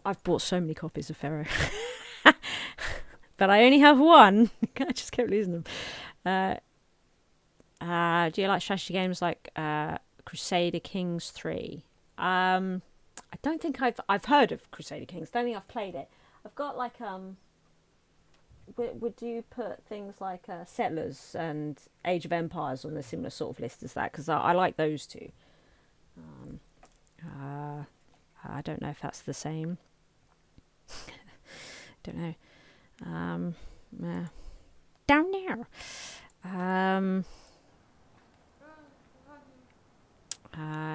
I've bought so many copies of Pharaoh. But I only have one. I just kept losing them. Do you like strategy games like Crusader Kings 3? I don't think I've heard of Crusader Kings. Don't think I've played it. I've got like would you put things like Settlers and Age of Empires on a similar sort of list as that? Because I like those two. I don't know if that's the same. Don't know. Down there.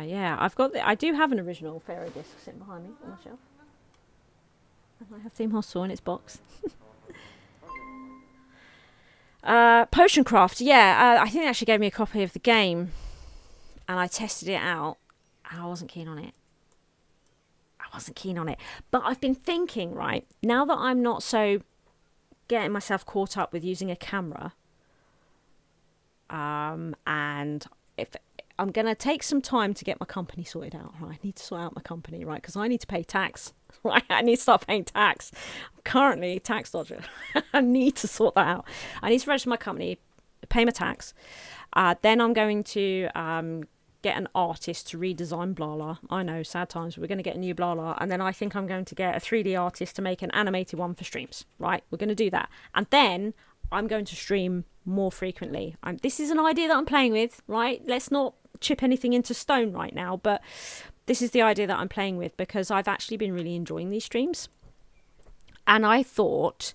Yeah, I do have an original Pharaoh disc sitting behind me on the shelf. And I have Theme Hostel in its box. Potion Craft, yeah. I think they actually gave me a copy of the game. And I tested it out. I wasn't keen on it. But I've been thinking, right, now that I'm not so getting myself caught up with using a camera, and if I'm going to take some time to get my company sorted out, right? I need to sort out my company, right? Because I need to pay tax, right? I need to start paying tax. I'm currently tax dodger. I need to sort that out. I need to register my company, pay my tax. Then I'm going to get an artist to redesign Blarla. I know, sad times, but we're going to get a new Blarla. And then I think I'm going to get a 3D artist to make an animated one for streams, right? We're going to do that. And then I'm going to stream more frequently. This is an idea that I'm playing with, right? Let's not chip anything into stone right now, but this is the idea that I'm playing with, because I've actually been really enjoying these streams. And I thought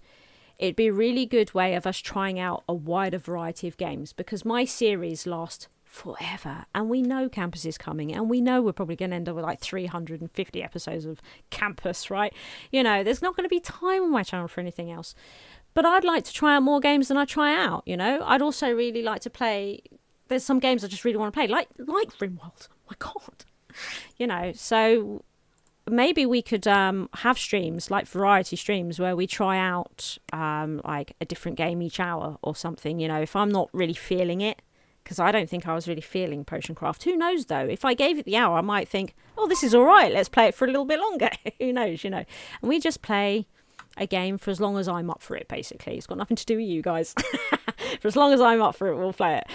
it'd be a really good way of us trying out a wider variety of games, because my series lasts forever, and we know Campus is coming, and we know we're probably going to end up with like 350 episodes of Campus, right? You know, there's not going to be time on my channel for anything else. But I'd like to try out more games than I try out, you know? I'd also really like to play... There's some games I just really want to play, like RimWorld. Oh my God. You know, so maybe we could have streams, like variety streams, where we try out like a different game each hour or something, you know, if I'm not really feeling it. Because I don't think I was really feeling Potion Craft. Who knows, though? If I gave it the hour, I might think, oh, this is all right. Let's play it for a little bit longer. Who knows, you know? And we just play a game for as long as I'm up for it, basically. It's got nothing to do with you guys. For as long as I'm up for it, we'll play it.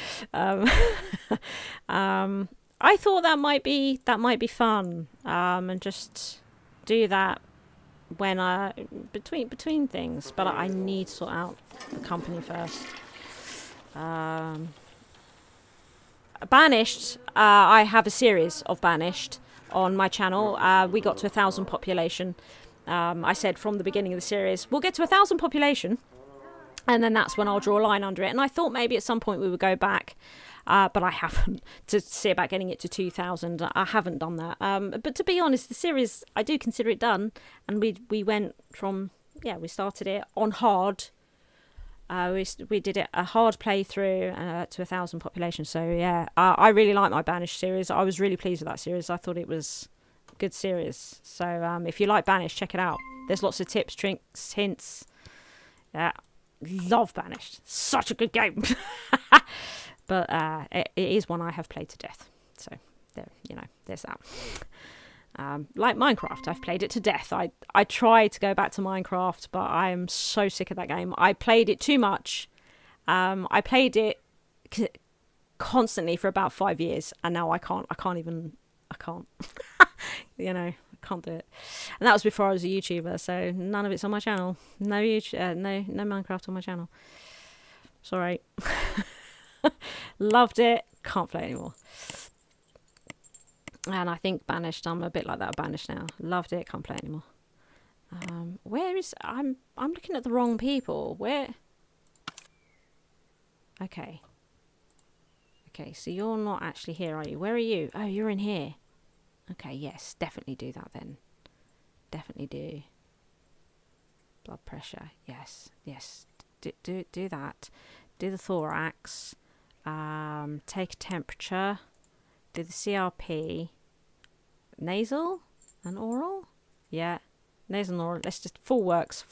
I thought that might be fun. And just do that when between things. But I need to sort out the company first. Banished, I have a series of Banished on my channel. We got to 1,000 population. I said from the beginning of the series, we'll get to 1,000 population, and then that's when I'll draw a line under it. And I thought maybe at some point we would go back, but I haven't, to see about getting it to 2,000. I haven't done that. But to be honest, the series, I do consider it done. And we went from, we started it on hard. We did it a hard playthrough to 1,000 population. So yeah, I really like my Banished series. I was really pleased with that series. I thought it was a good series. So if you like Banished, check it out. There's lots of tips, tricks, hints. Yeah, love Banished. Such a good game. But it is one I have played to death. So there, there's that. Like Minecraft, I've played it to death. I tried to go back to Minecraft, but I am so sick of that game. I played it too much. I played it constantly for about 5 years, and now I can't. I can't. I can't do it. And that was before I was a YouTuber, so none of it's on my channel. No Minecraft on my channel. Sorry. Loved it. Can't play anymore. And I think Banished, I'm a bit like that Banished now. Loved it, can't play anymore. Where is... I'm looking at the wrong people. Where... Okay, so you're not actually here, are you? Where are you? Oh, you're in here. Okay, yes, definitely do that then. Definitely do. Blood pressure, yes. Do that. Do the thorax. Take a temperature. Do the CRP. Nasal and oral? Yeah. Nasal and oral. Let's just... Full works.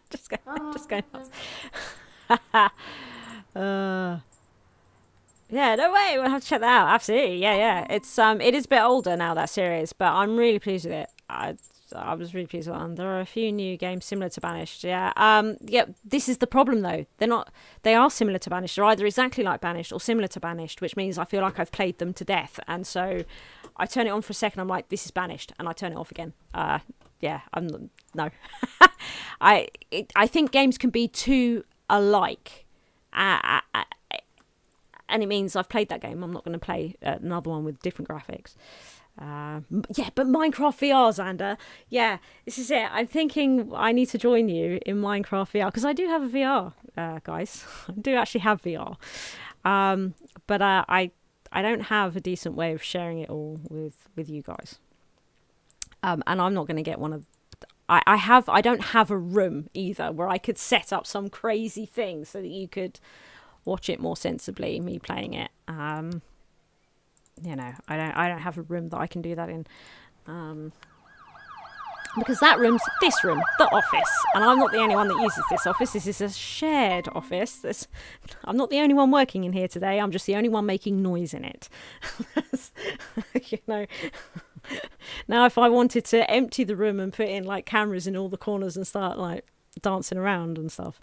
just go nuts. Yeah, no way. We'll have to check that out. Absolutely. Yeah. It's it is a bit older now, that series, but I'm really pleased with it. I was really pleased with it. There are a few new games similar to Banished. Yeah. This is the problem though. They are similar to Banished. They're either exactly like Banished or similar to Banished, which means I feel like I've played them to death. And so I turn it on for a second. I'm like, this is Banished, and I turn it off again. No. I think games can be too alike. And it means I've played that game. I'm not going to play another one with different graphics. But Minecraft VR, Xander. Yeah, this is it. I'm thinking I need to join you in Minecraft VR, because I do have a VR, guys. I do actually have VR. But I don't have a decent way of sharing it all with you guys. And I'm not going to get one of... I don't have a room either where I could set up some crazy thing so that you could watch it more sensibly, me playing it. I don't have a room that I can do that in. Because that room's this room, the office. And I'm not the only one that uses this office. This is a shared office. I'm not the only one working in here today. I'm just the only one making noise in it. Now, if I wanted to empty the room and put in like cameras in all the corners and start like dancing around and stuff,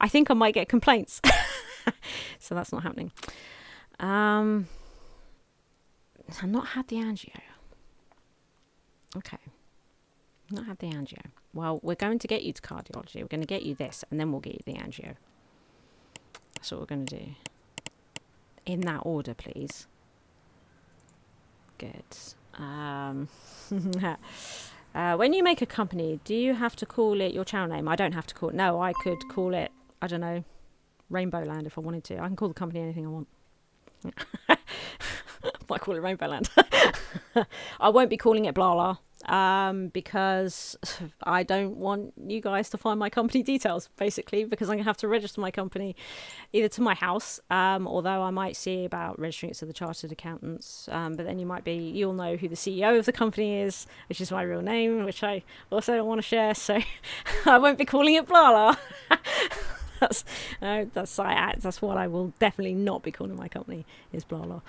I think I might get complaints. So that's not happening. I've not had the angio. Okay. Not had the angio. Well, we're going to get you to cardiology. We're going to get you this, and then we'll get you the angio. That's what we're going to do. In that order, please. good. When you make a company, do you have to call it your channel name? I don't have to call it. No, I could call it, I don't know, Rainbow Land if I wanted to. I can call the company anything I want. Might call it Rainbow Land. I won't be calling it Blarla, because I don't want you guys to find my company details, basically, because I'm going to have to register my company either to my house, although I might see about registering it to the chartered accountants, but then you'll know who the CEO of the company is, which is my real name, which I also don't want to share, so I won't be calling it Blarla. That's what I will definitely not be calling my company, is Blarla.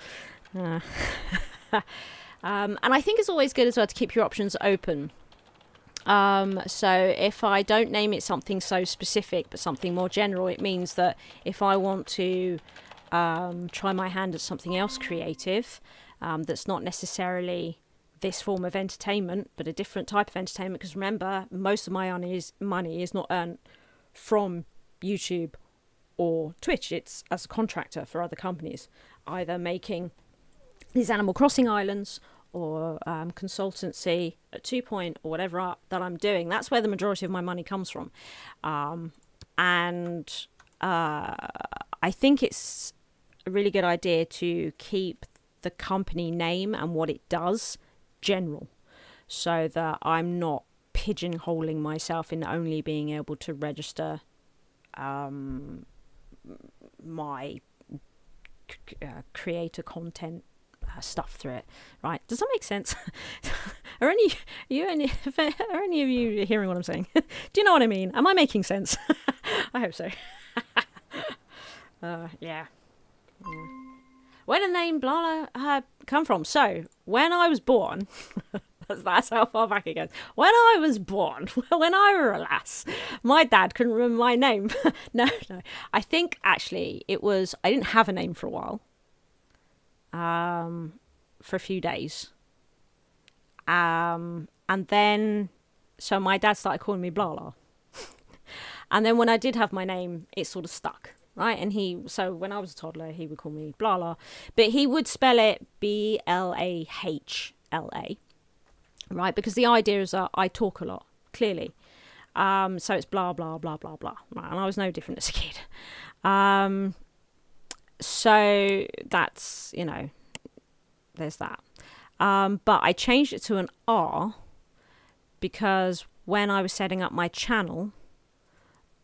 And I think it's always good as well to keep your options open. So if I don't name it something so specific but something more general, it means that if I want to try my hand at something else creative, that's not necessarily this form of entertainment but a different type of entertainment, because remember, most of my money is not earned from YouTube or Twitch. It's as a contractor for other companies, either making these Animal Crossing islands or consultancy at 2 Point or whatever that I'm doing. That's where the majority of my money comes from. And I think it's a really good idea to keep the company name and what it does general, so that I'm not pigeonholing myself in only being able to register my creator content stuff through it, right? Does that make sense? Are any of you hearing what I'm saying? Do you know what I mean? Am I making sense? I hope so. Yeah. Where did the name Blarla come from? So when I was born, that's how far back it goes. When I was born, when I was a lass, my dad couldn't remember my name. No. I think actually I didn't have a name for a while. For a few days. And then, so my dad started calling me Blarla. And then when I did have my name, it sort of stuck, right? And so when I was a toddler, he would call me Blarla, but he would spell it Blahla, right? Because the idea is that I talk a lot, clearly. So it's blah, blah, blah, blah, blah. Right? And I was no different as a kid. So that's, there's that. But I changed it to an R because when I was setting up my channel,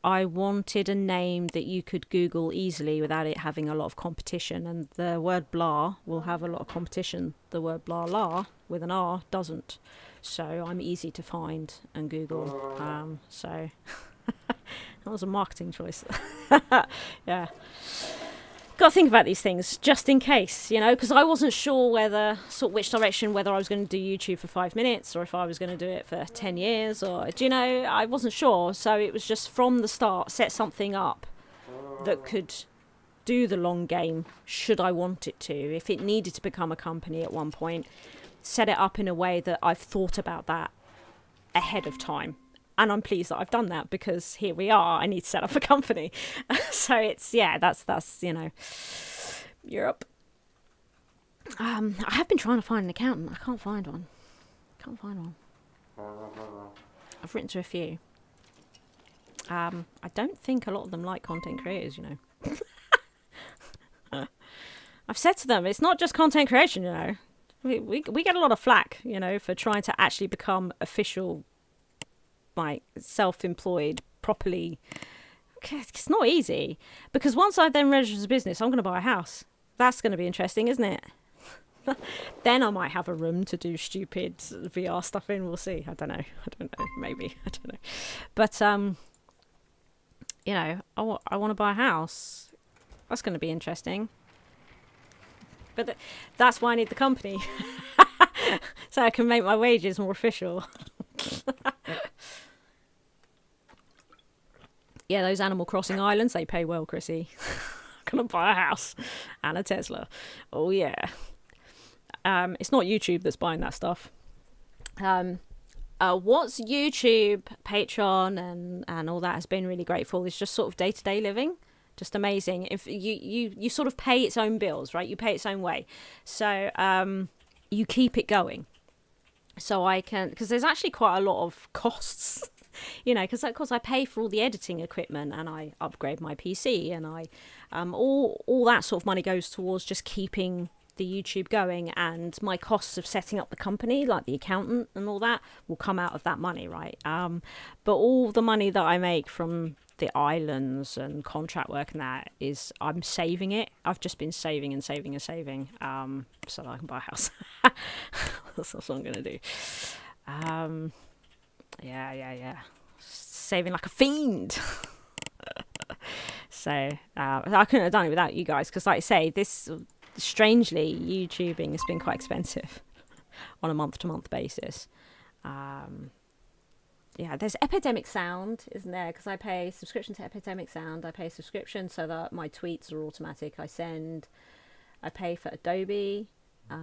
I wanted a name that you could Google easily without it having a lot of competition. And the word blah will have a lot of competition. The word Blarla with an R doesn't. So I'm easy to find and Google. So that was a marketing choice. Yeah. Got to think about these things just in case, because I wasn't sure whether I was going to do YouTube for 5 minutes or if I was going to do it for 10 years or, I wasn't sure. So it was just from the start, set something up that could do the long game should I want it to. If it needed to become a company at one point, set it up in a way that I've thought about that ahead of time. And I'm pleased that I've done that because here we are. I need to set up a company. So it's, that's Europe. I have been trying to find an accountant. I can't find one. I've written to a few. I don't think a lot of them like content creators, I've said to them, it's not just content creation, We get a lot of flack, for trying to actually become official, like self-employed properly. It's not easy, because once I then register as a business, I'm going to buy a house. That's going to be interesting, isn't it? Then I might have a room to do stupid VR stuff in. We'll see. I don't know. Maybe. I don't know. But I want to buy a house. That's going to be interesting. But that's why I need the company, so I can make my wages more official. Yeah, those Animal Crossing islands, they pay well, Chrissy. I'm going to buy a house and a Tesla. Oh, yeah. It's not YouTube that's buying that stuff. What's YouTube, Patreon, and all that has been really grateful is just sort of day-to-day living. Just amazing. If you sort of pay its own bills, right? You pay its own way. So you keep it going. So I can, because there's actually quite a lot of costs, you know, because of course I pay for all the editing equipment and I upgrade my PC and I, all that sort of money goes towards just keeping the YouTube going, and my costs of setting up the company, like the accountant and all that, will come out of that money, right? But all the money that I make from the islands and contract work and that is, I'm saving it. I've just been saving and saving and saving, so that I can buy a house. That's what I'm gonna do. Yeah. Saving like a fiend. So I couldn't have done it without you guys, because like I say, this, strangely, YouTubing has been quite expensive on a month-to-month basis. Yeah, there's Epidemic Sound, isn't there? Because I pay subscription to Epidemic Sound. I pay subscription so that my tweets are automatic. I pay for Adobe. There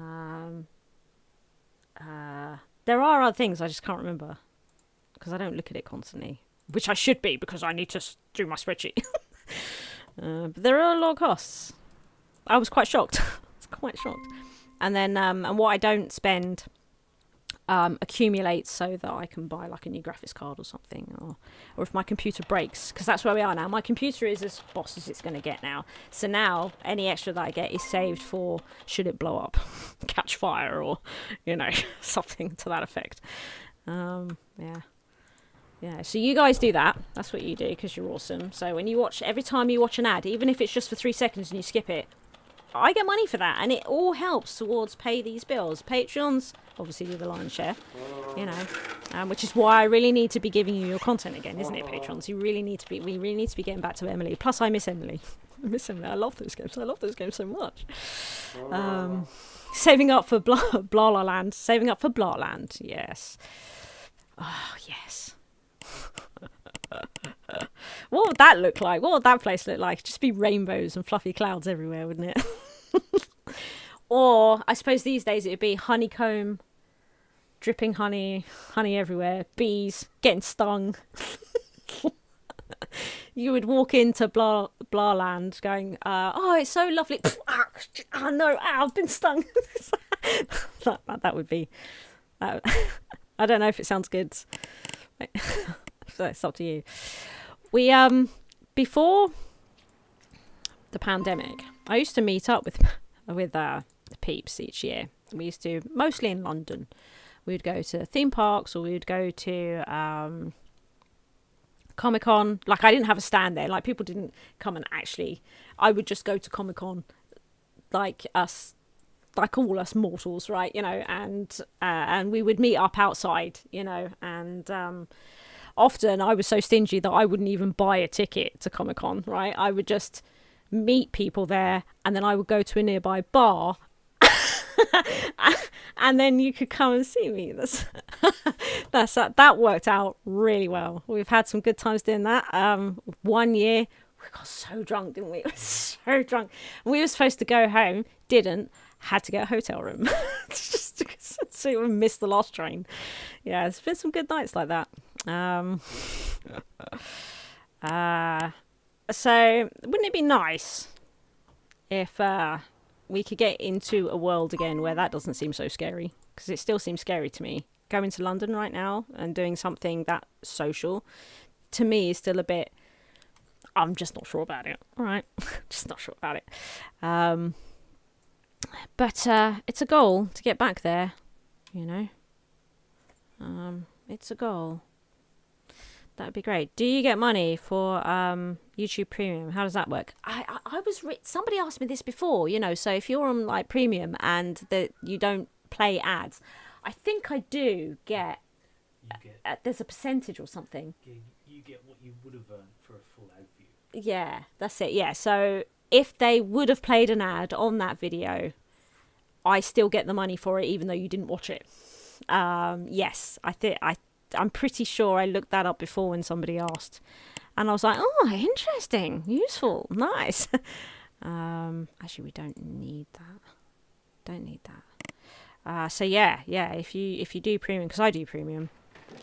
are other things I just can't remember because I don't look at it constantly, which I should be because I need to do my spreadsheet. But there are a lot of costs. I was quite shocked. I was quite shocked. And then, and what I don't spend accumulates so that I can buy like a new graphics card or something, or if my computer breaks, because that's where we are now. My computer is as boss as it's going to get now. So now any extra that I get is saved for should it blow up, catch fire, or, you know, something to that effect. Yeah, so you guys do that. That's what you do because you're awesome. So when you watch, every time you watch an ad, even if it's just for 3 seconds and you skip it, I get money for that, and it all helps towards pay these bills. Patreons obviously do the lion's share, you know, which is why I really need to be giving you your content again, isn't it, Patrons? We really need to be getting back to Emily. Plus, I miss Emily. I love those games. I love those games so much. Saving up for Blarla Land. Saving up for Blarland. Yes. Oh, yes. What would that look like? What would that place look like? Just be rainbows and fluffy clouds everywhere, wouldn't it? Or I suppose these days it would be honeycomb, dripping honey everywhere, bees getting stung. You would walk into Blarland going, oh, it's so lovely. Oh no, I've been stung. that would be, I don't know if it sounds good. So it's up to you. We before the pandemic, I used to meet up with peeps each year. We used to, mostly in London. We'd go to theme parks, or we'd go to Comic-Con. Like, I didn't have a stand there. Like, people didn't come and actually, I would just go to Comic-Con like all us mortals, right? You know, and we would meet up outside, you know, and often I was so stingy that I wouldn't even buy a ticket to Comic-Con, right? I would just meet people there, and then I would go to a nearby bar and then you could come and see me. That worked out really well. We've had some good times doing that. 1 year we got so drunk, didn't we? We were so drunk. We were supposed to go home, didn't, had to get a hotel room just so we missed the last train. Yeah, it's been some good nights like that. So wouldn't it be nice if we could get into a world again where that doesn't seem so scary? Because it still seems scary to me. Going to London right now and doing something that social, to me, is still a bit, I'm just not sure about it. All right, just not sure about it. But it's a goal to get back there, you know. It's a goal. That would be great. Do you get money for YouTube Premium? How does that work? Somebody asked me this before, you know, so if you're on like Premium and that you don't play ads, I think I do get, there's a percentage or something. Yeah, you get what you would have earned for a full ad view. Yeah, that's it. Yeah, so if they would have played an ad on that video, I still get the money for it, even though you didn't watch it. Yes, I'm pretty sure I looked that up before when somebody asked, and I was like, oh, interesting, useful, nice. Actually, we don't need that. So yeah, if you do Premium, because I do Premium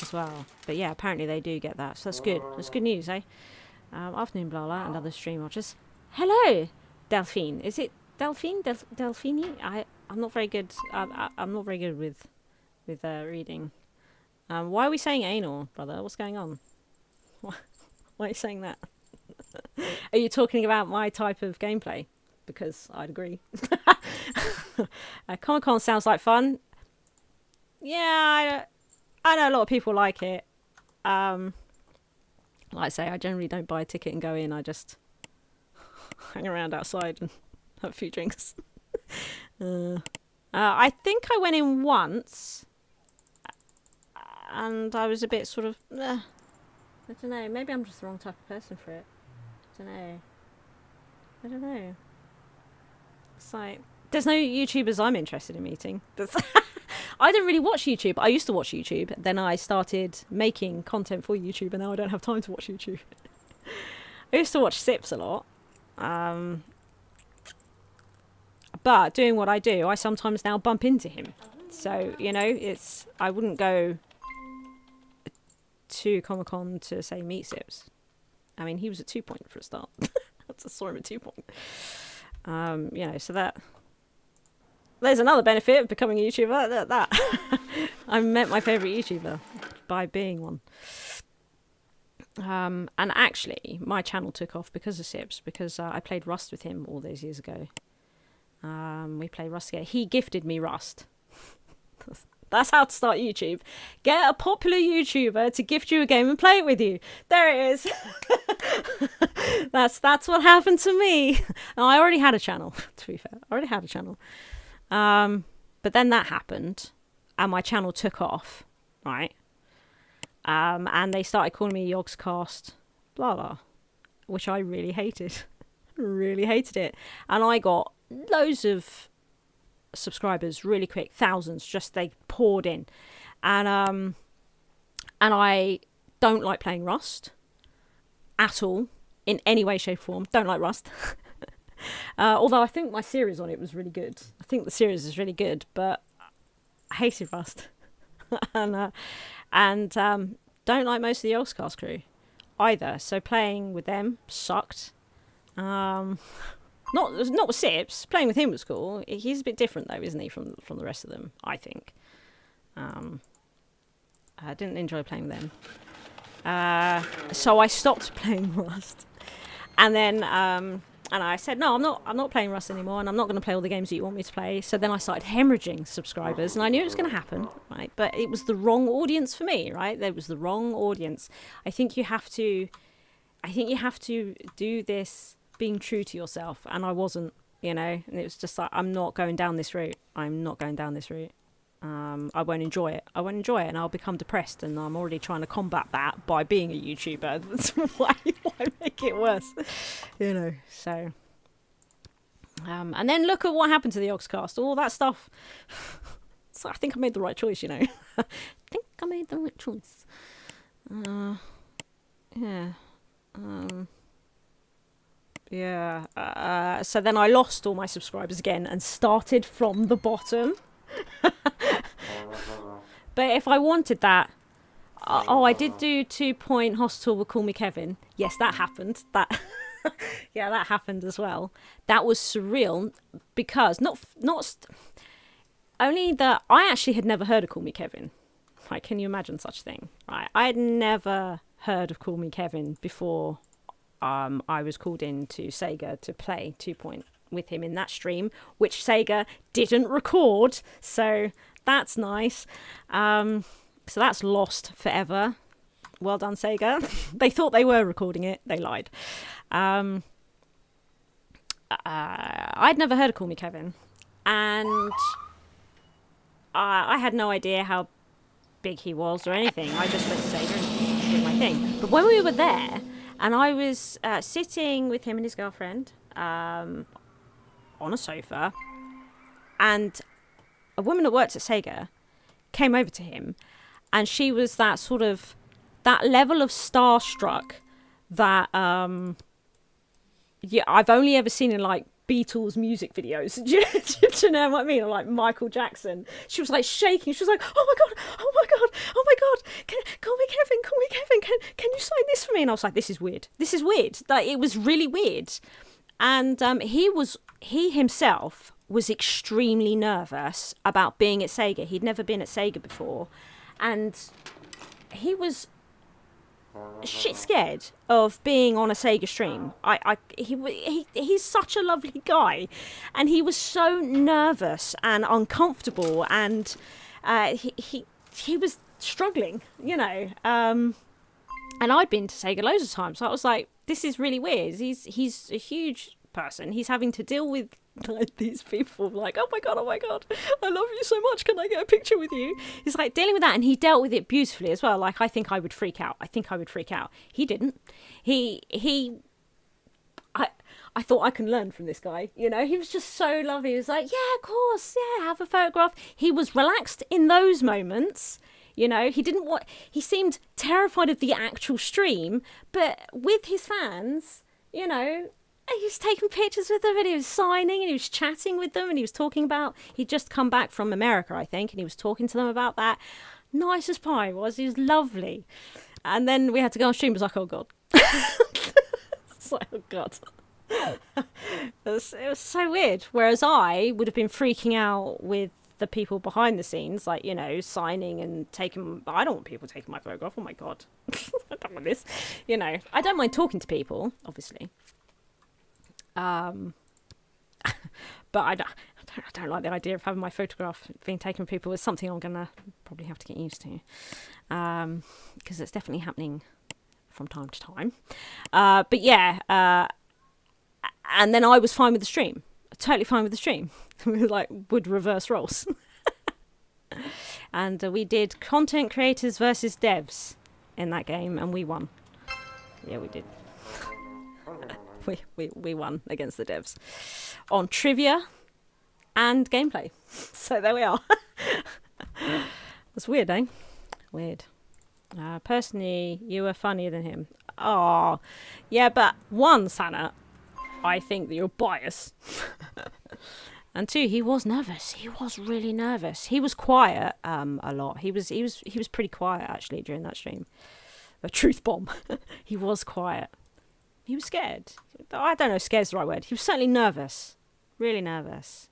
as well, but yeah, apparently they do get that, so that's good. That's good news, eh? Afternoon, Blarla, and other stream watchers. Hello, Delphine. Is it Delphine? Delphine? I'm not very good. I'm not very good with reading. Why are we saying anal, brother? What's going on? Why are you saying that? Are you talking about my type of gameplay? Because I'd agree. Comic-Con sounds like fun. Yeah, I know a lot of people like it. Like I say, I generally don't buy a ticket and go in. I just hang around outside and have a few drinks. I think I went in once, and I was a bit sort of, I don't know, maybe I'm just the wrong type of person for it. I don't know. It's like, there's no YouTubers I'm interested in meeting. I don't really watch YouTube. I used to watch YouTube. Then I started making content for YouTube, and now I don't have time to watch YouTube. I used to watch Sips a lot. But doing what I do, I sometimes now bump into him. So, you know, I wouldn't go to Comic-Con to, say, meet Sips. I mean, he was at 2 Point for a start. I saw him at 2 Point. You know, so there's another benefit of becoming a YouTuber. That I met my favourite YouTuber by being one. And actually, my channel took off because of Sips, because I played Rust with him all those years ago. We played Rust together. He gifted me Rust. That's how to start YouTube. Get a popular YouTuber to gift you a game and play it with you. There it is. That's what happened to me. And I already had a channel, to be fair. I already had a channel. But then that happened, and my channel took off, right? And they started calling me Yogscast Blarla, which I really hated. Really hated it. And I got loads of subscribers really quick, thousands, just they poured in. And I don't like playing Rust at all, in any way, shape, or form. Don't like Rust. Although I think my series on it was really good. I think the series is really good, but I hated Rust. and don't like most of the Yogscast crew either. So playing with them sucked. Not with Sips. Playing with him was cool. He's a bit different though, isn't he, from the rest of them? I think. I didn't enjoy playing with them. So I stopped playing Rust, and then and I said, no, I'm not playing Rust anymore, and I'm not going to play all the games that you want me to play. So then I started hemorrhaging subscribers, and I knew it was going to happen, right? But it was the wrong audience for me, right? There was the wrong audience. I think you have to do this being true to yourself, and I wasn't, you know. And it was just like, I'm not going down this route. I won't enjoy it. And I'll become depressed, and I'm already trying to combat that by being a YouTuber. That's why make it worse, you know. So, and then look at what happened to the Yogscast. All that stuff. So I think I made the right choice, you know. I think I made the right choice. So then I lost all my subscribers again and started from the bottom. But if I wanted that, I did do 2 Point Hospital would call me Kevin. Yes, that happened. That happened as well. That was surreal because only that I actually had never heard of Call Me Kevin. Like, can you imagine such a thing? Right, I had never heard of Call Me Kevin before. I was called in to Sega to play 2 Point with him in that stream, which Sega didn't record, so that's nice. So that's lost forever. Well done, Sega. They thought they were recording it. They lied. I'd never heard of Call Me Kevin, and I had no idea how big he was or anything. I just went to Sega and did my thing. But when we were there, and I was sitting with him and his girlfriend on a sofa, and a woman that worked at Sega came over to him, and she was that level of starstruck that I've only ever seen in like Beatles music videos. Do you know what I mean? Or like Michael Jackson. She was like shaking. She was like, oh my god, call me Kevin, can you sign this for me? And I was like, this is weird. Like, it was really weird. And he himself was extremely nervous about being at Sega. He'd never been at Sega before, and he was shit scared of being on a Sega stream. He's such a lovely guy, and he was so nervous and uncomfortable, and he was struggling, you know. And I'd been to Sega loads of times, so I was like, this is really weird. He's a huge person. He's having to deal with like these people, like, oh my god, I love you so much, can I get a picture with you? He's like dealing with that, and he dealt with it beautifully as well. Like, I think I would freak out. He didn't. I thought I can learn from this guy, you know. He was just so lovely. He was like, yeah, of course, yeah, have a photograph. He was relaxed in those moments, you know. He seemed terrified of the actual stream, but with his fans, you know, he was taking pictures with them, and he was signing, and he was chatting with them, and he was talking about, he'd just come back from America, I think, and he was talking to them about that. Nice as pie he was lovely. And then we had to go on stream. It was like, oh god. It's like, oh god. It was so weird. Whereas I would have been freaking out with the people behind the scenes, like, you know, signing and taking. I don't want people taking my photograph. Oh my god. I don't want this. You know, I don't mind talking to people, obviously. But I don't like the idea of having my photograph being taken with people. It's something I'm gonna probably have to get used to, because it's definitely happening from time to time. But yeah, and then I was fine with the stream, totally fine with the stream. We like would reverse roles, and we did content creators versus devs in that game, and we won. Yeah, we did. We won against the devs on trivia and gameplay. So there we are. That's weird, eh? Weird. Personally, you were funnier than him. Oh, yeah, but one, Sana, I think that you're biased. And two, he was nervous. He was really nervous. He was quiet a lot. He was pretty quiet actually during that stream. A truth bomb. He was quiet. He was scared. I don't know if scared's the right word. He was certainly nervous. Really nervous.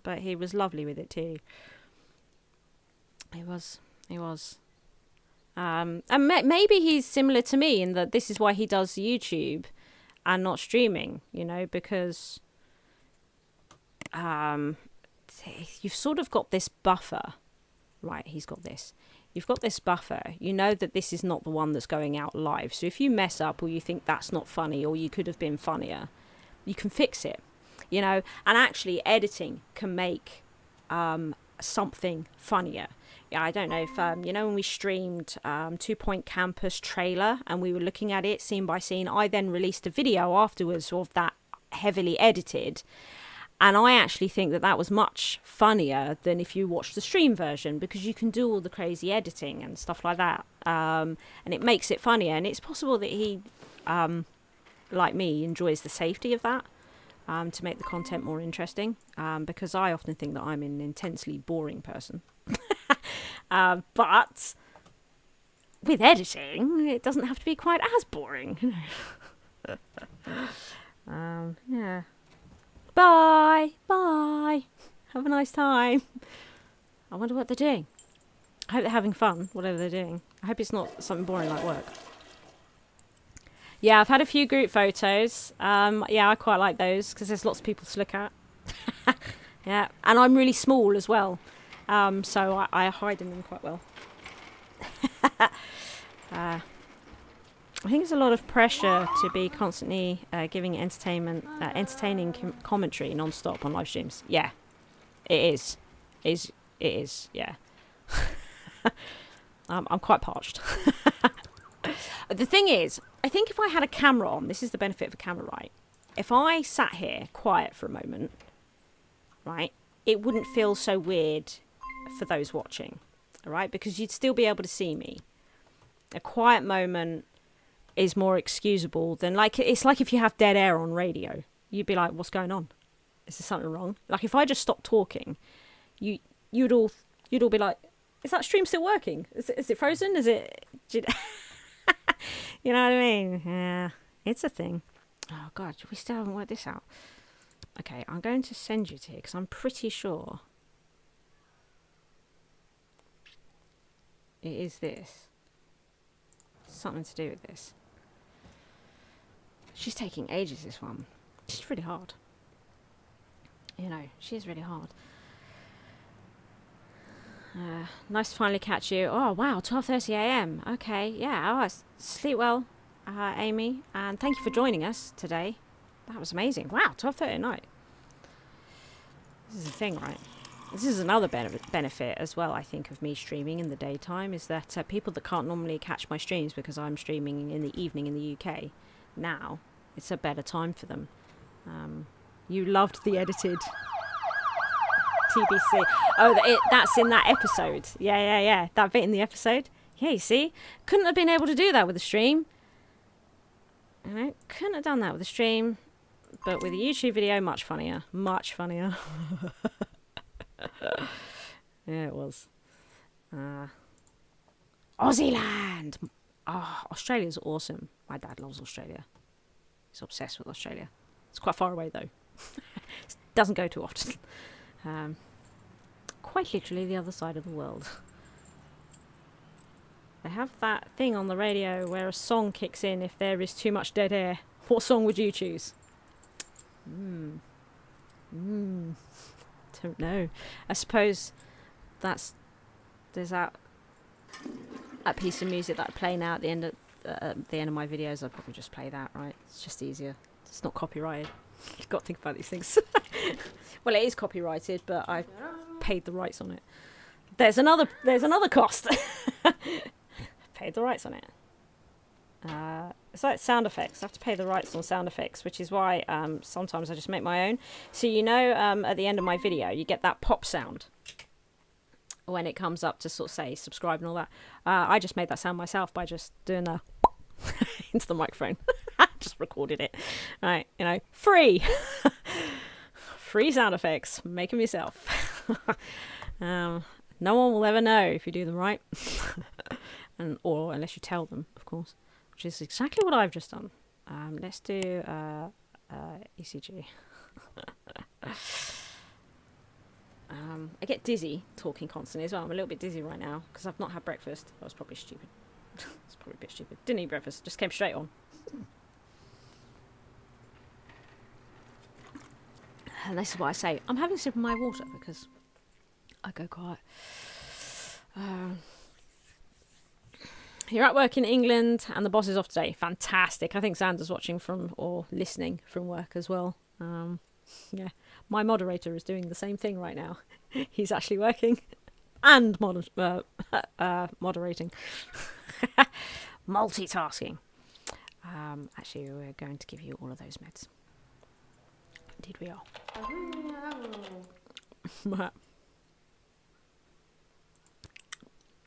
But he was lovely with it too. He was. And maybe he's similar to me in that this is why he does YouTube and not streaming, you know, because you've sort of got this buffer. Right, he's got this. You've got this buffer. You know that this is not the one that's going out live. So if you mess up or you think that's not funny or you could have been funnier, you can fix it, you know. And actually editing can make something funnier. Yeah, I don't know if, you know, when we streamed 2 Point Campus trailer and we were looking at it scene by scene, I then released a video afterwards of that heavily edited. And I actually think that was much funnier than if you watch the stream version, because you can do all the crazy editing and stuff like that. And it makes it funnier. And it's possible that he, like me, enjoys the safety of that to make the content more interesting. Because I often think that I'm an intensely boring person. But with editing, it doesn't have to be quite as boring. Yeah. Bye. Have a nice time. I wonder what they're doing. I hope they're having fun, whatever they're doing. I hope it's not something boring like work. Yeah, I've had a few group photos. Yeah, I quite like those because there's lots of people to look at. Yeah, and I'm really small as well. So I hide them in quite well. I think there's a lot of pressure to be constantly giving entertaining commentary non-stop on live streams. Yeah, it is. It is, yeah. I'm quite parched. The thing is, I think if I had a camera on, this is the benefit of a camera, right? If I sat here quiet for a moment, right, it wouldn't feel so weird for those watching, all right? Because you'd still be able to see me. A quiet moment is more excusable than, like, it's like if you have dead air on radio. You'd be like, what's going on? Is there something wrong? Like, if I just stopped talking, you'd all be like, is that stream still working? Is it frozen? You know what I mean? Yeah, it's a thing. Oh god, we still haven't worked this out. Okay, I'm going to send you to because I'm pretty sure it is this. Something to do with this. She's taking ages, this one. She's really hard. You know, she is really hard. Nice to finally catch you. Oh, wow, 12:30 a.m. Okay, yeah, sleep well, Amy. And thank you for joining us today. That was amazing. Wow, 12:30 at night. This is the thing, right? This is another benefit as well, I think, of me streaming in the daytime, is that people that can't normally catch my streams because I'm streaming in the evening in the UK, now it's a better time for them. You loved the edited TBC. Oh, that's in that episode. Yeah. That bit in the episode. Yeah, you see? Couldn't have been able to do that with a stream. You know, couldn't have done that with a stream. But with a YouTube video, much funnier. Much funnier. Yeah, it was. Aussie land! Oh, Australia's awesome. My dad loves Australia. He's obsessed with Australia. It's quite far away, though. Doesn't go too often. Quite literally the other side of the world. They have that thing on the radio where a song kicks in if there is too much dead air. What song would you choose? Don't know. I suppose there's that piece of music that I play now at the end of my videos. I'd probably just play that, right? It's just easier. It's not copyrighted. You've got to think about these things. Well, it is copyrighted, but I've paid the rights on it. There's another cost. Paid the rights on it. It's like sound effects. I have to pay the rights on sound effects, which is why sometimes I just make my own. So at the end of my video, you get that pop sound when it comes up to sort of say subscribe and all that. I just made that sound myself by just doing the into the microphone. Just recorded it. Right, free. Free sound effects. Make them yourself. No one will ever know if you do them right. Or unless you tell them, of course. Which is exactly what I've just done. Let's do ECG. I get dizzy talking constantly as well. I'm a little bit dizzy right now because I've not had breakfast. That was probably stupid. It's probably a bit stupid. Didn't eat breakfast. Just came straight on. And this is what I say. I'm having a sip of my water because I go quiet. You're at work in England and the boss is off today. Fantastic. I think Xander's watching or listening from work as well. Yeah, my moderator is doing the same thing right now. He's actually working and moderating. Multitasking. Actually, we're going to give you all of those meds. Indeed we are.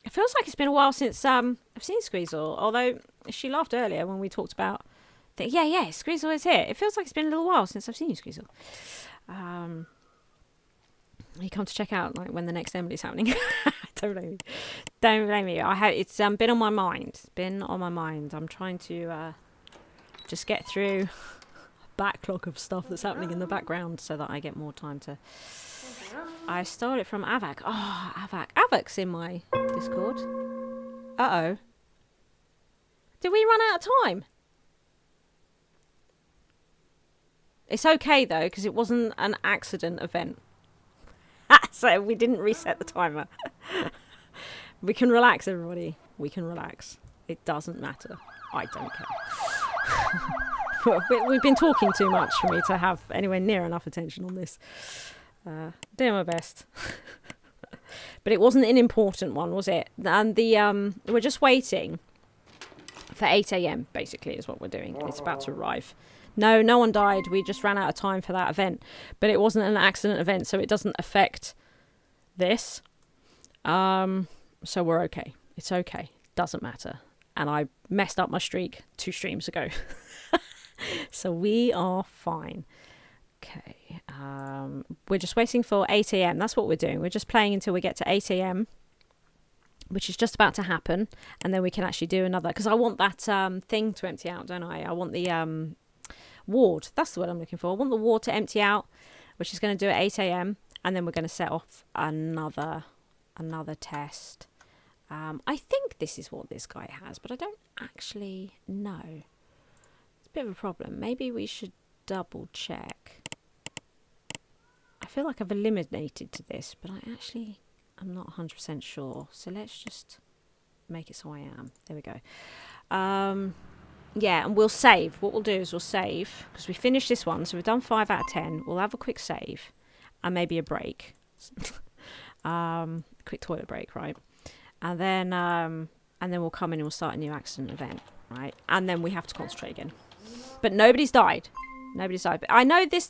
It feels like it's been a while since I've seen Squeezle, although she laughed earlier when we talked about yeah, Squeezle is here. It feels like it's been a little while since I've seen you, Squeezle. You come to check out when the next Emily's happening. Don't blame me. Don't blame me. It's been on my mind. It's been on my mind. I'm trying to just get through a backlog of stuff that's happening in the background so that I get more time to... I stole it from Avak. Oh, Avak. Avak's in my Discord. Uh-oh. Did we run out of time? It's okay, though, because it wasn't an accident event. So we didn't reset the timer. We can relax, everybody. We can relax. It doesn't matter. I don't care. We've been talking too much for me to have anywhere near enough attention on this. Doing my best. But it wasn't an important one, was it? And we're just waiting for 8 a.m, basically, is what we're doing. It's about to arrive. No one died. We just ran out of time for that event. But it wasn't an accident event, so it doesn't affect this. So we're okay. It's okay. Doesn't matter. And I messed up my streak 2 streams ago. So we are fine. Okay. We're just waiting for 8 a.m. That's what we're doing. We're just playing until we get to 8 a.m, which is just about to happen. And then we can actually do another. Because I want that thing to empty out, don't I? I want the... ward. That's the word I'm looking for. I want the ward to empty out, which is going to do at 8 a.m. And then we're going to set off another test. I think this is what this guy has, but I don't actually know. It's a bit of a problem. Maybe we should double check. I feel like I've eliminated to this, but I'm not 100% sure. So let's just make it so I am. There we go. Yeah, and we'll save. What we'll do is we'll save, because we finished this one, so we've done 5 out of 10. We'll have a quick save and maybe a break. Quick toilet break, right? And then we'll come in and we'll start a new accident event, right? And then we have to concentrate again. But nobody's died. Nobody's died. But I know this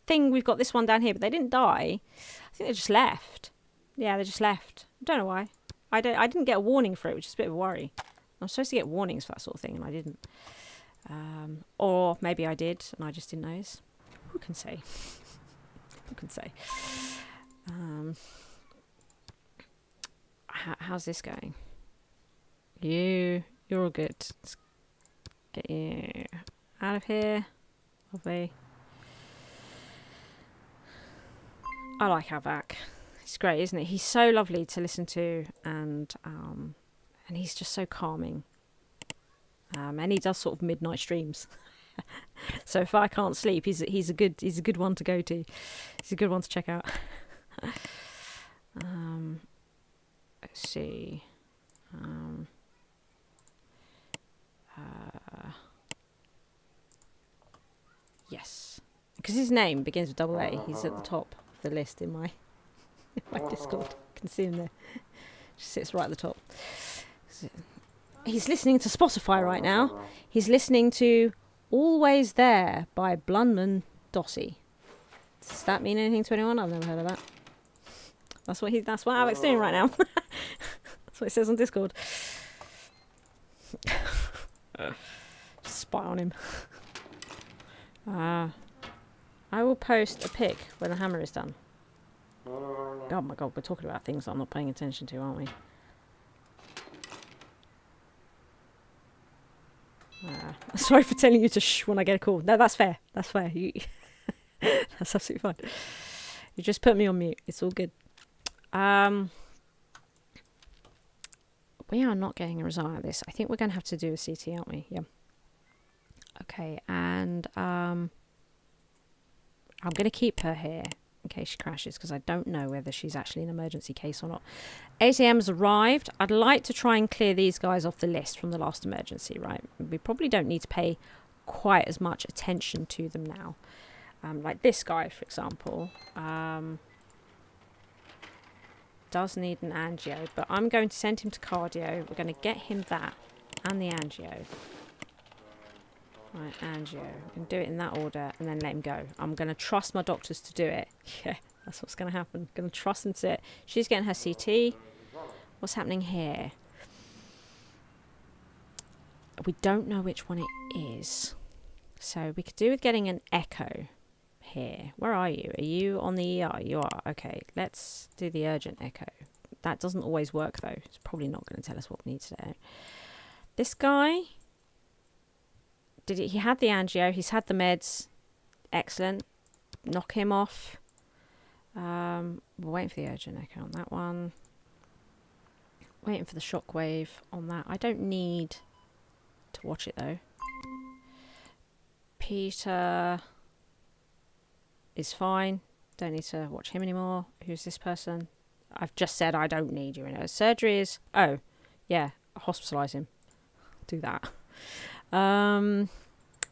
thing, we've got this one down here, but they didn't die. I think they just left. Yeah, they just left. I don't know why. I didn't get a warning for it, which is a bit of a worry. I'm supposed to get warnings for that sort of thing, and I didn't. Or maybe I did, and I just didn't notice. Who can say? Who can say? How's this going? You're all good. Let's get you out of here. Lovely. I like Havak. He's great, isn't he? He's so lovely to listen to, and he's just so calming. And he does sort of midnight streams. So if I can't sleep, he's a good one to go to. He's a good one to check out. Let's see. Yes, because his name begins with double A. He's at the top of the list in my Discord. You can see him there. Just sits right at the top. He's listening to Spotify right now. He's listening to Always There by Blunman Dossie. Does that mean anything to anyone? I've never heard of that. That's what Alec's doing right now. That's what it says on Discord. Just spy on him. I will post a pic when the hammer is done. Oh my god, we're talking about things I'm not paying attention to, aren't we? Sorry for telling you to shh when I get a call. No, that's fair. That's fair. That's absolutely fine. You just put me on mute. It's all good. We are not getting a result out of this. I think we're going to have to do a CT, aren't we? Yeah. Okay, and I'm going to keep her here in case she crashes, because I don't know whether she's actually an emergency case or not. 8 a.m. has arrived. I'd like to try and clear these guys off the list from the last emergency, right? We probably don't need to pay quite as much attention to them now. Like this guy, for example, does need an angio, but I'm going to send him to cardio. We're going to get him that and the angio. Right, angio. I'm going to do it in that order and then let him go. I'm going to trust my doctors to do it. Yeah, that's what's going to happen. Going to trust them to do it. She's getting her CT. What's happening here? We don't know which one it is. So we could do with getting an echo here. Where are you? Are you on the ER? You are. Okay, let's do the urgent echo. That doesn't always work though. It's probably not going to tell us what we need to do. This guy... he had the angio, he's had the meds. Excellent. Knock him off. We're waiting for the urgent echo on that one. Waiting for the shockwave on that. I don't need to watch it though. Peter is fine. Don't need to watch him anymore. Who's this person? I've just said I don't need you. Surgery is... Oh, yeah. Hospitalise him. Do that.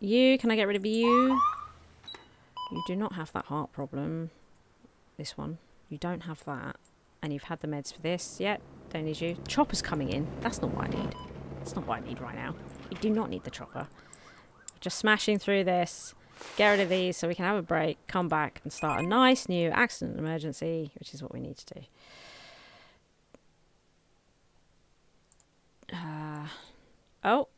You, can I get rid of you? You do not have that heart problem. This one. You don't have that. And you've had the meds for this. Yet, don't need you. Chopper's coming in. That's not what I need. That's not what I need right now. You do not need the chopper. Just smashing through this. Get rid of these so we can have a break, come back and start a nice new accident emergency, which is what we need to do. Oh,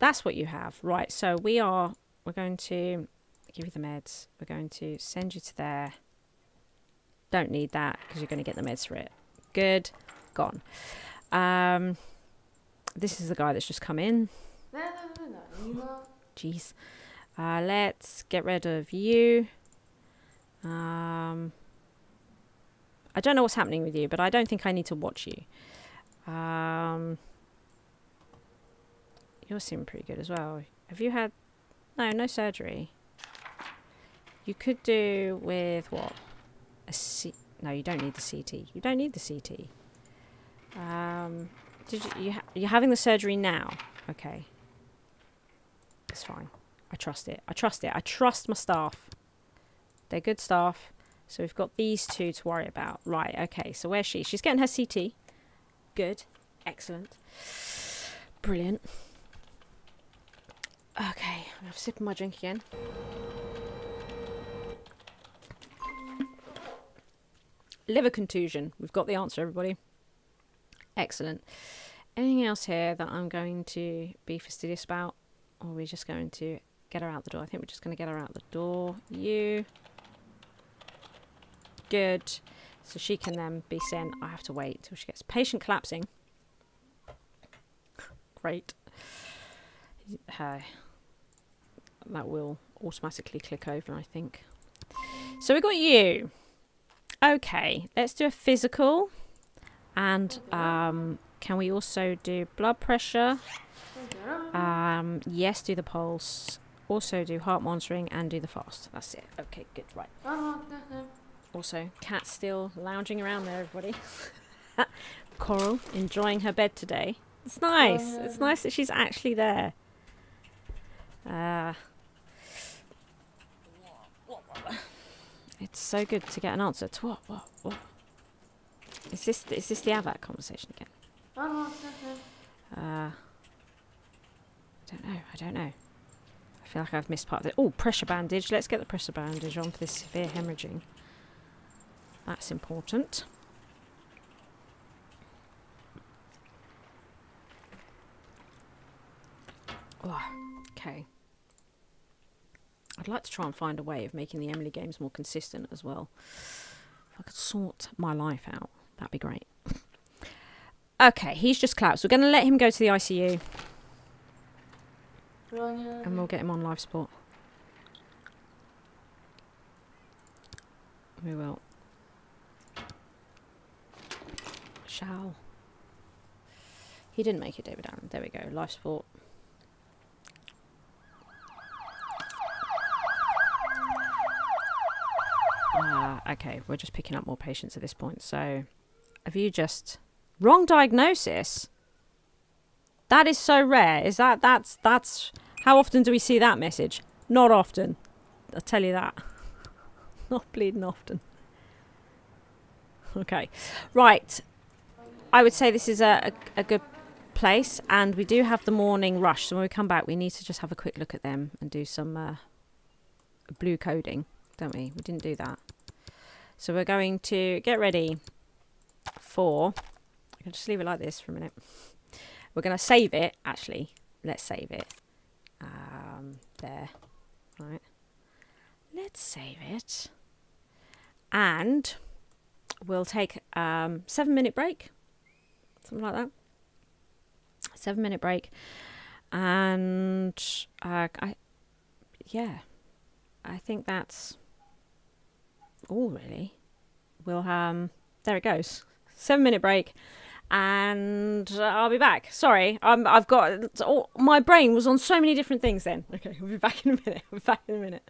that's what you have. Right, so we're going to give you the meds. We're going to send you to there. Don't need that because you're going to get the meds for it. Good. Gone. This is the guy that's just come in. Jeez. Let's get rid of you. I don't know what's happening with you, but I don't think I need to watch you. You're seeming pretty good as well. Have you had... No surgery. You could do with what? No, you don't need the CT. You don't need the CT. You're having the surgery now. Okay. It's fine. I trust it. I trust my staff. They're good staff. So we've got these two to worry about. Right, okay. So where's she? She's getting her CT. Good. Excellent. Brilliant. Okay. I'm sipping my drink again. Liver contusion. We've got the answer, everybody. Excellent. Anything else here that I'm going to be fastidious about? Or are we just going to get her out the door? I think we're just going to get her out the door. You. Good. So she can then be sent. I have to wait till she gets patient collapsing. Great. That will automatically click over, I think. So we got you. Okay, let's do a physical. And can we also do blood pressure? Yes, do the pulse. Also do heart monitoring and do the fast. That's it. Okay, good. Right. Also, Kat's still lounging around there, everybody. Coral enjoying her bed today. It's nice. It's nice that she's actually there. It's so good to get an answer to what? Is this the AVAC conversation again? I don't know. I feel like I've missed part of it. Oh, pressure bandage. Let's get the pressure bandage on for this severe hemorrhaging. That's important. Oh, okay. I'd like to try and find a way of making the Emily games more consistent as well. If I could sort my life out, that'd be great. Okay, he's just collapsed. We're going to let him go to the ICU. And we'll get him on life support. We will. Shall. He didn't make it, David Allen. There we go. Life support. Okay, we're just picking up more patients at this point. So, have you just... Wrong diagnosis? That is so rare. Is that's... How often do we see that message? Not often. I'll tell you that. Not bleeding often. Okay. Right. I would say this is a good place. And we do have the morning rush. So when we come back, we need to just have a quick look at them and do some blue coding, don't we? We didn't do that. So we're going to get ready for... I can just leave it like this for a minute. We're going to save it, actually. Let's save it. There. Right. Let's save it. And we'll take 7-minute break. Something like that. 7-minute break. And I think that's all really. We'll there it goes. 7-minute break. And I'll be back. Sorry, I've got... my brain was on so many different things then. Okay, we'll be back in a minute.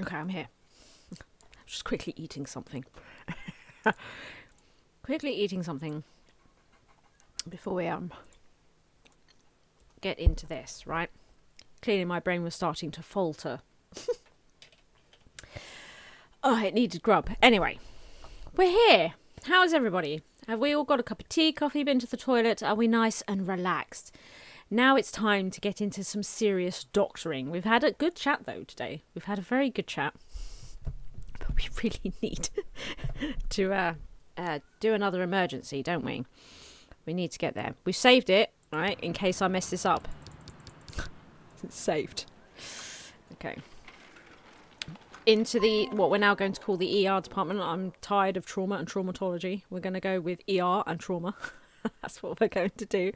Okay, I'm here. Just quickly eating something. Quickly eating something before we get into this, right? Clearly my brain was starting to falter. Oh, it needed grub. Anyway, we're here. How is everybody? Have we all got a cup of tea, coffee, been to the toilet? Are we nice and relaxed? Now it's time to get into some serious doctoring. We've had a good chat, though, today. We've had a very good chat. But we really need to do another emergency, don't we? We need to get there. We've saved it, right, in case I mess this up. It's saved. Okay. Into what we're now going to call the ER department. I'm tired of trauma and traumatology. We're going to go with ER and trauma. That's what we're going to do.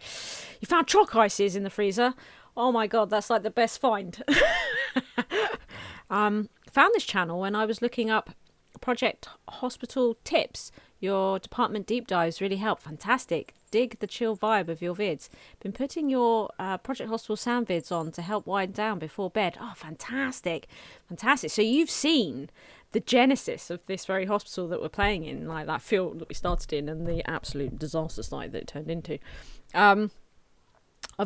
You found chalk ices in the freezer. Oh my god, that's like the best find. Found this channel when I was looking up Project Hospital tips. Your department deep dives really help. Fantastic. Dig the chill vibe of your vids. Been putting your Project Hospital sound vids on to help wind down before bed. Oh, fantastic. Fantastic. So you've seen the genesis of this very hospital that we're playing in, like that field that we started in and the absolute disaster site that it turned into. I've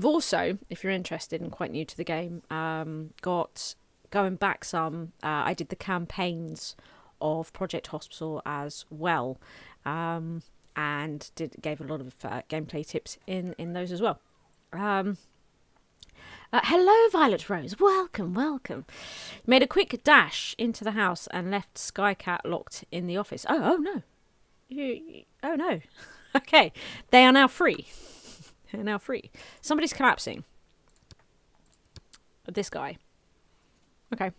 also, if you're interested and quite new to the game, got going back some. I did the campaigns of Project Hospital as well, and gave a lot of gameplay tips in those as well. Hello, Violet Rose. Welcome. Made a quick dash into the house and left Skycat locked in the office. Oh no. Oh no. Okay, they are now free. They're now free. Somebody's collapsing. This guy. Okay.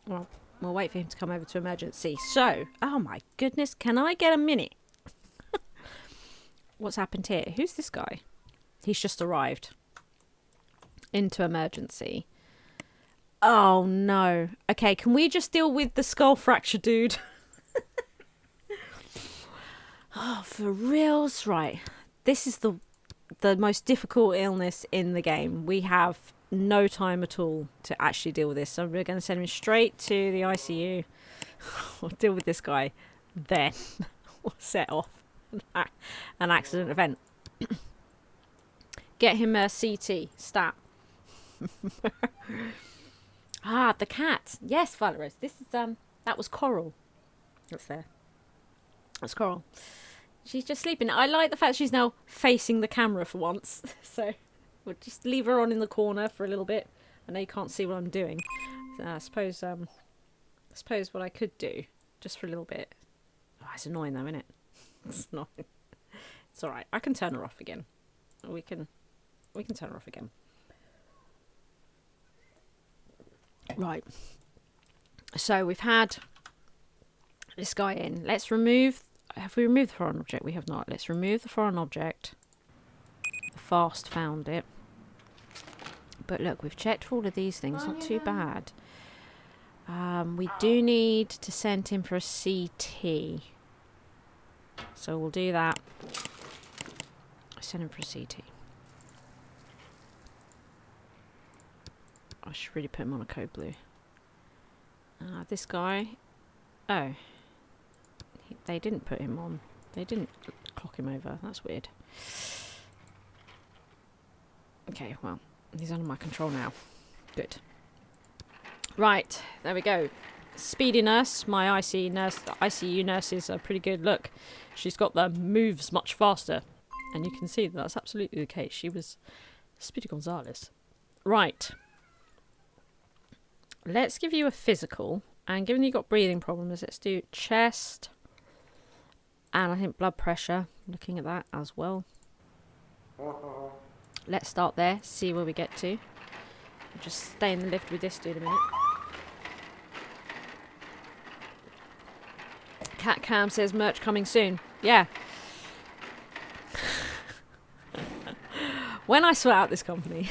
Well, we'll wait for him to come over to emergency. So, oh my goodness, can I get a minute? What's happened here? Who's this guy? He's just arrived into emergency. Oh no. Okay, can we just deal with the skull fracture, dude? Oh, for reals? Right. This is the most difficult illness in the game. We have no time at all to actually deal with this. So we're going to send him straight to the ICU. We'll deal with this guy. Then we'll set off an accident event. Get him a CT. Stat. The cat. Yes, Violet Rose. This is that was Coral. That's there. That's Coral. She's just sleeping. I like the fact she's now facing the camera for once. So we'll just leave her on in the corner for a little bit. I know you can't see what I'm doing. I suppose what I could do, just for a little bit. Oh, it's annoying though, isn't it? It's annoying. It's alright. I can turn her off again. We can turn her off again. Right. So we've had this guy in. Let's remove... Have we removed the foreign object? We have not. Let's remove the foreign object. Fast found it. But look, we've checked for all of these things. Not too bad. We do need to send him for a CT. So we'll do that. Send him for a CT. I should really put him on a code blue. This guy. Oh. They didn't put him on. They didn't clock him over. That's weird. Okay, well, he's under my control now. Good. Right, there we go. Speedy nurse. My ICU nurses are pretty good. Look, she's got the moves much faster. And you can see that that's absolutely the case. She was Speedy Gonzales. Right. Let's give you a physical. And given you've got breathing problems, let's do chest. And I think blood pressure. Looking at that as well. Let's start there. See where we get to. I'll just stay in the lift with this dude a minute. Cat Cam says merch coming soon. Yeah. When I sort out this company,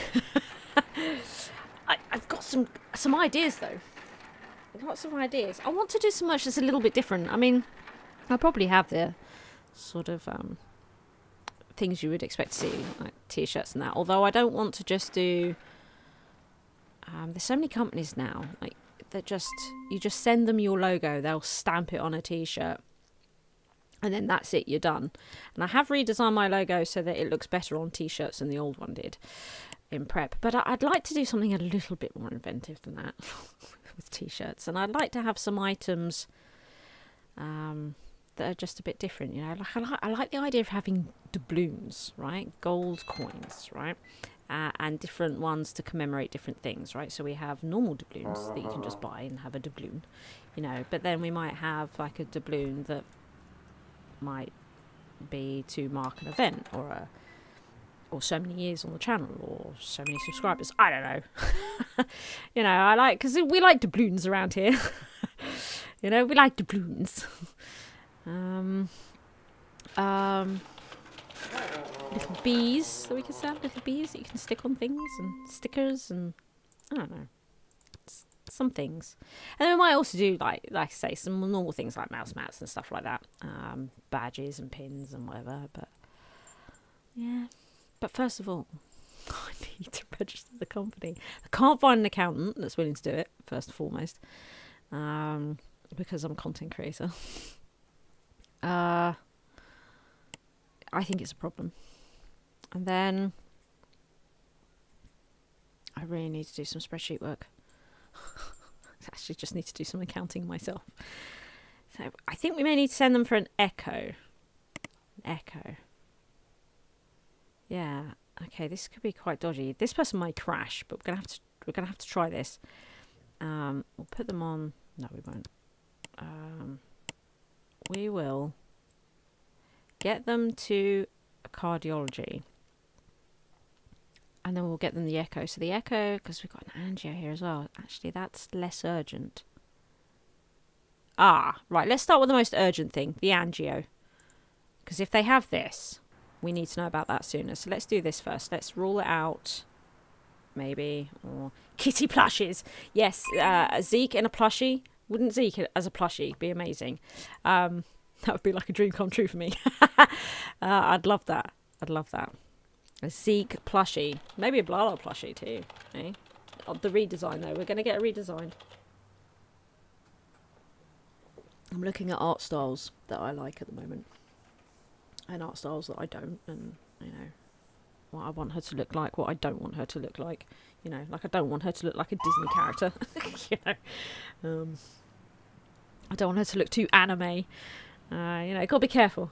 I've got some ideas though. Lots of ideas. I want to do some merch that's a little bit different. I mean, I probably have the sort of things you would expect to see, like t-shirts and that. Although I don't want to just do. There's so many companies now. Like that you just send them your logo, they'll stamp it on a t-shirt, and then that's it, you're done. And I have redesigned my logo so that it looks better on t-shirts than the old one did in prep, but I'd like to do something a little bit more inventive than that with t-shirts, and I'd like to have some items that are just a bit different, you know. Like I like the idea of having doubloons, right? Gold coins, right? And different ones to commemorate different things, right? So we have normal doubloons that you can just buy and have a doubloon, you know. But then we might have like a doubloon that might be to mark an event, or so many years on the channel, or so many subscribers. I don't know. You know, because we like doubloons around here. You know, we like doubloons. Little bees that we can sell, little bees that you can stick on things, and stickers, and I don't know, some things. And then we might also do like I say, some normal things like mouse mats and stuff like that, badges and pins and whatever. But yeah, but first of all, I need to register the company. I can't find an accountant that's willing to do it, first and foremost, because I'm a content creator. I think it's a problem. And then I really need to do some spreadsheet work. I actually just need to do some accounting myself. So I think we may need to send them for an echo. Yeah. Okay, this could be quite dodgy. This person might crash, but we're gonna have to try this. We'll put them on. No, we won't. We will get them to cardiology, and then we'll get them the echo. So the echo, because we've got an angio here as well. Actually, that's less urgent. Right. Let's start with the most urgent thing, the angio. Because if they have this, we need to know about that sooner. So let's do this first. Let's rule it out. Maybe. Or kitty plushies. Yes, Zeke and a plushie. Wouldn't Zeke as a plushie be amazing? That would be like a dream come true for me. I'd love that. A Zeke plushie. Maybe a Blarla plushie too. Eh? The redesign though. We're going to get a redesign. I'm looking at art styles that I like at the moment. And art styles that I don't. And, you know, what I want her to look like, what I don't want her to look like. You know, like I don't want her to look like a Disney character. You know. I don't want her to look too anime. You know, gotta be careful.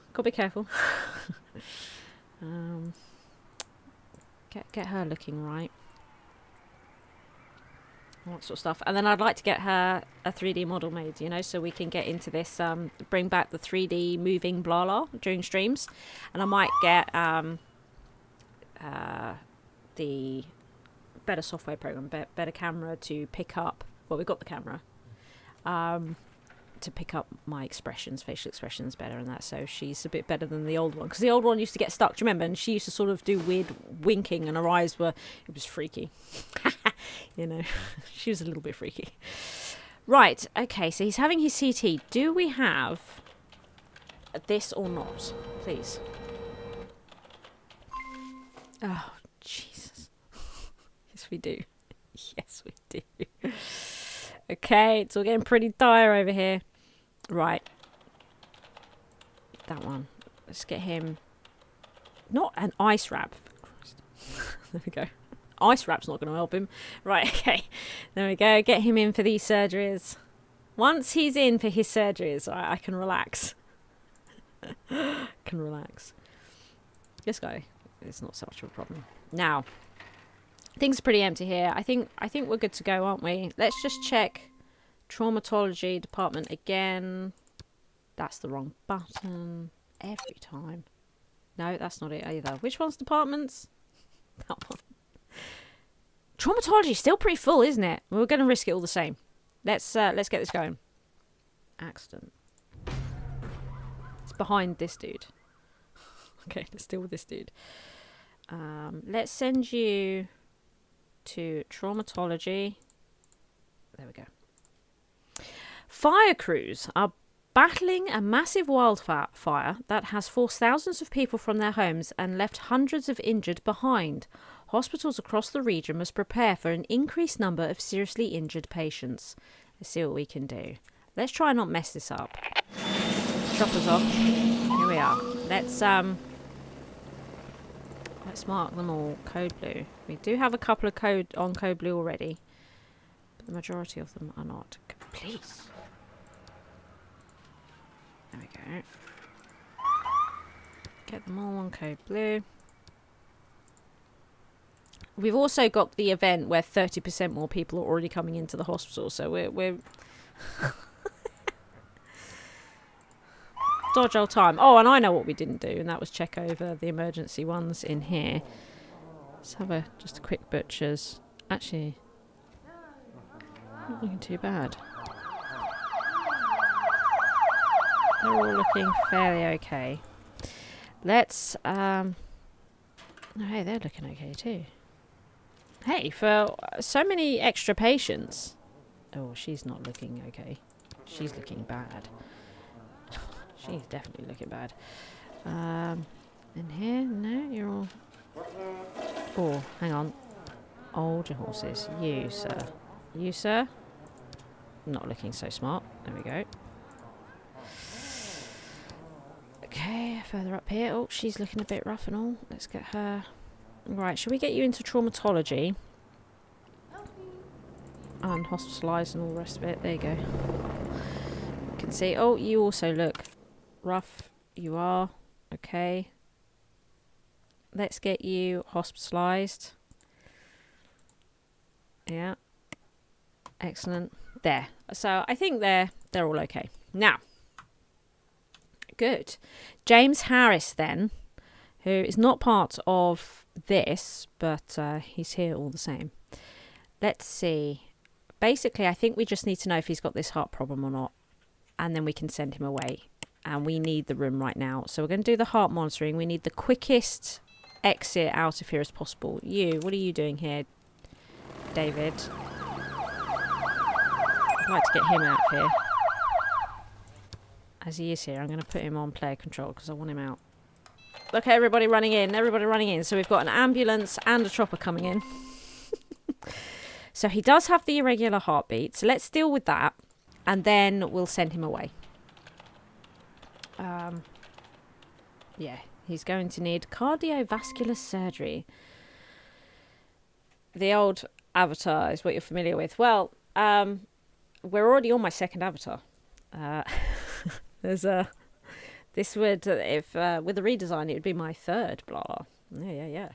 Get her looking right. All that sort of stuff. And then I'd like to get her a 3D model made, you know, so we can get into this, bring back the 3D moving Blarla during streams. And I might get the better software program, better camera to pick up, well, we've got the camera, to pick up my expressions, facial expressions better and that. So she's a bit better than the old one, because the old one used to get stuck, do you remember? And she used to sort of do weird winking, and her eyes were, it was freaky. You know, she was a little bit freaky. Right, okay, so he's having his CT. Do we have this or not, please? Oh, Jesus. Yes, we do. Yes, we do. Okay, it's all getting pretty dire over here. Right. That one. Let's get him. Not an ice wrap. There we go. Ice wrap's not going to help him. Right, okay. There we go. Get him in for these surgeries. Once he's in for his surgeries, I can relax. This guy is not so much of a problem. Now, things are pretty empty here. I think we're good to go, aren't we? Let's just check traumatology department again. That's the wrong button every time. No, that's not it either. Which one's departments? That one. Traumatology still pretty full, isn't it? We're going to risk it all the same. Let's get this going. Accident. It's behind this dude. Okay, let's deal with this dude. Let's send you to traumatology. There we go. Fire crews are battling a massive wildfire that has forced thousands of people from their homes and left hundreds of injured behind. Hospitals across the region must prepare for an increased number of seriously injured patients. Let's see what we can do. Let's try and not mess this up. Choppers off. Here we are. Let's mark them all code blue. We do have a couple of code blue already, but the majority of them are not complete. There we go. Get them all on code blue. We've also got the event where 30% more people are already coming into the hospital, so we're dodge old time. Oh, and I know what we didn't do, and that was check over the emergency ones in here. Let's have just a quick butcher's. Actually, not looking too bad. They're all looking fairly okay. Let's oh, hey, they're looking okay too. Hey, for so many extra patients. Oh, she's not looking okay. She's looking bad. She's definitely looking bad. In here? No, you're all... Oh, hang on. Hold your horses. You, sir. You, sir? Not looking so smart. There we go. Okay, further up here. Oh, she's looking a bit rough and all. Let's get her... Right, should we get you into traumatology? And hospitalised and all the rest of it. There you go. You can see... Oh, you also look rough. You are. Okay. Let's get you hospitalised. Yeah. Excellent. There. So I think they're all okay. Now. Good. James Harris then, who is not part of this, but he's here all the same. Let's see. Basically, I think we just need to know if he's got this heart problem or not, and then we can send him away. And we need the room right now. So we're going to do the heart monitoring. We need the quickest exit out of here as possible. You, what are you doing here, David? I'd like to get him out of here. As he is here, I'm going to put him on player control because I want him out. Okay, everybody running in. Everybody running in. So we've got an ambulance and a chopper coming in. So he does have the irregular heartbeat. So let's deal with that. And then we'll send him away. Yeah, he's going to need cardiovascular surgery. The old avatar is what you're familiar with. Well, we're already on my second avatar. There's a... This would, if with the redesign, it would be my third Blarla. Yeah.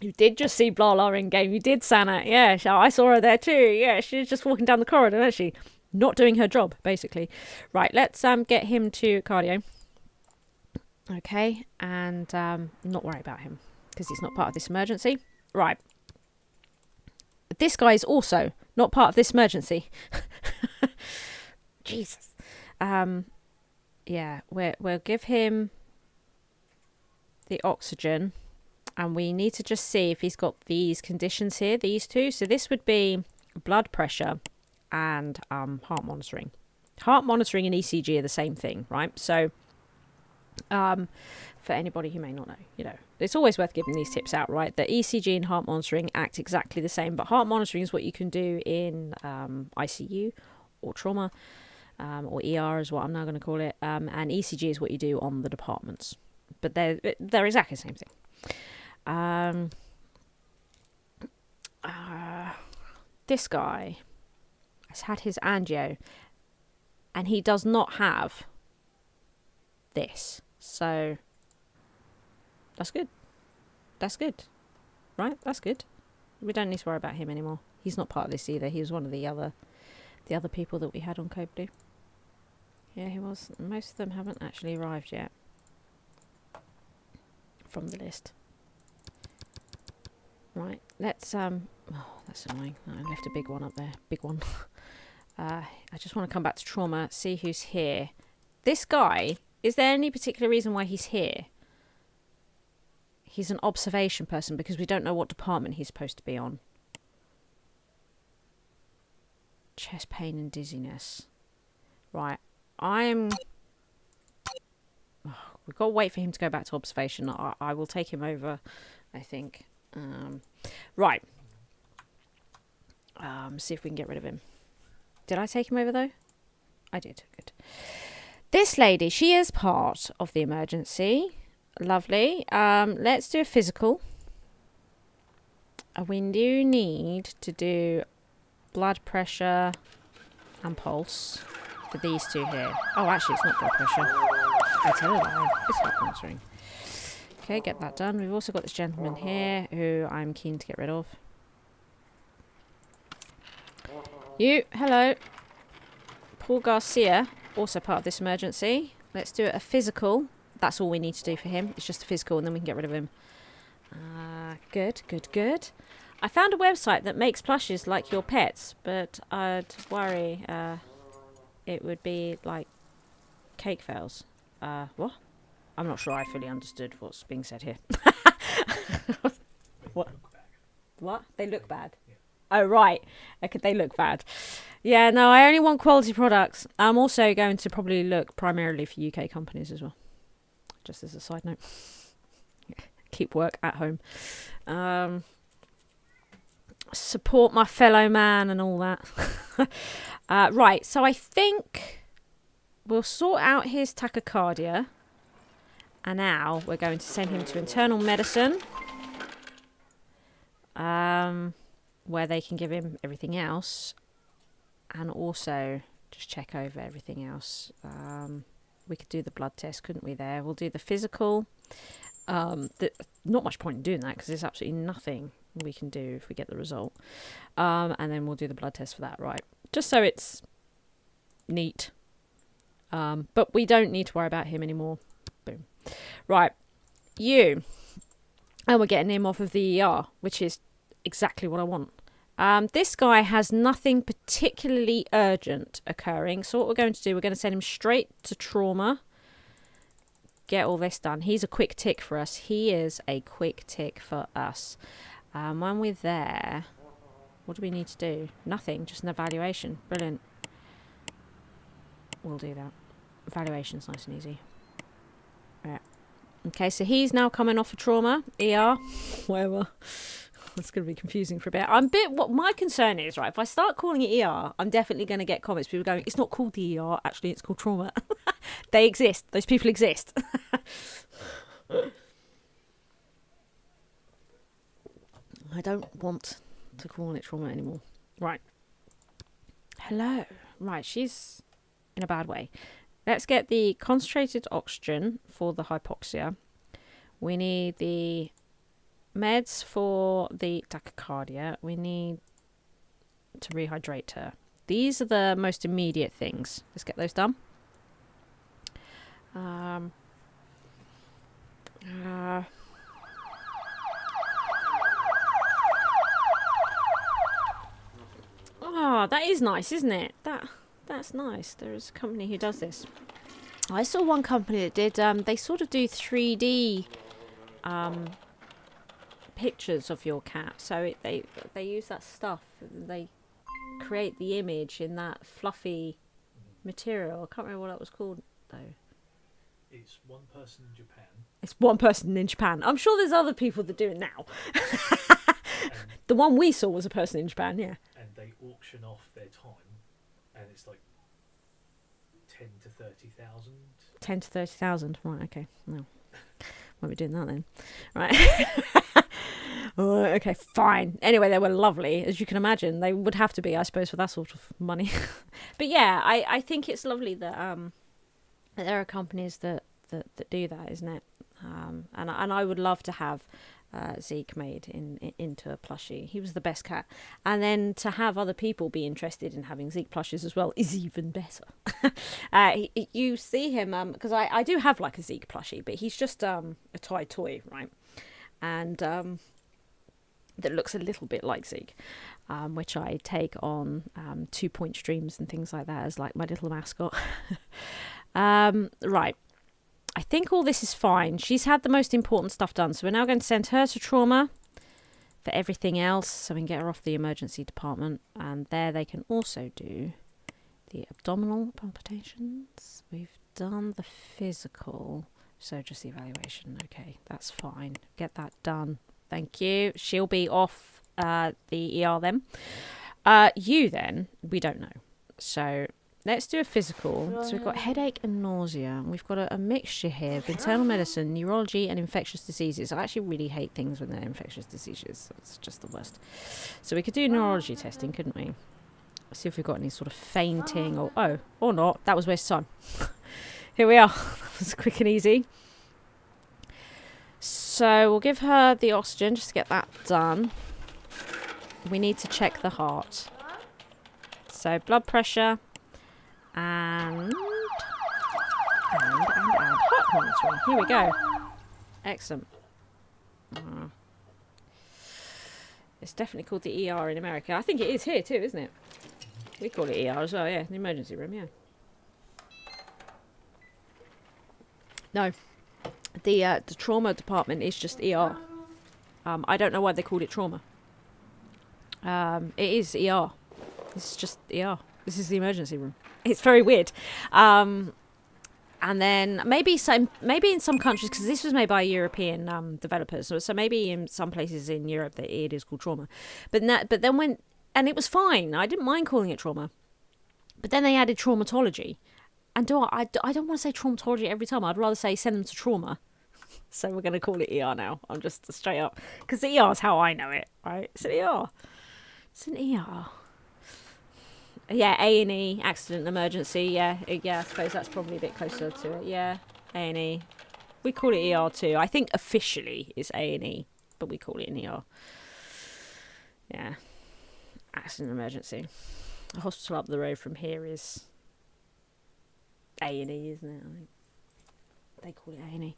You did just see Blarla in game. You did, Sana. Yeah, I saw her there too. Yeah, she was just walking down the corridor, wasn't she? Not doing her job, basically. Right, let's get him to cardio. Okay, and not worry about him because he's not part of this emergency. Right. This guy is also not part of this emergency. Jesus. Yeah, we'll give him the oxygen, and we need to just see if he's got these conditions here, these two. So this would be blood pressure and heart monitoring. Heart monitoring and ECG are the same thing, right? So for anybody who may not know, it's always worth giving these tips out, right? The ECG and heart monitoring act exactly the same, but heart monitoring is what you can do in ICU or trauma. Or ER is what I'm now going to call it, and ECG is what you do on the departments. But they're exactly the same thing. This guy has had his angio, and he does not have this. So that's good. That's good. Right? That's good. We don't need to worry about him anymore. He's not part of this either. He was one of the other people that we had on Code Blue. Yeah, he was. Most of them haven't actually arrived yet from the list. Right, let's oh, that's annoying. I left a big one up there. Big one. I just want to come back to trauma, see who's here. This guy, is there any particular reason why he's here? He's an observation person because we don't know what department he's supposed to be on. Chest pain and dizziness. Right. We've got to wait for him to go back to observation. I will take him over, I think. Right. See if we can get rid of him. Did I take him over though? I did. Good. This lady, she is part of the emergency. Lovely. Let's do a physical. We do need to do blood pressure and pulse for these two here. Oh, actually, it's not blood pressure. I tell you that. It's not answering. Okay, get that done. We've also got this gentleman here who I'm keen to get rid of. You, hello. Paul Garcia, also part of this emergency. Let's do a physical. That's all we need to do for him. It's just a physical and then we can get rid of him. Good, good, good. I found a website that makes plushes like your pets, but I'd worry it would be like cake fails. What? I'm not sure I fully understood what's being said here. What? What? They look bad. Oh, right. Okay, they look bad. Yeah, no, I only want quality products. I'm also going to probably look primarily for UK companies as well. Just as a side note. Keep work at home. Support my fellow man and all that. Right, so I think we'll sort out his tachycardia. And now we're going to send him to internal medicine. Where they can give him everything else. And also just check over everything else. We could do the blood test, couldn't we there? We'll do the physical. Not much point in doing that because there's absolutely nothing we can do if we get the result. And then we'll do the blood test for that, right? Just so it's neat. But we don't need to worry about him anymore. Boom. Right. You. And we're getting him off of the ER, which is exactly what I want. This guy has nothing particularly urgent occurring. So what we're going to do, we're going to send him straight to trauma. Get all this done. He's a quick tick for us. He is a quick tick for us. When we're there, what do we need to do? Nothing, just an evaluation. Brilliant. We'll do that. Evaluation's nice and easy. Right. Okay, so he's now coming off of trauma, ER, whatever. It's going to be confusing for a bit. What my concern is, right, if I start calling it ER, I'm definitely going to get comments. People going, it's not called the ER, actually, it's called trauma. They exist. Those people exist. I don't want to call it trauma anymore. Right. Hello. Right, she's in a bad way. Let's get the concentrated oxygen for the hypoxia. We need the meds for the tachycardia. We need to rehydrate her. These are the most immediate things. Let's get those done. Oh, that is nice, isn't it? That's nice. There is a company who does this. I saw one company that did. They sort of do 3D pictures of your cat. So they use that stuff. They create the image in that fluffy material. I can't remember what that was called though. It's one person in Japan. It's one person in Japan. I'm sure there's other people that do it now. The one we saw was a person in Japan, yeah. And they auction off their time, and it's like 10 to 30,000. 10 to 30,000. Right, okay. No. Won't be doing that then. Right. Oh, okay, fine. Anyway, they were lovely, as you can imagine. They would have to be, I suppose, for that sort of money. But yeah, I think it's lovely that there are companies that do that, isn't it? And I would love to have Zeke made into a plushie. He was the best cat. And then to have other people be interested in having Zeke plushies as well is even better. You see him, because I do have like a Zeke plushie, but he's just a toy, right? And that looks a little bit like Zeke, which I take on 2-point streams and things like that as like my little mascot. Right. I think all this is fine. She's had the most important stuff done. So we're now going to send her to trauma for everything else so we can get her off the emergency department. And there they can also do the abdominal palpitations. We've done the physical. So just the evaluation. Okay, that's fine. Get that done. Thank you. She'll be off the ER then. You then, we don't know. So let's do a physical. So we've got headache and nausea. We've got a mixture here of internal medicine, neurology, and infectious diseases. I actually really hate things when they're infectious diseases. It's just the worst. So we could do neurology testing, couldn't we? See if we've got any sort of fainting or not. That was waste of time. Here we are. That was quick and easy. So we'll give her the oxygen just to get that done. We need to check the heart. So blood pressure and heart monitoring. Here we go. Excellent. It's definitely called the ER in America. I think it is here too, isn't it? We call it ER as well, yeah. The emergency room, yeah. No. The trauma department is just ER. I don't know why they called it trauma. It is ER. It's just ER. This is the emergency room. It's very weird. And then maybe in some countries, because this was made by European developers, so maybe in some places in Europe that it is called trauma. But then and it was fine. I didn't mind calling it trauma. But then they added traumatology. And I don't want to say traumatology every time. I'd rather say send them to trauma. So we're going to call it ER now. I'm just straight up. Because the ER is how I know it, right? It's an ER. It's an ER. Yeah, A&E, accident and emergency. Yeah, I suppose that's probably a bit closer to it. Yeah, A&E. We call it ER too. I think officially it's A&E, but we call it an ER. Yeah. Accident and emergency. The hospital up the road from here is A&E, isn't it? I think they call it A&E.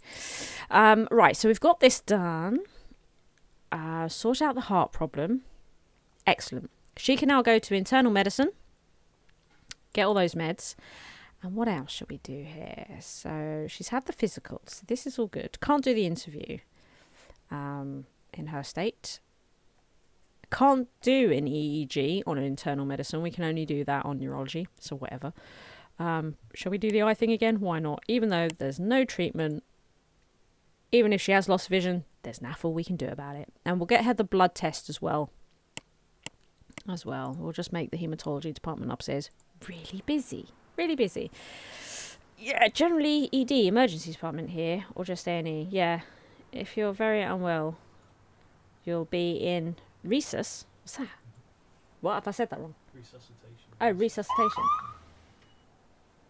Right, so we've got this done. Sort out the heart problem. Excellent. She can now go to internal medicine. Get all those meds. And what else should we do here? So she's had the physicals. This is all good. Can't do the interview in her state. Can't do an EEG on an internal medicine. We can only do that on neurology. So whatever. Shall we do the eye thing again? Why not? Even though there's no treatment, even if she has lost vision, there's naffle we can do about it. And we'll get her the blood test as well. We'll just make the hematology department upstairs really busy. Yeah, generally ED, emergency department here, or just A&E. Yeah, if you're very unwell, you'll be in resus. What's that? What have I said that wrong? Resuscitation. Oh, resuscitation.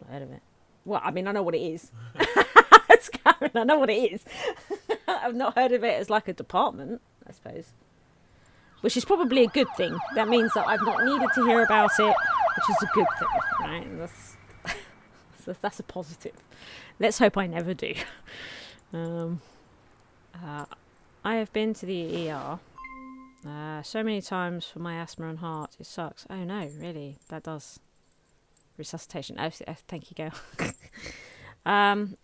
Not heard of it. Well, I mean, I know what it is. It's Karen, I know what it is. I've not heard of it as like a department, I suppose. Which is probably a good thing. That means that I've not needed to hear about it, which is a good thing, right? That's a positive. Let's hope I never do. I have been to the ER so many times for my asthma and heart. It sucks. Oh no, really? That does. Resuscitation. Oh, thank you, girl.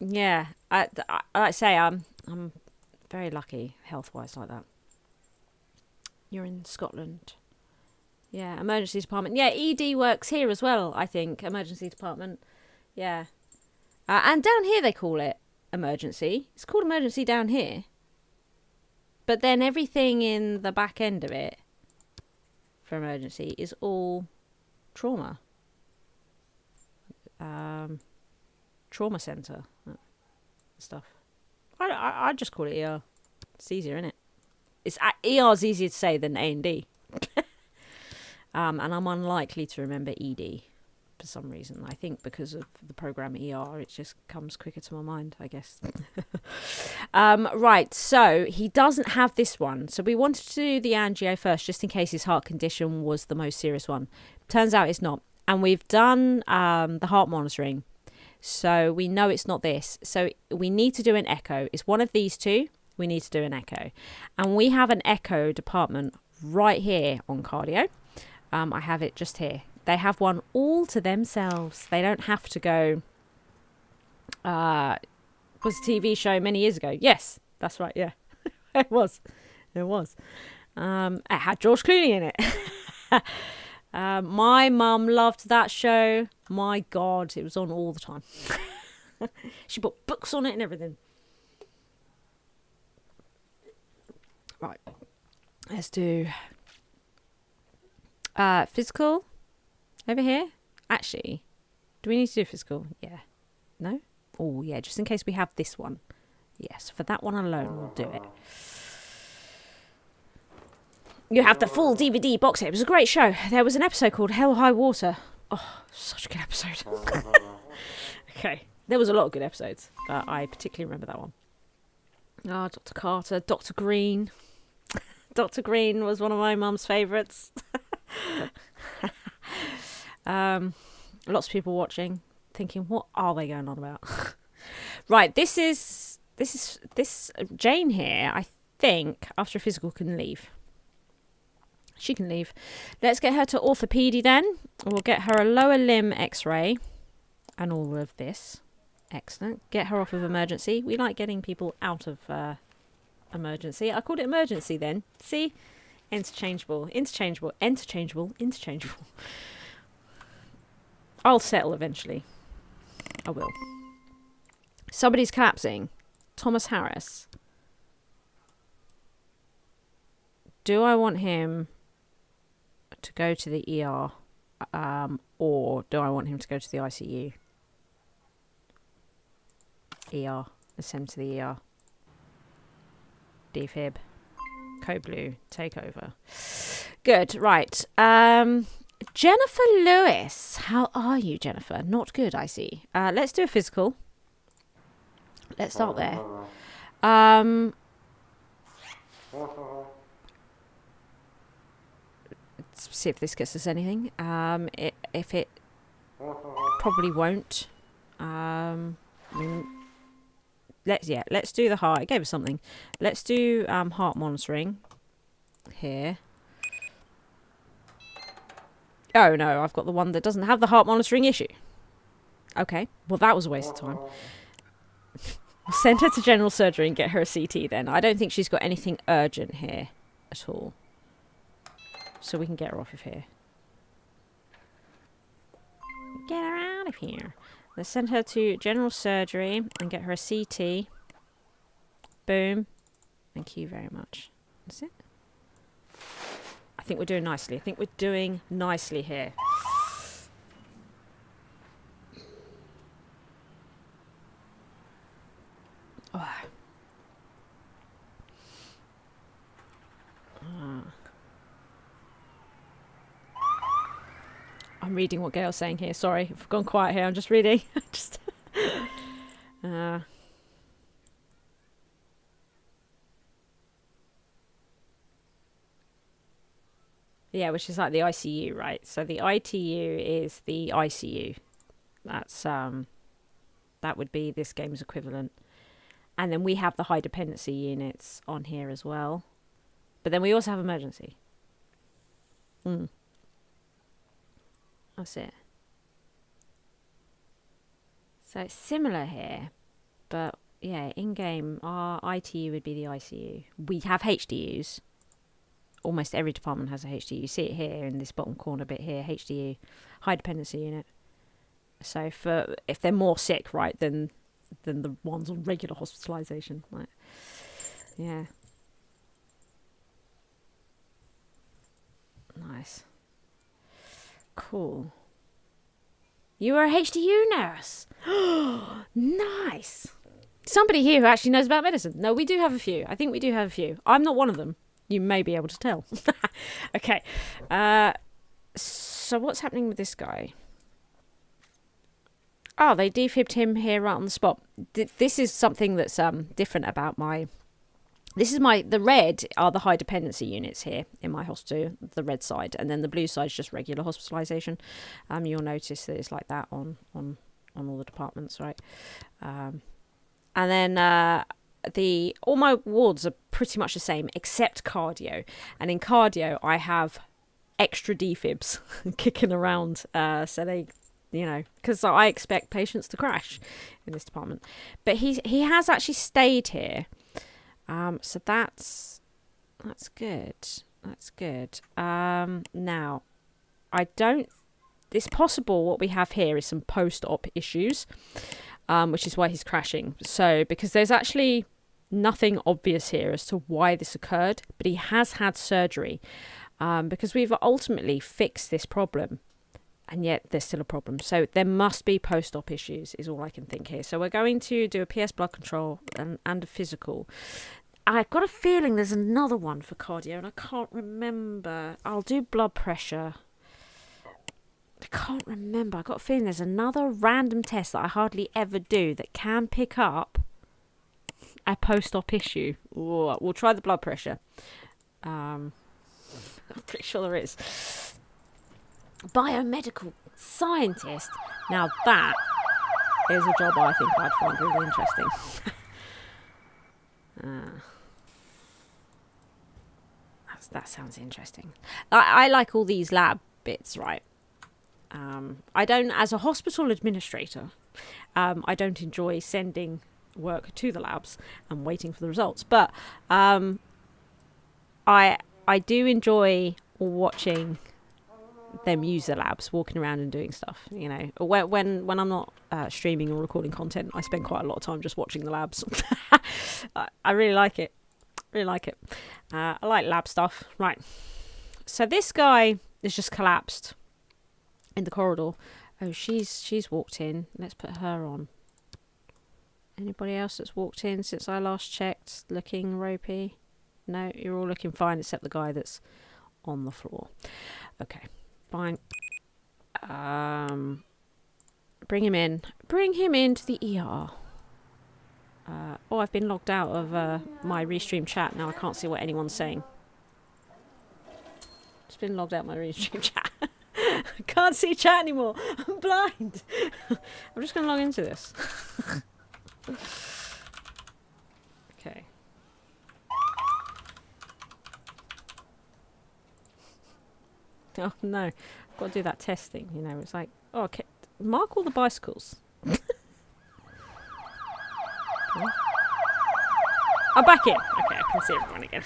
Yeah, I like I say, I'm very lucky health-wise like that. You're in Scotland. Yeah, emergency department. Yeah, ED works here as well, I think. Emergency department. Yeah. And down here they call it emergency. It's called emergency down here. But then everything in the back end of it for emergency is all trauma. Trauma centre stuff. I just call it ER. It's easier, isn't it? It's ER's easier to say than A&D. And I'm unlikely to remember ED for some reason. I think because of the program ER, it just comes quicker to my mind, I guess. Right, so he doesn't have this one. So we wanted to do the angio first, just in case his heart condition was the most serious one. Turns out it's not. And we've done the heart monitoring. So we know it's not this. So we need to do an echo. It's one of these two. We need to do an echo. And we have an echo department right here on cardio. I have it just here. They have one all to themselves. They don't have to go. Was a TV show many years ago. Yes, that's right. Yeah, it was. It had George Clooney in it. My mum loved that show. My God, it was on all the time. She put books on it and everything. Right, let's do Physical over here. Actually, do we need to do physical? Yeah. No? Oh, yeah, just in case we have this one. Yes, for that one alone, we'll do it. You have the full DVD box set. It was a great show. There was an episode called Hell High Water. Oh, such a good episode. Okay. There was a lot of good episodes, but I particularly remember that one. Oh, Dr. Carter, Dr. Green. Dr. Green was one of my mum's favourites. Lots of people watching, thinking, what are they going on about? Right, this is Jane here, I think, after a physical can leave. She can leave. Let's get her to orthopedy then. We'll get her a lower limb x-ray and all of this. Excellent. Get her off of emergency. We like getting people out of emergency. I called it emergency then. See? Interchangeable. I'll settle eventually. I will. Somebody's collapsing. Thomas Harris. Do I want him to go to the ER? Or do I want him to go to the ICU? ER. Let's send him to the ER. Defib. Code Blue. Take over. Good. Right. Jennifer Lewis. How are you, Jennifer? Not good, I see. Let's do a physical. Let's start there. Let's see if this gets us anything. If it probably won't. Let's do the heart. It gave us something. Let's do heart monitoring here. Oh no, I've got the one that doesn't have the heart monitoring issue. Okay, well that was a waste of time. We'll send her to general surgery and get her a CT then. I don't think she's got anything urgent here at all. So we can get her off of here. Get her out of here. Let's send her to general surgery and get her a CT. Boom. Thank you very much. That's it. I think we're doing nicely. Here. Oh. I'm reading what Gail's saying here. Sorry, I've gone quiet here. I'm just reading. Yeah, which is like the ICU, right? So the ITU is the ICU. That's that would be this game's equivalent. And then we have the high dependency units on here as well. But then we also have emergency. That's it. So it's similar here. But yeah, in-game, our ITU would be the ICU. We have HDUs. Almost every department has a HDU. You see it here in this bottom corner bit here, HDU, high dependency unit. So if they're more sick, right, than the ones on regular hospitalisation, right? Yeah. Nice. Cool. You are a HDU nurse. Nice. Somebody here who actually knows about medicine. No, we do have a few. I think we do have a few. I'm not one of them. You may be able to tell. Okay. So what's happening with this guy? Oh, they defibbed him here right on the spot. This is something that's different about my... The red are the high dependency units here in my hospital, the red side, and then the blue side is just regular hospitalisation. You'll notice that it's like that on all the departments, right? And then all my wards are pretty much the same except cardio, and in cardio I have extra defibs kicking around, so they, because I expect patients to crash in this department, but he has actually stayed here. So that's good. That's good. Now, it's possible what we have here is some post-op issues, which is why he's crashing. So, because there's actually nothing obvious here as to why this occurred, but he has had surgery. because we've ultimately fixed this problem, and yet there's still a problem. So there must be post-op issues is all I can think here. So we're going to do a PS blood control and a physical. I've got a feeling there's another one for cardio, and I can't remember. I'll do blood pressure. I can't remember. I've got a feeling there's another random test that I hardly ever do that can pick up a post-op issue. Ooh, we'll try the blood pressure. I'm pretty sure there is. Biomedical scientist. Now that is a job I think I'd find really interesting. That sounds interesting. I like all these lab bits, right? I don't, as a hospital administrator, I don't enjoy sending work to the labs and waiting for the results. But I do enjoy watching them use the labs, walking around and doing stuff. You know, when I'm not streaming or recording content, I spend quite a lot of time just watching the labs. I really like it. Really like it. I like lab stuff. Right. So this guy is just collapsed in the corridor. Oh, she's walked in. Let's put her on. Anybody else that's walked in since I last checked looking ropey? No, you're all looking fine except the guy that's on the floor. Okay, fine. Bring him in. Bring him into the ER. I've been logged out of my restream chat. Now I can't see what anyone's saying. Just been logged out of my restream chat. I can't see chat anymore. I'm blind. I'm just going to log into this. Okay. Oh no, I've got to do that testing. You know, it's like, oh, okay, mark all the bicycles. Okay. I'm back in. Okay, I can see everyone again.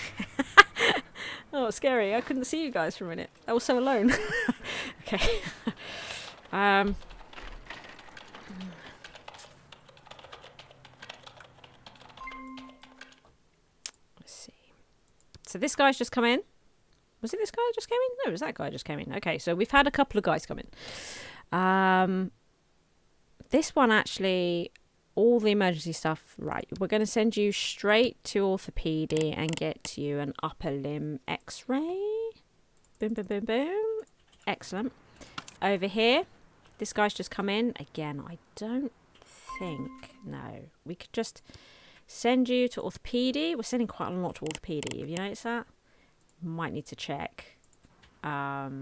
Oh, it's scary. I couldn't see you guys for a minute. I was so alone. Okay. Let's see. So this guy's just come in. Was it this guy just came in? No, it was that guy just came in. Okay, so we've had a couple of guys come in. This one actually, all the emergency stuff, right. We're going to send you straight to orthopedic and get you an upper limb x-ray. Boom, boom, boom, boom. Excellent. Over here, this guy's just come in. Again, I don't think, no. We could just send you to orthopedic. We're sending quite a lot to orthopedic. Have you noticed that? Might need to check that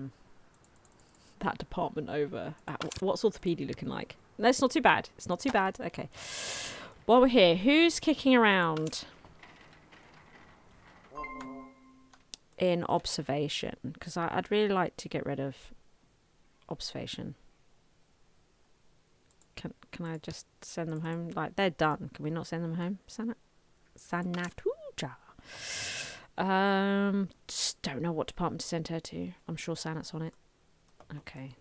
department over. What's orthopedic looking like? No, it's not too bad. It's not too bad. Okay. While we're here, who's kicking around in observation? Because I'd really like to get rid of observation. Can I just send them home? Like, they're done. Can we not send them home? Sanatuja. Just don't know what department to send her to. I'm sure Sanat's on it. Okay.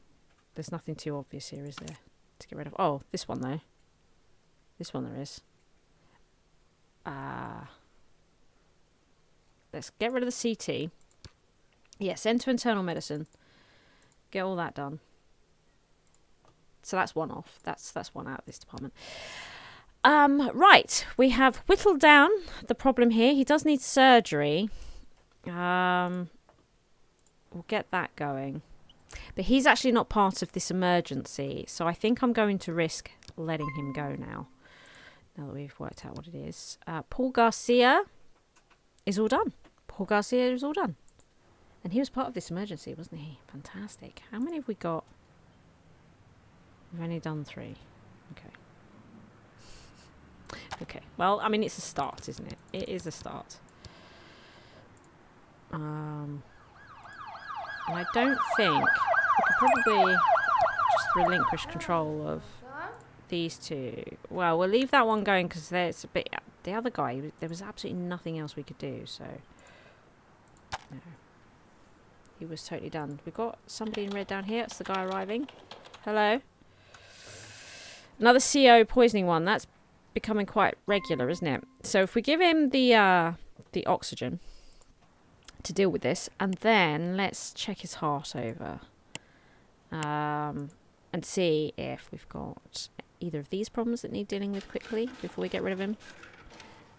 There's nothing too obvious here, is there? To get rid of. Oh, this one though. This one there is. Let's get rid of the CT. Yeah, send to internal medicine. Get all that done. So that's one off. That's one out of this department. Right, we have whittled down the problem here. He does need surgery. We'll get that going. But he's actually not part of this emergency, so I think I'm going to risk letting him go now. Now that we've worked out what it is. Paul Garcia is all done. Paul Garcia is all done. And he was part of this emergency, wasn't he? Fantastic. How many have we got? We've only done 3. Okay. Okay. Well, I mean, it's a start, isn't it? It is a start. And I don't think we could probably just relinquish control of these two. Well, we'll leave that one going because there's a bit. The other guy, there was absolutely nothing else we could do. So, no, he was totally done. We've got somebody in red down here. It's the guy arriving. Hello. Another CO poisoning one. That's becoming quite regular, isn't it? So if we give him the oxygen, to deal with this. And then let's check his heart over. And see if we've got either of these problems that need dealing with quickly before we get rid of him.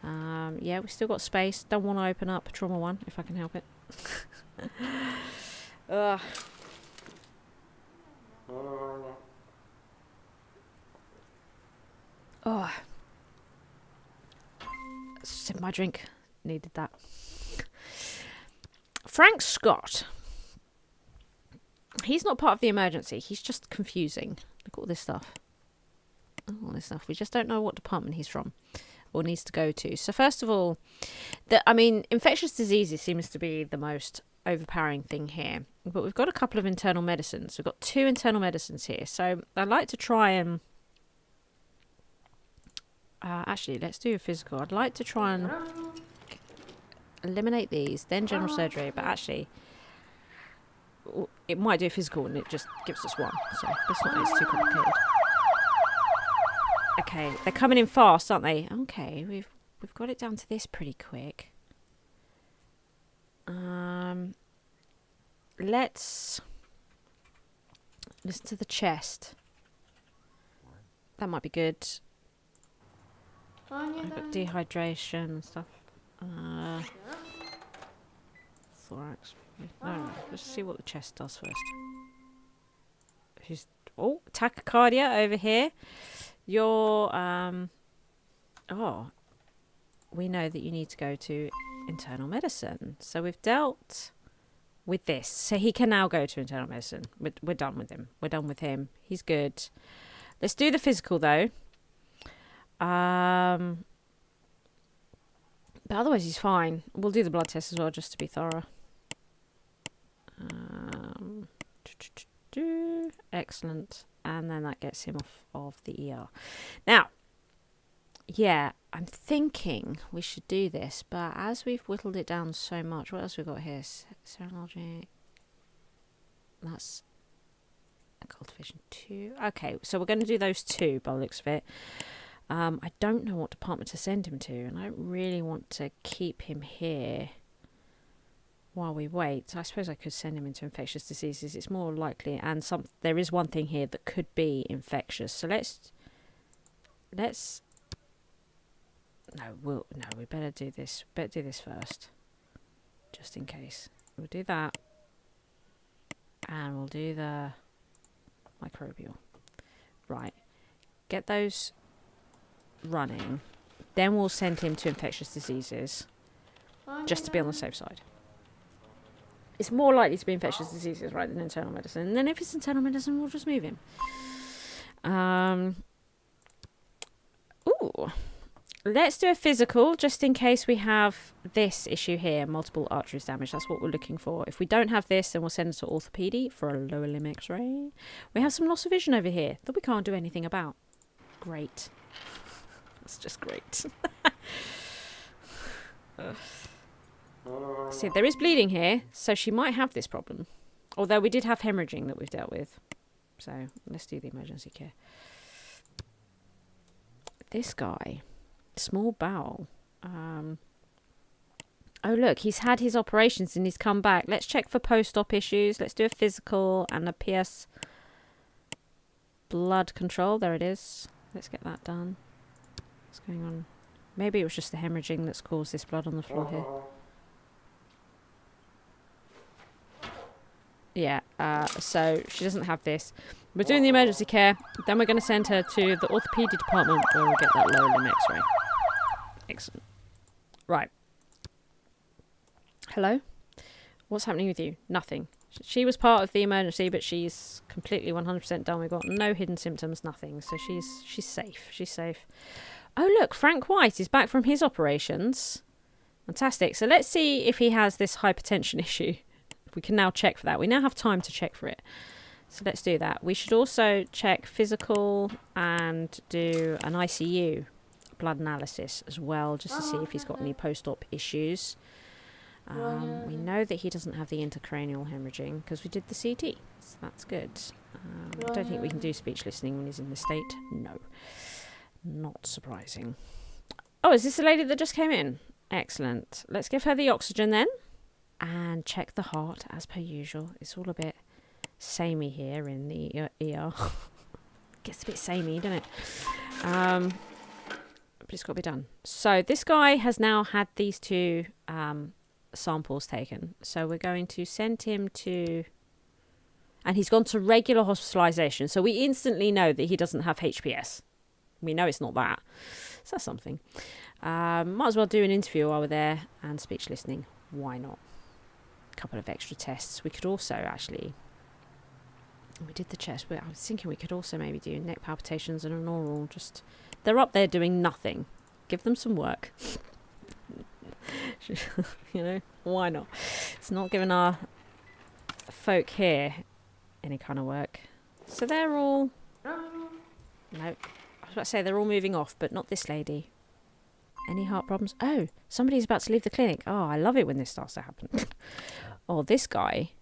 Yeah, we've still got space. Don't want to open up trauma 1 if I can help it. Ugh. Oh. Sip my drink. Needed that. Frank Scott. He's not part of the emergency. He's just confusing. Look at all this stuff. All this stuff. We just don't know what department he's from or needs to go to. So first of all, infectious diseases seems to be the most overpowering thing here. But we've got a couple of internal medicines. We've got 2 internal medicines here. So I'd like to try and... actually, let's do a physical. I'd like to try and eliminate these, then general surgery. But actually, it might do a physical and it just gives us 1. So it's not it's too complicated. Okay, they're coming in fast, aren't they? Okay, we've got it down to this pretty quick. Let's listen to the chest. That might be good. I've got dehydration and stuff. Thorax. No, let's see what the chest does first. Tachycardia over here. You're, we know that you need to go to internal medicine. So we've dealt with this. So he can now go to internal medicine. We're done with him. We're done with him. He's good. Let's do the physical, though. But otherwise he's fine. We'll do the blood test as well, just to be thorough. Excellent. And then that gets him off of the ER. Now, yeah, I'm thinking we should do this, but as we've whittled it down so much, what else we've got here? Serology. That's a cultivation 2. Okay, so we're going to do those 2 by the looks of it. I don't know what department to send him to, and I don't really want to keep him here while we wait. I suppose I could send him into infectious diseases. It's more likely, and there is one thing here that could be infectious. So we better do this. Better do this first, just in case. We'll do that, and we'll do the microbial. Right, get those running, then we'll send him to infectious diseases just to be on the safe side. It's more likely to be infectious diseases, right, than internal medicine. And then if it's internal medicine, we'll just move him. Let's do a physical just in case we have this issue here, multiple arteries damage. That's what we're looking for. If we don't have this, then we'll send it to orthopedy for a lower limb x-ray. We have some loss of vision over here that we can't do anything about. Great. That's just great. See, there is bleeding here, so she might have this problem. Although we did have hemorrhaging that we've dealt with. So let's do the emergency care. This guy, small bowel. Oh, look, he's had his operations and he's come back. Let's check for post-op issues. Let's do a physical and a PS blood control. There it is. Let's get that done. What's going on? Maybe it was just the hemorrhaging that's caused this blood on the floor here. Yeah, so she doesn't have this. We're doing the emergency care. Then we're going to send her to the orthopedic department where we'll get that lower limb x-ray. Excellent. Right. Hello? What's happening with you? Nothing. She was part of the emergency, but she's completely 100% done. We've got no hidden symptoms, nothing. So she's safe. She's safe. Oh, look, Frank White is back from his operations. Fantastic. So let's see if he has this hypertension issue. We can now check for that. We now have time to check for it. So let's do that. We should also check physical and do an ICU blood analysis as well, just to see if he's got any post-op issues. We know that he doesn't have the intracranial hemorrhaging because we did the CT. So that's good. I don't think we can do speech listening when he's in this state. No. Not surprising. Oh, is this the lady that just came in? Excellent. Let's give her the oxygen then. and check the heart as per usual. It's all a bit samey here in the ER. Gets a bit samey, doesn't it? But it's got to be done. So this guy has now had these two samples taken. So we're going to send him to... And he's gone to regular hospitalisation. So we instantly know that he doesn't have HPS. We know it's not that. So that's something. Might as well do an interview while we're there and speech listening. Why not? A couple of extra tests. We could also actually... We did the chest, but I was thinking we could also maybe do neck palpitations and an oral. Just... They're up there doing nothing. Give them some work. You know, why not? It's not giving our folk here any kind of work. So they're all... No. I was about to say they're all moving off, but not this lady. Any heart problems? Oh, somebody's about to leave the clinic. Oh, I love it when this starts to happen. Oh, this guy,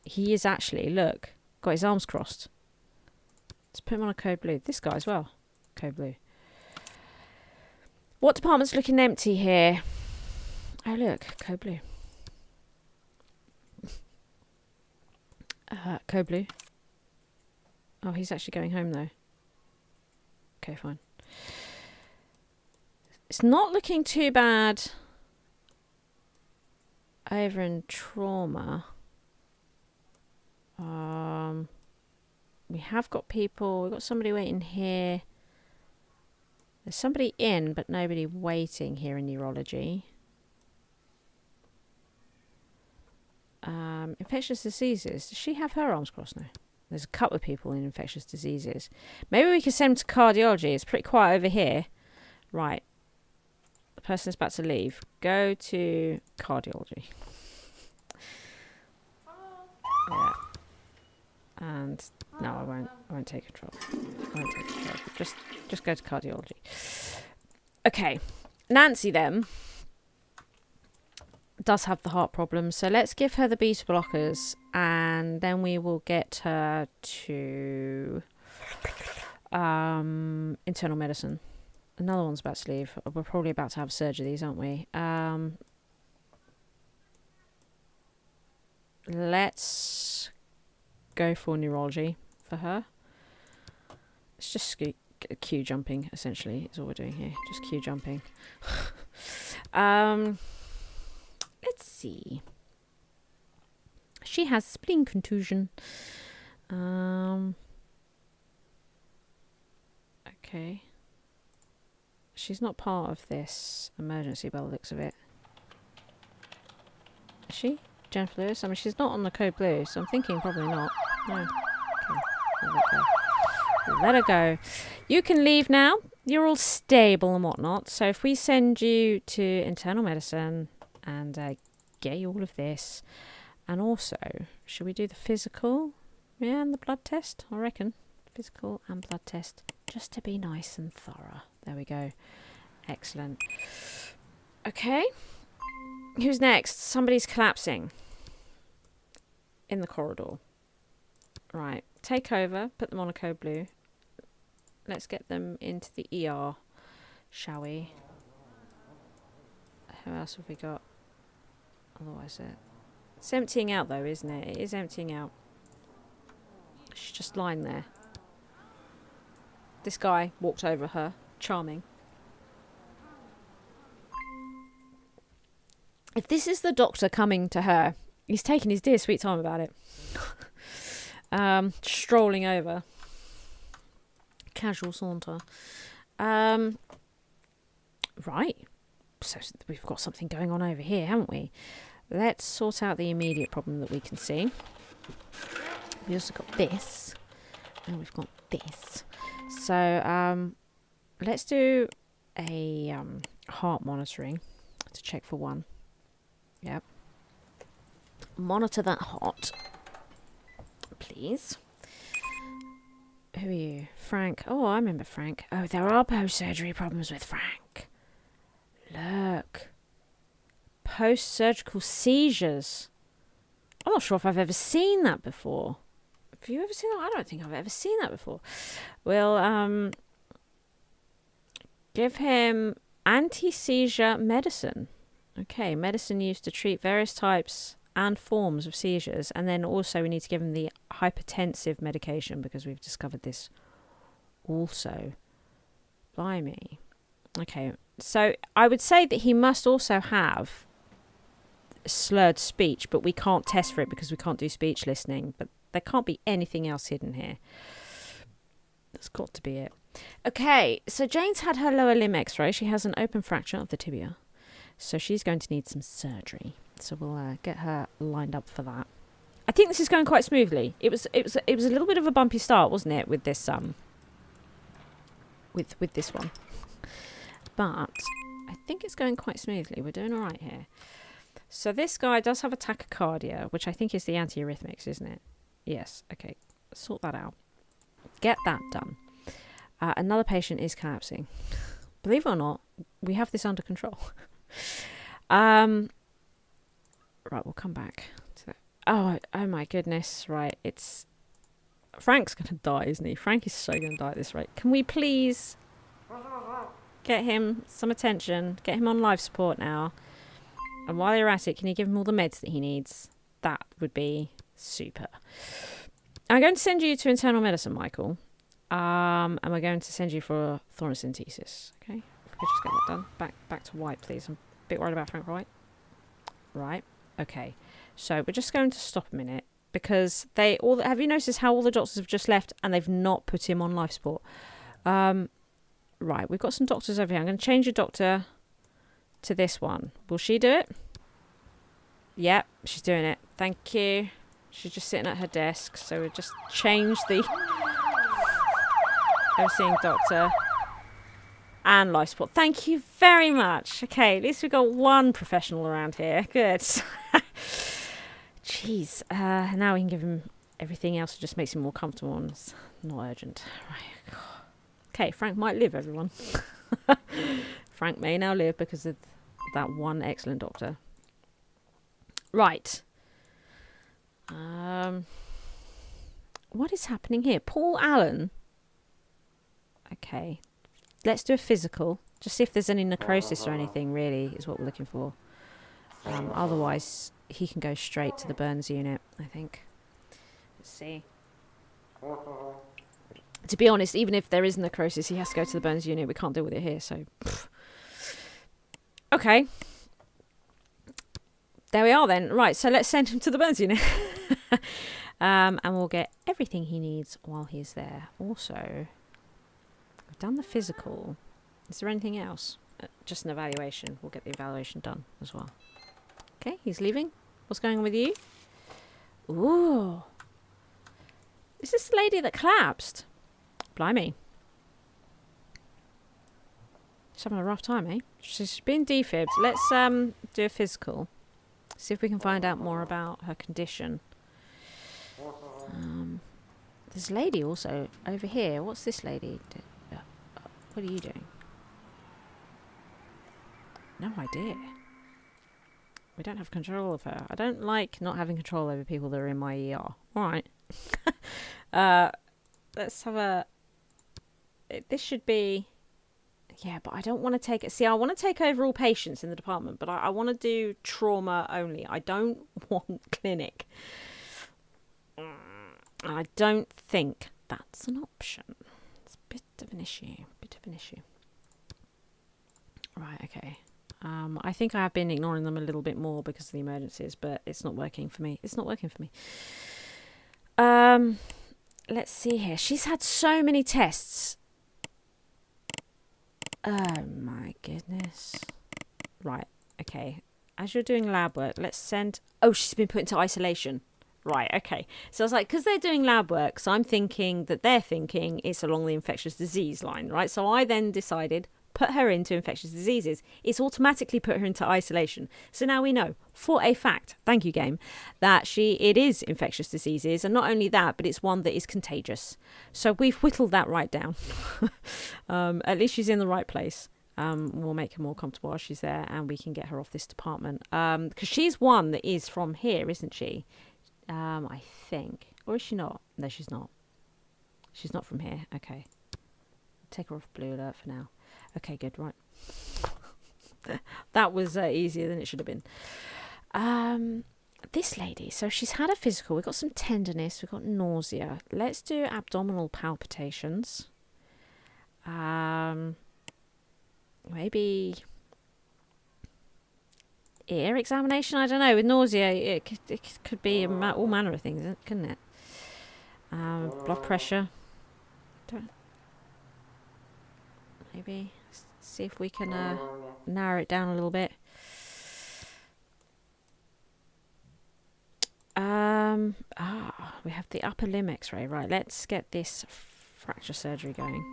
he is actually, look, got his arms crossed. Let's put him on a code blue. This guy as well. Code blue. What department's looking empty here? Oh, look, code blue. Code blue. Oh, he's actually going home though. Okay, fine. It's not looking too bad over in trauma. We have got people. We've got somebody waiting here. There's somebody in, but nobody waiting here in neurology. Infectious diseases. Does she have her arms crossed now? There's a couple of people in infectious diseases. Maybe we can send them to cardiology. It's pretty quiet over here. Right. The person's about to leave. Go to cardiology. Yeah. And no, I won't take control. Just go to cardiology. Okay. Nancy then does have the heart problem, so let's give her the beta blockers and then we will get her to internal medicine. Another one's about to leave. We're probably about to have surgeries, aren't we? Let's go for neurology for her. It's just queue jumping, essentially, is all we're doing here. Just queue jumping. Let's see. She has spleen contusion. Okay. She's not part of this emergency by the looks of it. Is she? Jennifer Lewis? I mean, she's not on the code blue, so I'm thinking probably not. No. Okay. Let her go. Let her go. You can leave now. You're all stable and whatnot. So if we send you to internal medicine and get you all of this, and also, should we do the physical? Yeah, and the blood test, I reckon. Physical and blood test, just to be nice and thorough. There we go. Excellent. Okay. Who's next? Somebody's collapsing in the corridor. Right. Take over. Put them on a code blue. Let's get them into the ER, shall we? Who else have we got? Otherwise, it's emptying out though, isn't it? It is emptying out. She's just lying there. This guy walked over her. Charming. If this is the doctor coming to her, he's taking his dear sweet time about it. Strolling over. Casual saunter. Right. So we've got something going on over here, haven't we? Let's sort out the immediate problem that we can see. We also got this. And we've got this. So, let's do a heart monitoring to check for one. Yep. Monitor that heart, please. Who are you? Frank. Oh, I remember Frank. Oh, there are post-surgery problems with Frank. Look. Post-surgical seizures. I'm not sure if I've ever seen that before. Have you ever seen that? I don't think I've ever seen that before. We'll give him anti-seizure medicine. Okay, medicine used to treat various types and forms of seizures. And then also we need to give him the hypertensive medication because we've discovered this also. Blimey. Okay, so I would say that he must also have slurred speech, but we can't test for it because we can't do speech listening. But there can't be anything else hidden here. That's got to be it. Okay, so Jane's had her lower limb x-ray. She has an open fracture of the tibia. So she's going to need some surgery. So we'll get her lined up for that. I think this is going quite smoothly. It was a little bit of a bumpy start, wasn't it, with this with this one. But I think it's going quite smoothly. We're doing all right here. So this guy does have a tachycardia, which I think is the antiarrhythmics, isn't it? Yes. Okay. Sort that out. Get that done. Another patient is collapsing. Believe it or not, we have this under control. Right, we'll come back to that. Oh my goodness. Right, it's... Frank's going to die, isn't he? Frank is so going to die at this rate. Can we please get him some attention? Get him on life support now. And while you're at it, can you give him all the meds that he needs? That would be super. I'm going to send you to internal medicine, Michael. And we're going to send you for thoracentesis. Okay? If we could just get that done. Back to White, please. I'm a bit worried about Frank White. Right. Okay. So we're just going to stop a minute because have you noticed how all the doctors have just left and they've not put him on life support? Right. We've got some doctors over here. I'm going to change your doctor to this one. Will she do it? Yep, she's doing it. Thank you. She's just sitting at her desk, so we'll just change the overseeing doctor and life support. Thank you very much. Okay, at least we've got one professional around here. Good. Jeez. Now we can give him everything else that just makes him more comfortable and it's not urgent. Right. Okay, Frank might live, everyone. Frank may now live because of that one excellent doctor. Right. What is happening here? Paul Allen. Okay. Let's do a physical. Just see if there's any necrosis or anything, really, is what we're looking for. Otherwise, he can go straight to the burns unit, I think. Let's see. To be honest, even if there is necrosis, he has to go to the burns unit. We can't deal with it here, so... Okay. There we are then. Right, so let's send him to the burns unit. And we'll get everything he needs while he's there. Also, we've done the physical. Is there anything else? Just an evaluation. We'll get the evaluation done as well. Okay, he's leaving. What's going on with you? Ooh. Is this the lady that collapsed? Blimey. She's having a rough time, eh? She's been defibbed. Let's do a physical. See if we can find out more about her condition. There's a lady also over here. What's this lady? What are you doing? No idea. We don't have control of her. I don't like not having control over people that are in my ER. Alright. Let's have a... This should be... Yeah, but I don't want to take it. See, I want to take over all patients in the department, but I want to do trauma only. I don't want clinic. I don't think that's an option. It's a bit of an issue. Right, okay. I think I have been ignoring them a little bit more because of the emergencies, but it's not working for me. Let's see here. She's had so many tests. Oh my goodness. Right, okay. As you're doing lab work, let's send... Oh, she's been put into isolation. Right, okay. So I was like, because they're doing lab work, so I'm thinking that they're thinking it's along the infectious disease line, right? So I then decided, put her into infectious diseases. It's automatically put her into isolation. So now we know, for a fact, thank you game, that it is infectious diseases. And not only that, but it's one that is contagious. So we've whittled that right down. At least she's in the right place. We'll make her more comfortable while she's there and we can get her off this department. Because she's one that is from here, isn't she? I think. Or is she not? No, she's not. She's not from here. Okay. Take her off blue alert for now. Okay, good. Right. That was easier than it should have been. this lady, so she's had a physical. We've got some tenderness. We've got nausea. Let's do abdominal palpitations. Maybe ear examination. I don't know. With nausea, it could be all manner of things, couldn't it? Blood pressure. Maybe see if we can narrow it down a little bit. We have the upper limb X-ray. Right, let's get this fracture surgery going.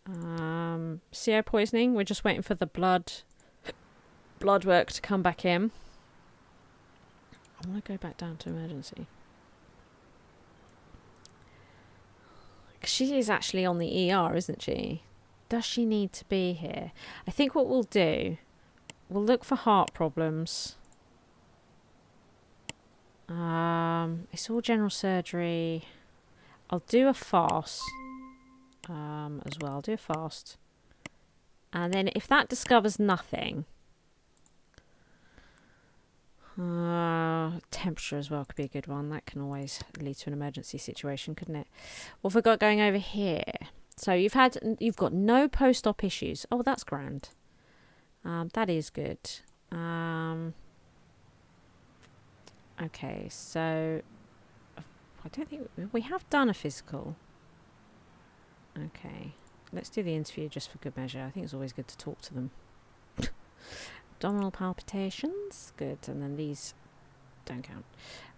CO poisoning. We're just waiting for the blood work to come back in. I want to go back down to emergency. She is actually on the ER, isn't she? Does she need to be here? I think what we'll do, we'll look for heart problems. It's all general surgery. I'll do a fast as well. I'll do a fast. And then if that discovers nothing, temperature as well could be a good one. That can always lead to an emergency situation, couldn't it? What have we got going over here? So you've got no post-op issues. Oh, that's grand. That is good. Okay, so I don't think we have done a physical. Okay, let's do the interview just for good measure. I think it's always good to talk to them. Abdominal palpitations, good. And then these don't count.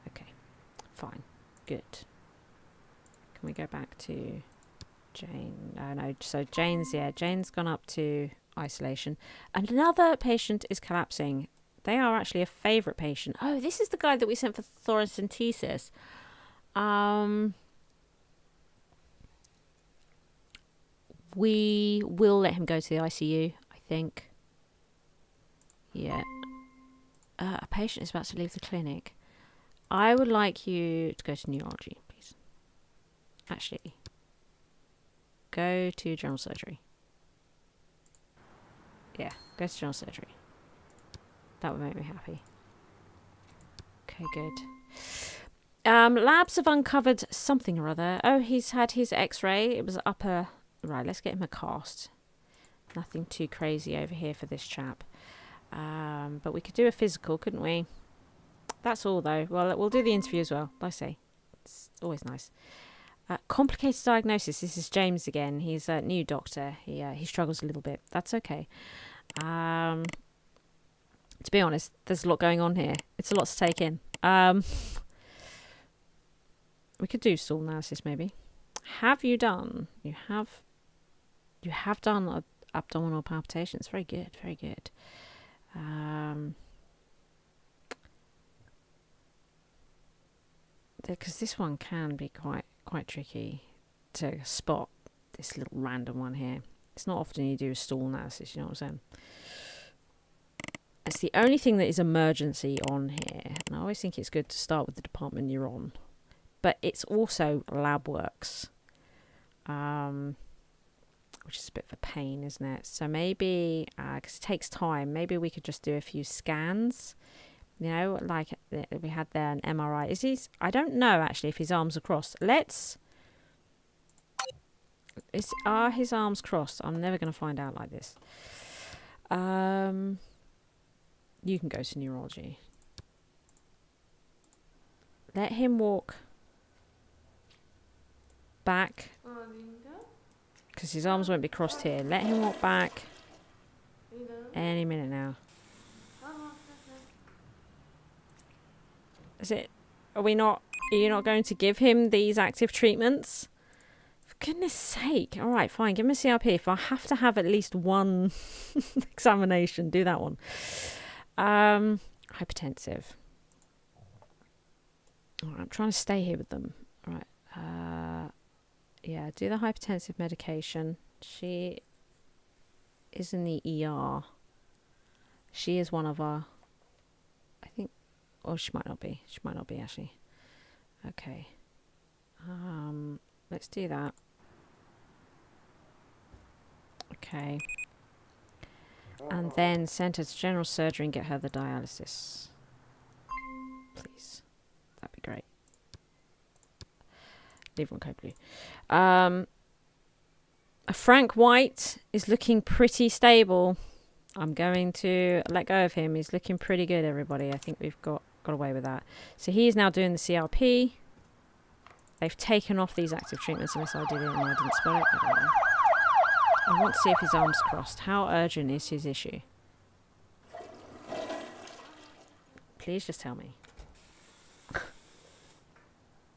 Okay, fine, good. Can we go back to Jane? No, so Jane's gone up to isolation. Another patient is collapsing. They are actually a favourite patient. Oh, this is the guy that we sent for thoracentesis. We will let him go to the ICU, I think. Yeah. A patient is about to leave the clinic. I would like you to go to neurology, please. Actually, go to general surgery. Yeah, go to general surgery. That would make me happy. Okay, good. Labs have uncovered something or other. Oh, he's had his X-ray. It was upper. Right, let's get him a cast. Nothing too crazy over here for this chap. But we could do a physical, couldn't we? That's all, though. Well, we'll do the interview as well. Like I say, it's always nice. Complicated diagnosis. This is James again. He's a new doctor. He struggles a little bit. That's okay. To be honest, there's a lot going on here. It's a lot to take in. We could do stool analysis, maybe. Have you done? You have done abdominal palpitations. Very good. Very good. Because this one can be quite tricky to spot. This little random one here. It's not often you do a stool analysis. You know what I'm saying? It's the only thing that is emergency on here. And I always think it's good to start with the department you're on. But it's also lab works. Which is a bit of a pain, isn't it? So maybe, because it takes time, maybe we could just do a few scans. You know, like we had there an MRI. I don't know actually if his arms are crossed. Are his arms crossed? I'm never going to find out like this. You can go to neurology. Let him walk back. Because his arms won't be crossed here. Let him walk back any minute now. Are you not going to give him these active treatments? For goodness sake. All right, fine. Give him a CRP. If I have to have at least one examination, do that one. Hypertensive. All right, I'm trying to stay here with them. All right. Yeah, do the hypertensive medication. She is in the ER. She is one of our, I think, or she might not be. She might not be, actually. Okay. Let's do that. Okay. And then send her to general surgery and get her the dialysis. please. That'd be great. Leave on code blue. Frank White is looking pretty stable. I'm going to let go of him. He's looking pretty good, everybody. I think we've got away with that. So he is now doing the CRP. They've taken off these active treatments unless I did it and I didn't spell it. I don't know. I want to see if his arm's crossed. How urgent is his issue? Please just tell me.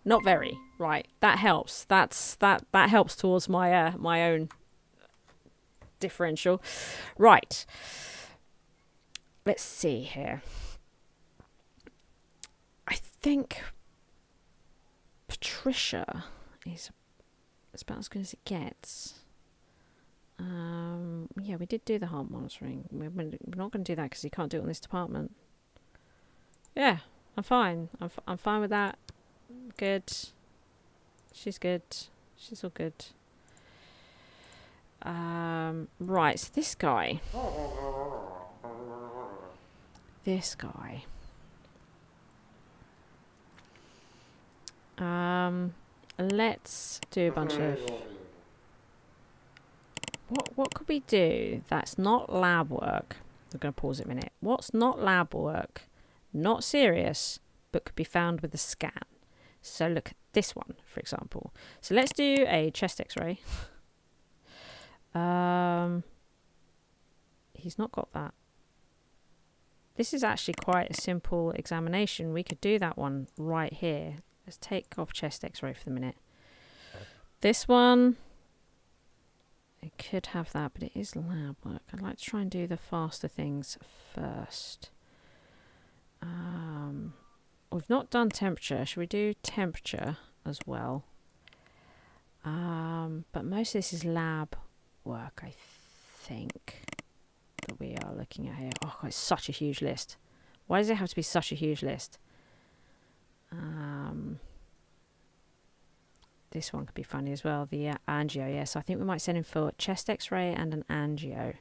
Not very. Right. That helps. That helps towards my my own differential. Right. Let's see here. I think Patricia is about as good as it gets. Yeah, we did do the heart monitoring. We're not going to do that because you can't do it on this department. Yeah, I'm fine. I'm fine with that. Good. She's good. She's all good. Right, so this guy. Let's do a bunch of... What could we do that's not lab work? We're going to pause it a minute. What's not lab work, not serious, but could be found with a scan? So look at this one, for example. So let's do a chest x-ray. He's not got that. This is actually quite a simple examination. We could do that one right here. Let's take off chest x-ray for the minute. This one, it could have that, but it is lab work. I'd like to try and do the faster things first. We've not done temperature. Should we do temperature as well? But most of this is lab work, I think, that we are looking at here. Oh, God, it's such a huge list. Why does it have to be such a huge list? This one could be funny as well. The angio, yes. I think we might send him for chest x-ray and an angio.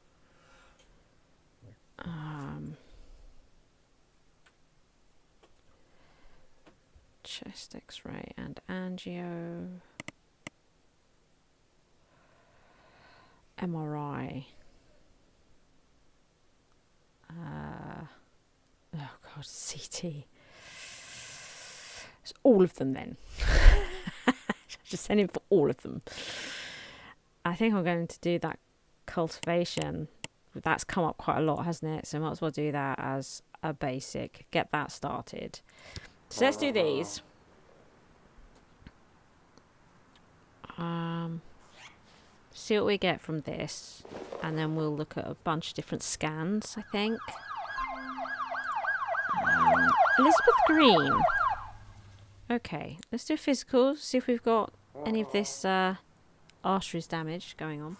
Chest x-ray and angio. MRI. Oh God, CT. It's all of them then. Just send him for all of them. I think I'm going to do that cultivation. That's come up quite a lot, hasn't it? So I might as well do that as a basic. Get that started. So let's do these. See what we get from this. And then we'll look at a bunch of different scans, I think. Elizabeth Green. Okay, let's do a physical. See if we've got any of this arteries damage going on.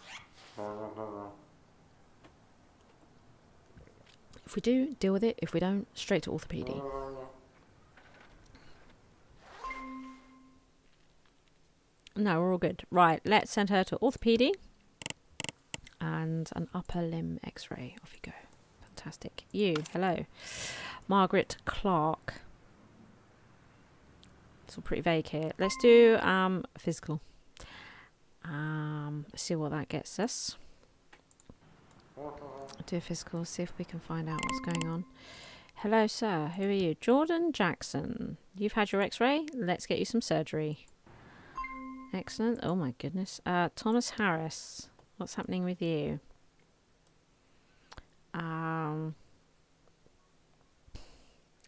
If we do, deal with it. If we don't, straight to orthopedy. No, we're all good. Right, let's send her to orthopedy. And an upper limb x-ray. Off you go. Fantastic. You, hello. Margaret Clark. It's all pretty vague here. Let's do physical. Let's see what that gets us. Do a physical, see if we can find out what's going on. Hello, sir. Who are you? Jordan Jackson. You've had your x-ray. Let's get you some surgery. Excellent. Oh my goodness. Thomas Harris. What's happening with you?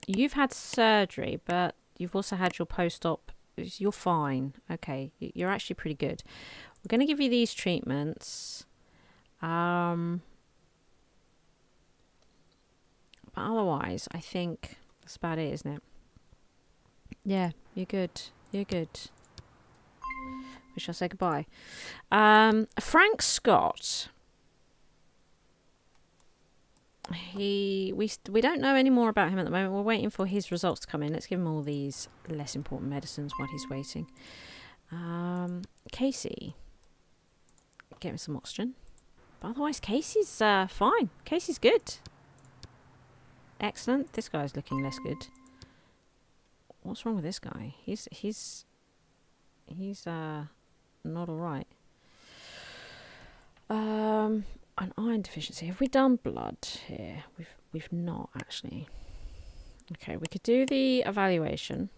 You've had surgery, but you've also had your post-op. You're fine. Okay. You're actually pretty good. We're going to give you these treatments. But otherwise, I think that's about it, isn't it? Yeah, you're good. You're good. We shall say goodbye. Frank Scott. We don't know any more about him at the moment. We're waiting for his results to come in. Let's give him all these less important medicines while he's waiting. Casey. Get him some oxygen. But otherwise, Casey's fine. Casey's good. Excellent. This guy's looking less good. What's wrong with this guy? He's not all right. An iron deficiency. Have we done blood here? We've not actually. Okay, we could do the evaluation.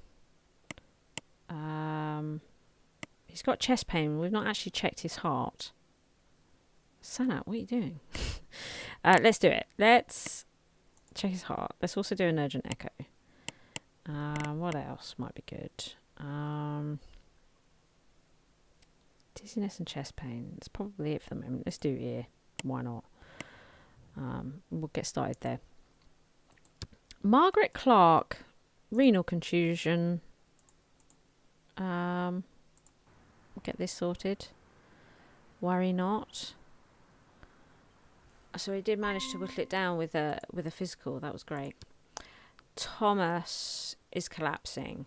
He's got chest pain. We've not actually checked his heart. Sanat, what are you doing? Let's do it. Let's check his heart. Let's also do an urgent echo. What else might be good? Dizziness and chest pain. That's probably it for the moment. Let's do ear. Why not? We'll get started there. Margaret Clark, renal contusion. We'll get this sorted. Worry not. So he did manage to whittle it down with a physical. That was great. Thomas is collapsing.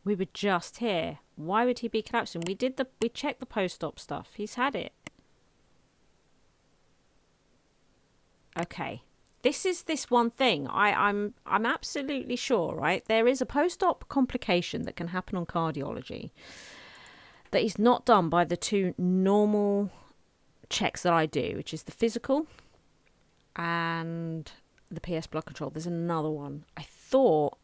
We were just here. Why would he be collapsing? We checked the post-op stuff. He's had it. Okay. This is this one thing. I'm absolutely sure, right? There is a post-op complication that can happen on cardiology that is not done by the two normal checks that I do, which is the physical and the PS blood control. There's another one. I thought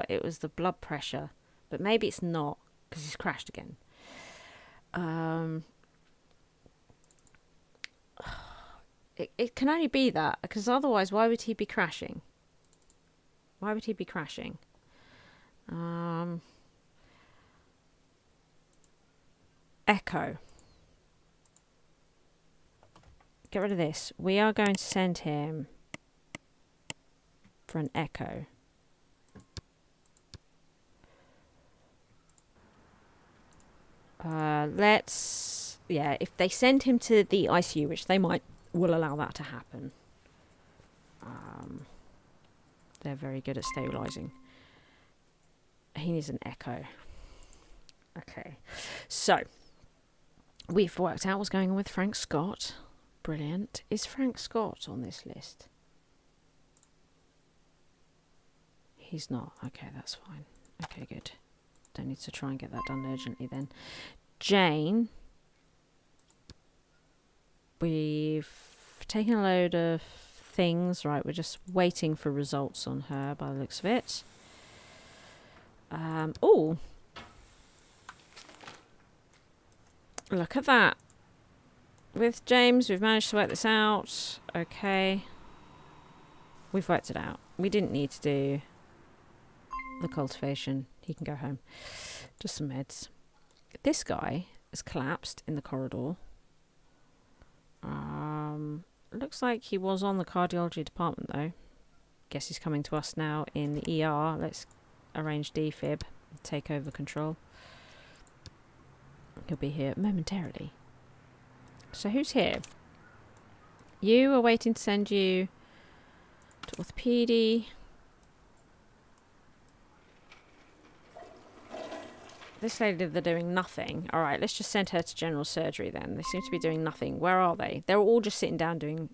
it was the blood pressure, but maybe it's not because he's crashed again. It can only be that, because otherwise why would he be crashing? Why would he be crashing? Echo. Get rid of this. We are going to send him for an echo. If they send him to the ICU, which they will allow that to happen. They're very good at stabilising. He needs an echo. Okay. So, we've worked out what's going on with Frank Scott. Brilliant. Is Frank Scott on this list? He's not. Okay, that's fine. Okay, good. Don't need to try and get that done urgently then. Jane. We've taken a load of things. Right, we're just waiting for results on her by the looks of it. Oh. Look at that. With James, we've managed to work this out. Okay. We've worked it out. We didn't need to do the cultivation. He can go home. Just some meds. This guy has collapsed in the corridor. Looks like he was on the cardiology department though. Guess he's coming to us now in the ER. Let's arrange defib. Take over control. He'll be here momentarily. So who's here? You are waiting to send you to orthopedy. This lady, they're doing nothing. All right, let's just send her to general surgery then. They seem to be doing nothing. Where are they? They're all just sitting down doing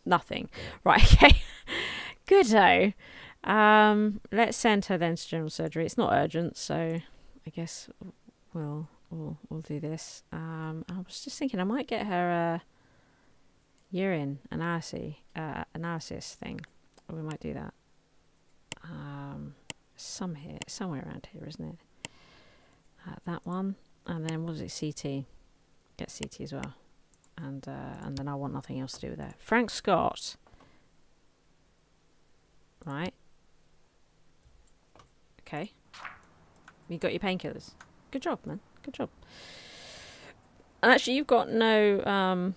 nothing. Right, okay. Goodo. Let's send her then to general surgery. It's not urgent, so I guess we'll do this. I was just thinking I might get her a urine analysis thing. We might do that. Somewhere around here, isn't it? That one, and then what is it? CT. Get CT as well, and then I want nothing else to do with that. Frank Scott. Right. Okay. You got your painkillers. Good job, man. Good job. And actually, you've got no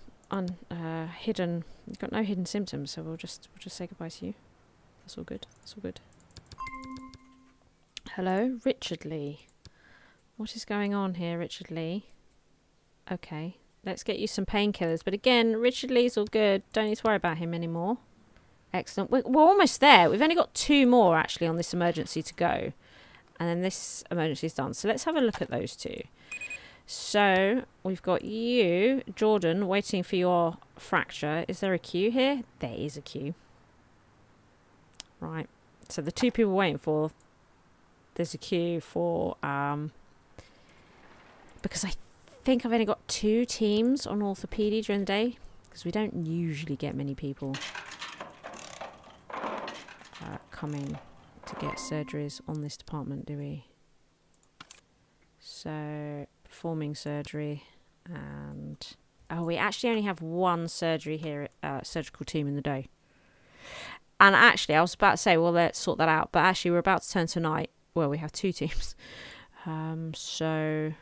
hidden. You've got no hidden symptoms, so we'll just say goodbye to you. That's all good. That's all good. Hello, Richard Lee. What is going on here, Richard Lee? Okay, let's get you some painkillers. But again, Richard Lee's all good. Don't need to worry about him anymore. Excellent. We're almost there. We've only got 2 more, actually, on this emergency to go. And then this emergency is done. So let's have a look at those 2. So we've got you, Jordan, waiting for your fracture. Is there a queue here? There is a queue. right? So the two people waiting for, there's a queue for, because I think I've only got 2 teams on orthopedy during the day, because we don't usually get many people coming to get surgeries on this department, do we? So performing surgery, and we actually only have 1 surgery here, surgical team in the day. And actually, I was about to say, well, let's sort that out, but actually we're about to turn to night. Well, we have 2 teams, so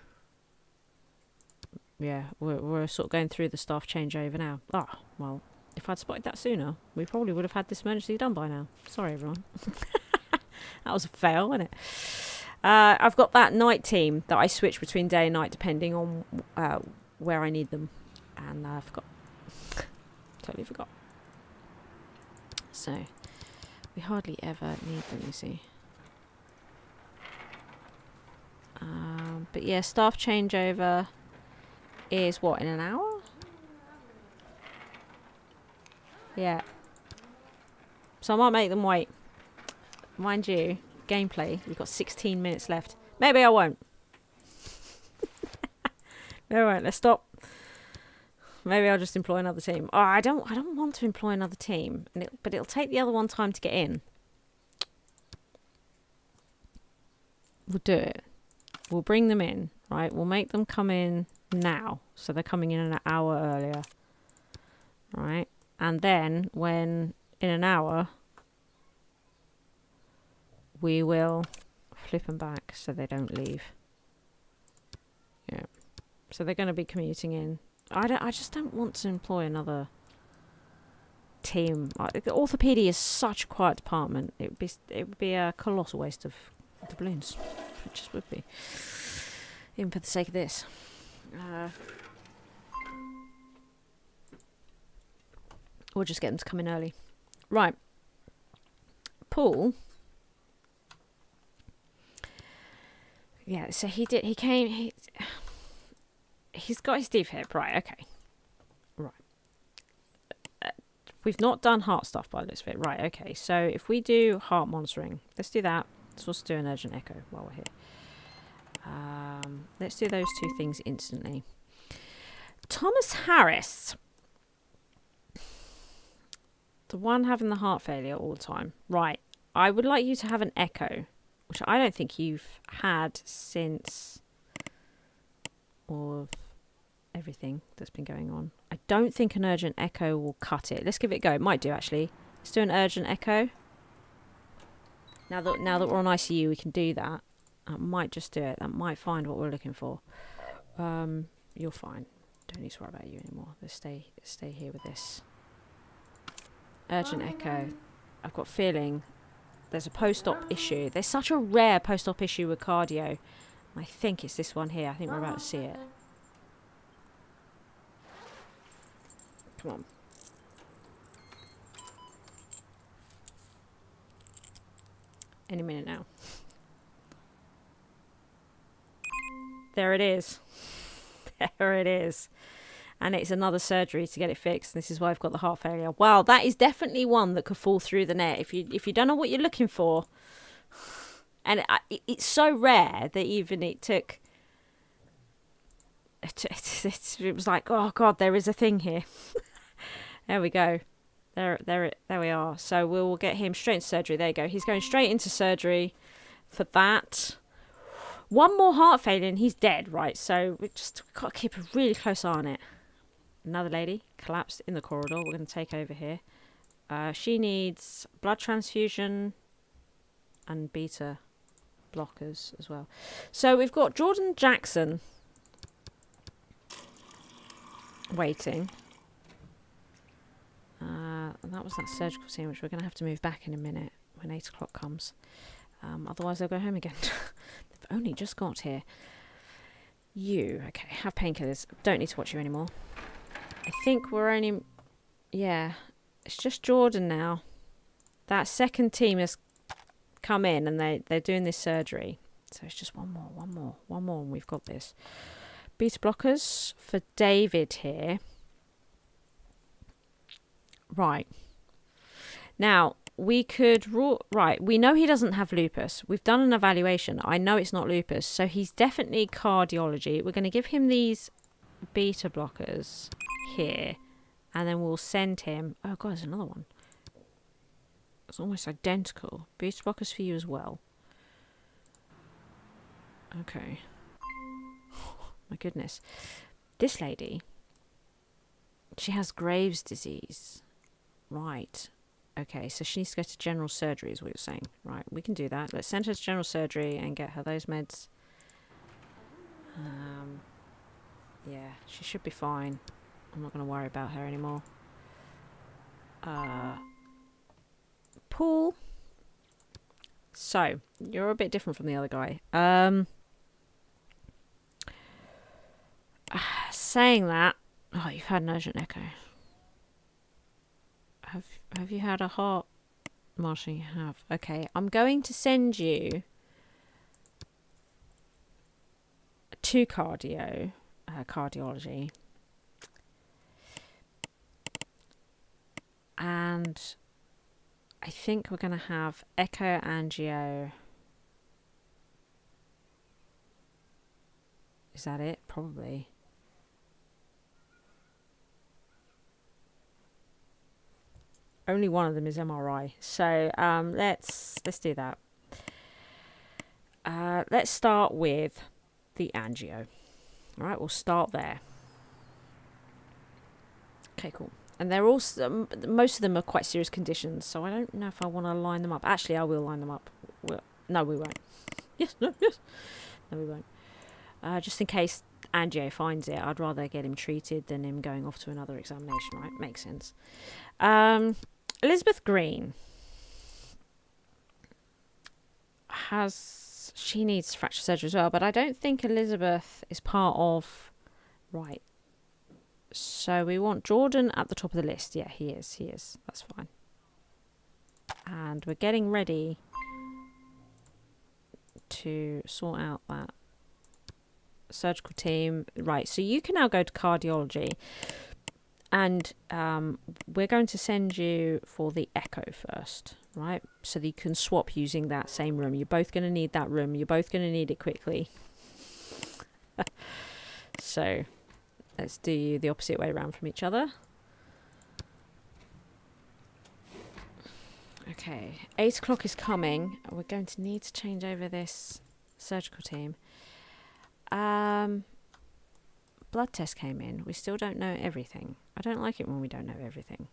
yeah, we're sort of going through the staff changeover now. Well, if I'd spotted that sooner, we probably would have had this emergency done by now. Sorry, everyone. That was a fail, wasn't it? I've got that night team that I switch between day and night depending on where I need them. And I forgot. Totally forgot. So, we hardly ever need them, you see. But yeah, staff changeover is what, in an hour? Yeah. So I might make them wait. Mind you, gameplay, we've got 16 minutes left. Maybe I won't. Maybe I won't. Let's stop. Maybe I'll just employ another team. Oh, I don't want to employ another team, but it'll take the other one time to get in. We'll do it. We'll bring them in, right? We'll make them come in now, so they're coming in an hour earlier, right? And then when in an hour, we will flip them back so they don't leave. Yeah. So they're going to be commuting in. I just don't want to employ another team. Orthopedy is such a quiet department. It would be a colossal waste of the balloons. It just would be. Even for the sake of this. We'll just get them to come in early. Right. Paul. Yeah, so he's got his defib, right, okay. Right. We've not done heart stuff by this bit. Right, okay. So if we do heart monitoring, let's do that. Let's also do an urgent echo while we're here. Let's do those 2 things instantly. Thomas Harris. The one having the heart failure all the time. Right. I would like you to have an echo, which I don't think you've had since all of everything that's been going on. I don't think an urgent echo will cut it. Let's give it a go. It might do, actually. Let's do an urgent echo. Now that we're on ICU, we can do that. That might just do it. That might find what we're looking for. You're fine. Don't need to worry about you anymore. Let's stay here with this. Urgent echo. I've got a feeling there's a post-op issue. There's such a rare post-op issue with cardio. I think it's this one here. I think we're about to see it. Come on. Any minute now. There it is. There it is. And it's another surgery to get it fixed. This is why I've got the heart failure. Wow, that is definitely one that could fall through the net. If you don't know what you're looking for. And it's so rare that even it took... It was like, oh, God, there is a thing here. There we go. There we are. So we'll get him straight into surgery. There you go. He's going straight into surgery for that. One more heart failure and he's dead, right? So we've got to keep a really close eye on it. Another lady collapsed in the corridor. We're going to take over here. She needs blood transfusion and beta blockers as well. So we've got Jordan Jackson waiting. And that was that surgical scene, which we're going to have to move back in a minute when 8 o'clock comes. Otherwise, they'll go home again. They've only just got here. You, okay, have painkillers. Don't need to watch you anymore. I think we're only... Yeah, it's just Jordan now. That second team has come in and they're doing this surgery. So it's just one more, and we've got this. Beta blockers for David here. Right. Now, we could rule. Right, we know he doesn't have lupus. We've done an evaluation. I know it's not lupus, so he's definitely cardiology. We're going to give him these beta blockers here, and then we'll send him. Oh god, there's another one. It's almost identical. Beta blockers for you as well. Okay. My goodness. This lady, she has Graves' disease. Right. Okay, so she needs to go to general surgery is what you're saying. Right, we can do that. Let's send her to general surgery and get her those meds. Yeah, she should be fine. I'm not going to worry about her anymore. Paul. So, you're a bit different from the other guy. Saying that, oh, you've had an urgent echo. Have you had a heart, Marshall? You have. Okay, I'm going to send you to cardiology, and I think we're going to have echo angio. Is that it? Probably. Only one of them is MRI. So let's do that. Let's start with the angio. All right, we'll start there. Okay, cool. And they're all most of them are quite serious conditions, so I don't know if I want to line them up. Actually, I will line them up. No, we won't. Yes, no, yes. No, we won't. Just in case angio finds it, I'd rather get him treated than him going off to another examination, right? Makes sense. Elizabeth Green she needs fracture surgery as well, but I don't think Elizabeth is part of. Right. So we want Jordan at the top of the list. Yeah, he is. That's fine. And we're getting ready to sort out that surgical team. Right, so you can now go to cardiology. And we're going to send you for the echo first, right? So that you can swap using that same room. You're both going to need that room. You're both going to need it quickly. So let's do the opposite way around from each other. Okay, 8 o'clock is coming. We're going to need to change over this surgical team. Blood test came in. We still don't know everything. I don't like it when we don't know everything.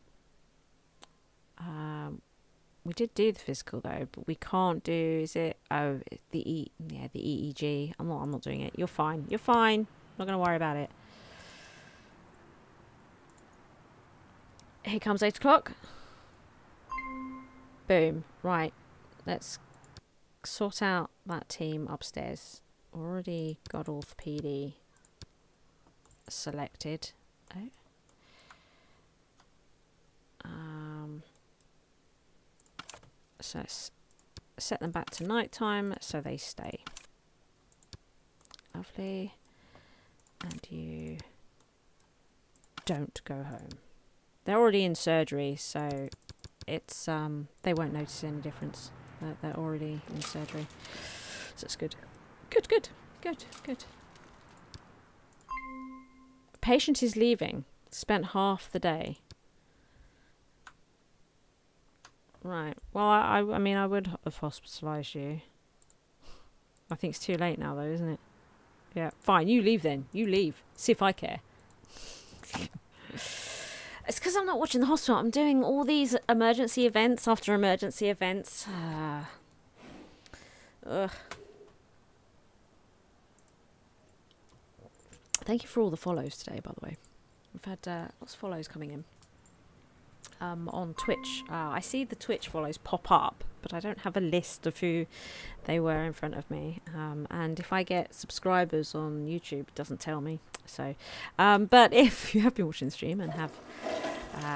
We did do the physical though, but we can't do. Is it? Oh, the EEG. I'm not doing it. You're fine. I'm not gonna worry about it. Here comes 8 o'clock. Boom. Right. Let's sort out that team upstairs. Already got orthopedy selected. Oh. So let's set them back to nighttime so they stay. Lovely. And you don't go home. They're already in surgery, so it's they won't notice any difference. They're already in surgery, so it's good. Good. Patient is leaving. Spent half the day. Right. Well, I mean, I would have hospitalised you. I think it's too late now, though, isn't it? Yeah. Fine. You leave then. You leave. See if I care. It's because I'm not watching the hospital. I'm doing all these emergency events after emergency events. Ugh. Thank you for all the follows today, by the way. We've had lots of follows coming in. On Twitch. I see the Twitch follows pop up, but I don't have a list of who they were in front of me. And if I get subscribers on YouTube, it doesn't tell me. So, but if you have been watching the stream and have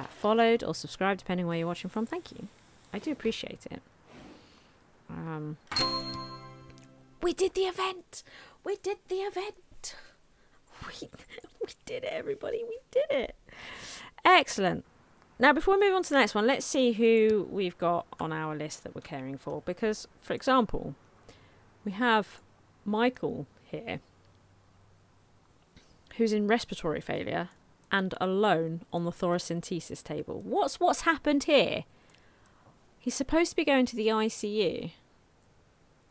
followed or subscribed, depending where you're watching from, thank you. I do appreciate it. We did the event! We did it, everybody. We did it. Excellent. Now, before we move on to the next one, let's see who we've got on our list that we're caring for. Because, for example, we have Michael here, who's in respiratory failure and alone on the thoracentesis table. What's happened here? He's supposed to be going to the ICU.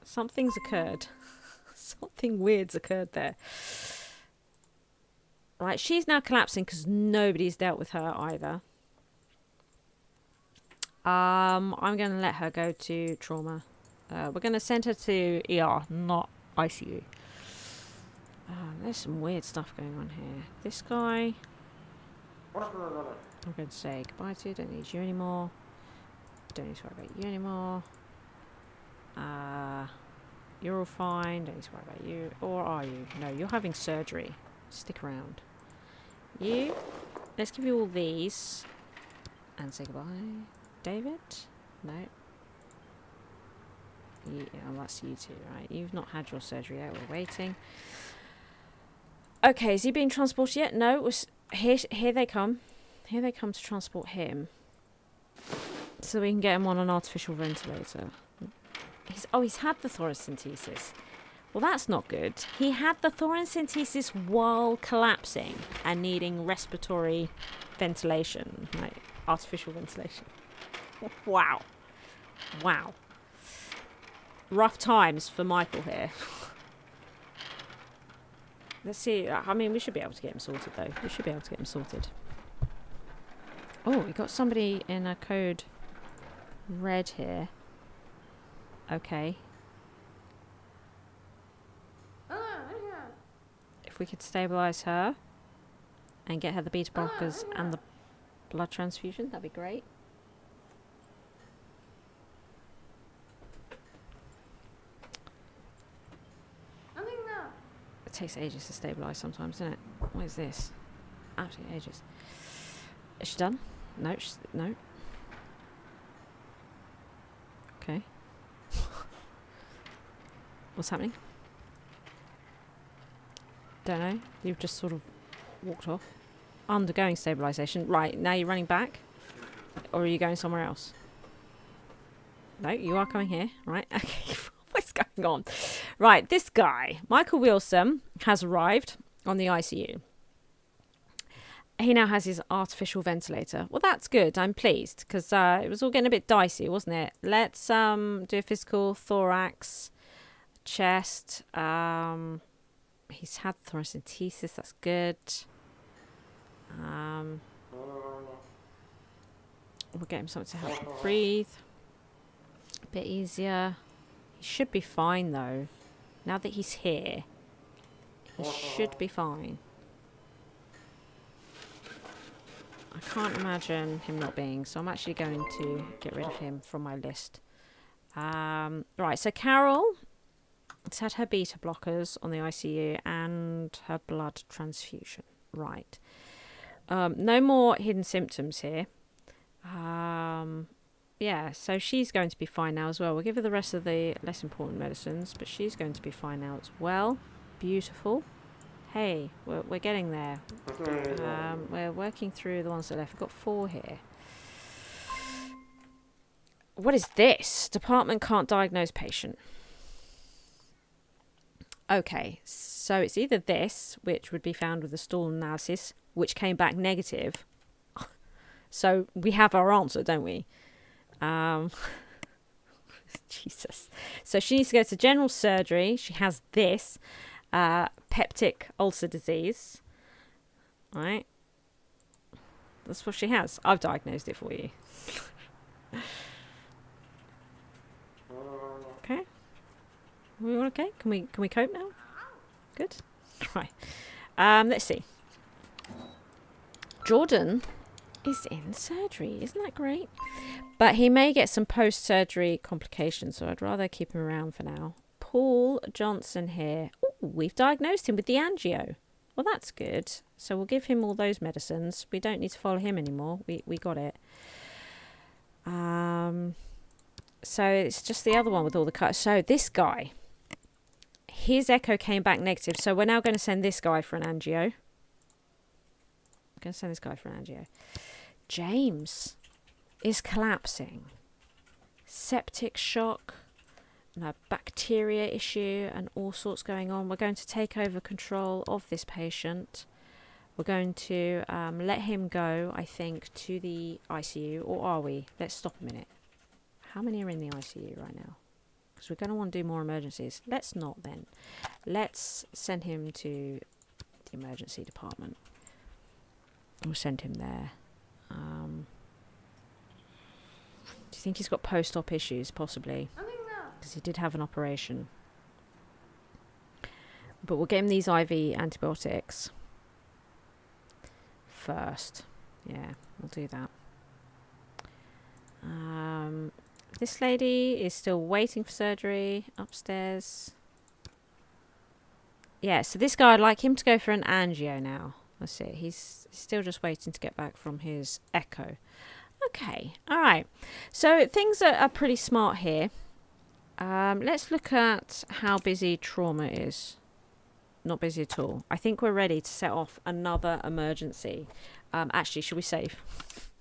Something's occurred. Something weird's occurred there. Right, she's now collapsing because nobody's dealt with her either. I'm going to let her go to trauma. We're going to send her to ER, not ICU. There's some weird stuff going on here. This guy, I'm going to say goodbye to. Don't need you anymore. Don't need to worry about you anymore. You're all fine. Don't need to worry about you. Or are you? No, you're having surgery. Stick around. You, let's give you all these and say goodbye. David? No. Oh, that's you two, right? You've not had your surgery yet. We're waiting. Okay, is he being transported yet? No. It was here they come. Here they come to transport him. So we can get him on an artificial ventilator. He's had the thoracentesis. Well, that's not good. He had the thoracentesis while collapsing and needing respiratory ventilation, like artificial ventilation. Wow. Wow. Rough times for Michael here. Let's see. I mean, we should be able to get him sorted, though. We should be able to get him sorted. Oh, we got somebody in a code red here. Okay. If we could stabilise her and get her the beta blockers and the blood transfusion, that'd be great. It takes ages to stabilise sometimes, doesn't it? What is this? Absolutely ages. Is she done? No, no. Okay. What's happening? Don't know. You've just sort of walked off. Undergoing stabilisation. Right, now you're running back? Or are you going somewhere else? No, you are coming here. Right, okay. What's going on? Right, this guy, Michael Wilson, has arrived on the ICU. He now has his artificial ventilator. Well, that's good. I'm pleased because it was all getting a bit dicey, wasn't it? Let's do a physical, thorax, chest. He's had thoracentesis. That's good. We'll get him something to help him breathe. A bit easier. He should be fine, though. Now that he's here, he should be fine. I can't imagine him not being, so I'm actually going to get rid of him from my list. Right, so Carol has had her beta blockers on the ICU and her blood transfusion. Right. No more hidden symptoms here. Yeah, so she's going to be fine now as well. We'll give her the rest of the less important medicines, but she's going to be fine now as well. Beautiful. Hey, we're getting there. We're working through the ones that are left. We've got 4 here. What is this? Department can't diagnose patient. Okay, so it's either this, which would be found with the stool analysis, which came back negative. So we have our answer, don't we? Jesus. So she needs to go to general surgery. She has this. Peptic ulcer disease. Right. That's what she has. I've diagnosed it for you. Okay. Are we all okay? Can we cope now? Good. Right. Let's see. Jordan is in surgery. Isn't that great? But he may get some post-surgery complications, so I'd rather keep him around for now. Paul Johnson here. Ooh, we've diagnosed him with the angio. Well, that's good. So we'll give him all those medicines. We don't need to follow him anymore. We got it. So it's just the other one with all the cuts. So this guy, his echo came back negative. So we're now going to send this guy for an angio. I'm going to send this guy for an angio. James is collapsing. Septic shock, a bacteria issue, and all sorts going on. We're going to take over control of this patient. We're going to let him go, I think, to the ICU. Or are we? Let's stop a minute. How many are in the ICU right now? Because we're going to want to do more emergencies. Let's not then. Let's send him to the emergency department. We'll send him there. Do you think he's got post-op issues? Possibly. Because he did have an operation. But we'll get him these IV antibiotics first. Yeah, we'll do that. This lady is still waiting for surgery upstairs. Yeah, so this guy, I'd like him to go for an angio now. That's it. He's still just waiting to get back from his echo. Okay, all right. So things are pretty smart here. Let's look at how busy trauma is. Not busy at all. I think we're ready to set off another emergency. Actually, should we save?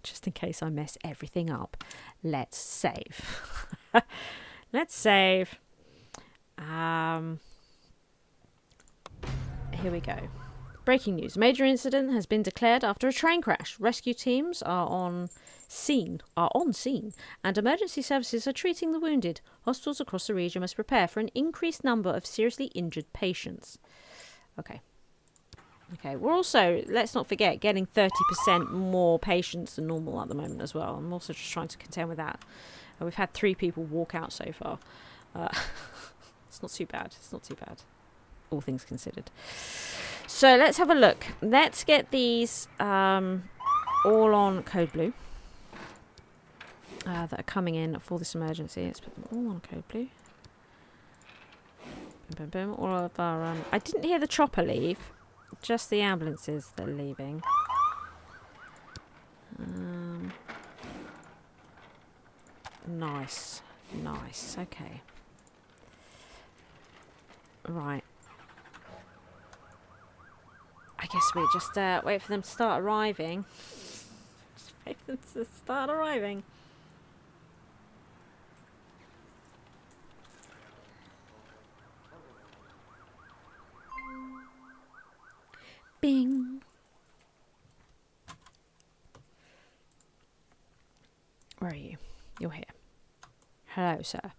Just in case I mess everything up. Let's save. Let's save. Here we go. Breaking news. Major incident has been declared after a train crash. Rescue teams are on scene, and emergency services are treating the wounded. Hospitals across the region must prepare for an increased number of seriously injured patients. Okay. Okay, we're also, let's not forget, getting 30% more patients than normal at the moment as well. I'm also just trying to contend with that. We've had 3 people walk out so far. It's not too bad. It's not too bad, all things considered. So let's have a look. Let's get these all on code blue that are coming in for this emergency. Let's put them all on code blue. Boom, boom, boom. All of our... I didn't hear the chopper leave. Just the ambulances that are leaving. Nice. Nice. Okay. Right. I guess we just wait for them to start arriving. Just wait for them to start arriving. Bing. Where are you? You're here. Hello, sir.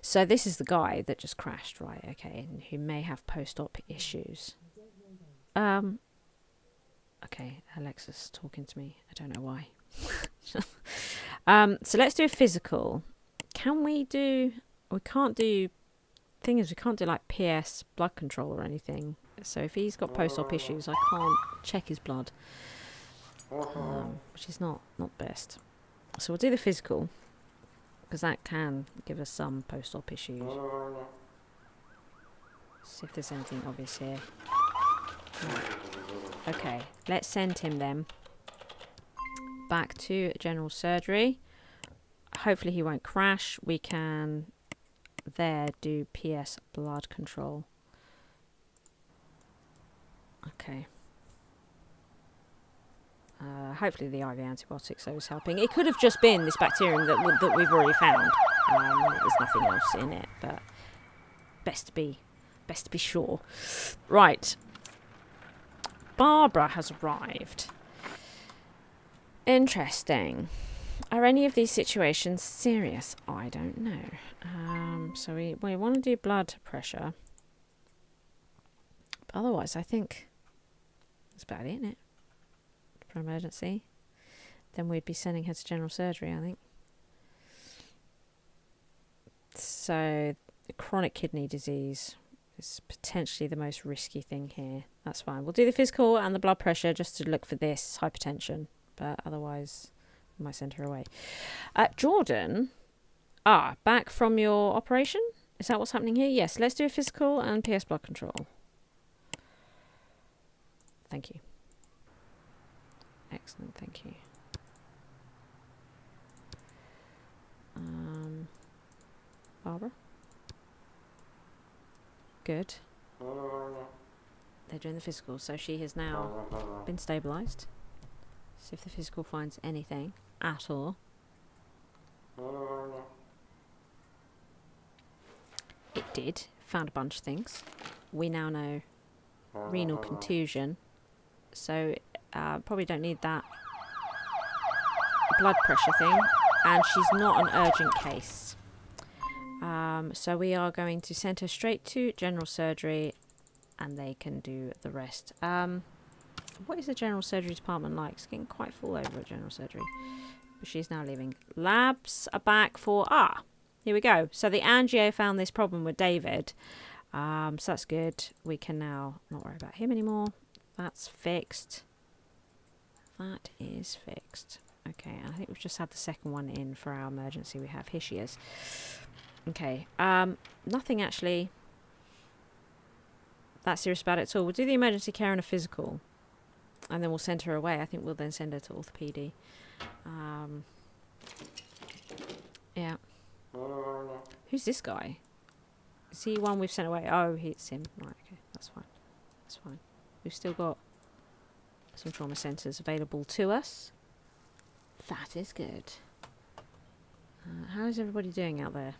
So this is the guy that just crashed, right? Okay, and who may have post-op issues. Okay, Alexa's talking to me. I don't know why. So let's do a physical. Can we do... We can't do... Thing is, we can't do like PS blood control or anything. So if he's got post-op issues, I can't check his blood, which is not best. So we'll do the physical, because that can give us some post-op issues. See if there's anything obvious here. Right. Okay, let's send him then back to general surgery. Hopefully he won't crash. We can there do PS blood control. Okay. Hopefully the IV antibiotics is helping. It could have just been this bacterium that we've already found. There's nothing else in it, but best to be sure. Right. Barbara has arrived. Interesting. Are any of these situations serious? I don't know. So we want to do blood pressure. But otherwise, I think that's about it, isn't it? For emergency. Then we'd be sending her to general surgery, I think. So, chronic kidney disease is potentially the most risky thing here. That's fine. We'll do the physical and the blood pressure just to look for this hypertension. But otherwise, we might send her away. Jordan, back from your operation? Is that what's happening here? Yes, let's do a physical and PS blood control. Thank you. Excellent, thank you. Barbara? Good. They're doing the physical, so she has now been stabilised. See if the physical finds anything at all. It did. Found a bunch of things. We now know renal contusion. So probably don't need that blood pressure thing. And she's not an urgent case. So we are going to send her straight to general surgery and they can do the rest. What is the general surgery department like? It's getting quite full over at general surgery. But she's now leaving. Labs are back for... here we go. So the angio found this problem with David. So that's good. We can now not worry about him anymore. That's fixed. That is fixed. Okay, I think we've just had the second one in for our emergency we have. Here she is. Okay, nothing actually that serious about it at all. We'll do the emergency care and a physical. And then we'll send her away. I think we'll then send her to orthopedy. Yeah. Who's this guy? Is he one we've sent away? Oh, it's him. Right, okay. That's fine. That's fine. We've still got some trauma centres available to us. That is good. How is everybody doing out there?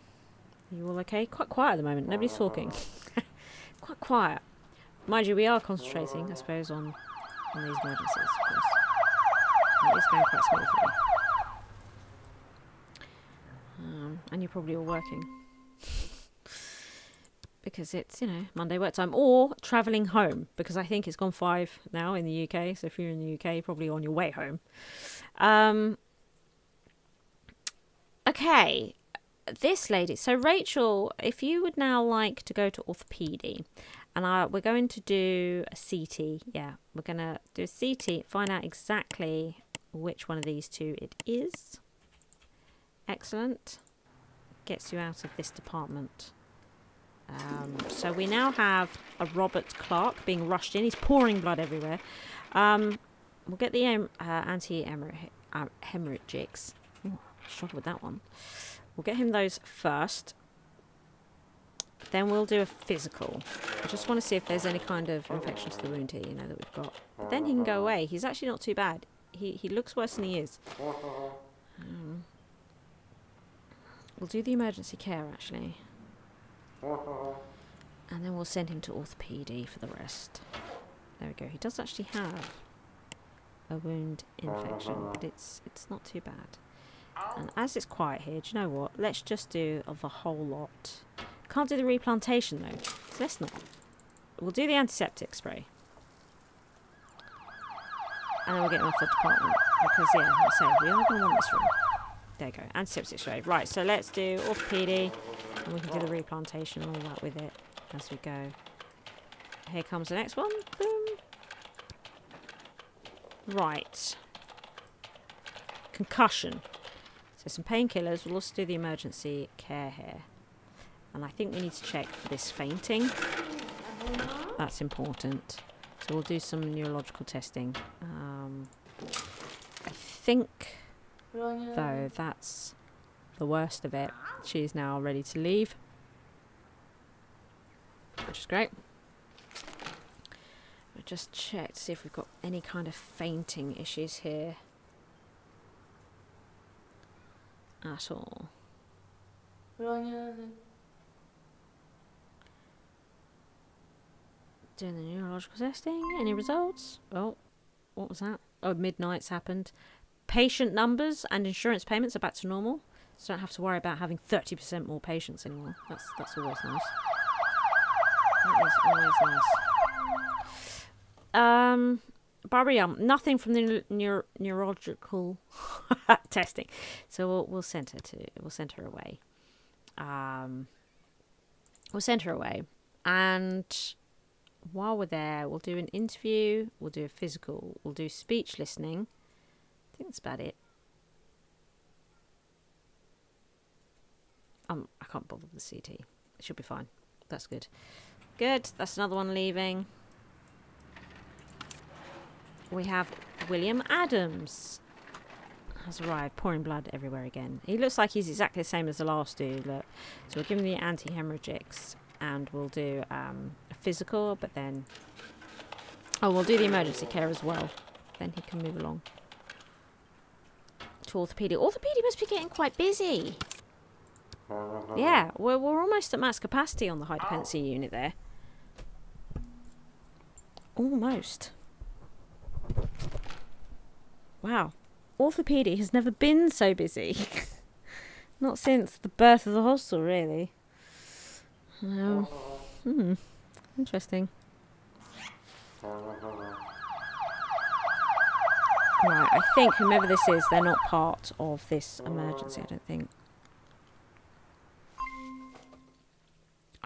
Are you all okay? Quite quiet at the moment. Nobody's talking. Quite quiet. Mind you, we are concentrating, I suppose, on these emergencies, of course. It is going quite smoothly. And you're probably all working. Because it's, Monday work time. Or travelling home. Because I think it's gone 5 now in the UK. So if you're in the UK, you're probably on your way home. Okay. This lady. So Rachel, if you would now like to go to orthopedy. And we're going to do a CT. Yeah, we're going to do a CT. Find out exactly which one of these two it is. Excellent. Gets you out of this department. So we now have a Robert Clark being rushed in. He's pouring blood everywhere. We'll get the anti-hemorrhagics. Struggle with that one. We'll get him those first. Then we'll do a physical. I just want to see if there's any kind of infection to the wound here, that we've got. But then he can go away. He's actually not too bad. He looks worse than he is. We'll do the emergency care, actually. And then we'll send him to orthopedy for the rest. There we go. He does actually have a wound infection, but it's not too bad. And as it's quiet here, do you know what? Let's just do the whole lot. Can't do the replantation though, so let's not. We'll do the antiseptic spray. And then we'll get him off the department. Because, yeah, let's say, we are going to want this room. There you go, antiseptic spray. Right, so let's do orthopedy. And we can do the replantation and all that with it as we go. Here comes the next one. Boom. Right. Concussion. So some painkillers. We'll also do the emergency care here. And I think we need to check for this fainting. That's important. So we'll do some neurological testing. I think, though, that's the worst of it. She's now ready to leave. Which is great. We'll just check to see if we've got any kind of fainting issues here. At all. Doing the neurological testing. Any results? Oh, what was that? Oh, midnight's happened. Patient numbers and insurance payments are back to normal. So don't have to worry about having 30% more patients anymore. That's always nice. That is always nice. Barbara, nothing from the neurological testing. So we'll send her away. We'll send her away. And while we're there, we'll do an interview, we'll do a physical, we'll do speech listening. I think that's about it. I can't bother with the CT. It should be fine. That's good. Good. That's another one leaving. We have William Adams has arrived, pouring blood everywhere again. He looks like he's exactly the same as the last dude. Look. So we'll give him the anti-hemorrhagics and we'll do a physical, but then... Oh, we'll do the emergency care as well. Then he can move along. to orthopedic. Orthopedic must be getting quite busy. Yeah, we're almost at max capacity on the high dependency unit there. Almost. Wow. Orthopedic has never been so busy. Not since the birth of the hostel, really. Interesting. Right, I think whomever this is, they're not part of this emergency, I don't think.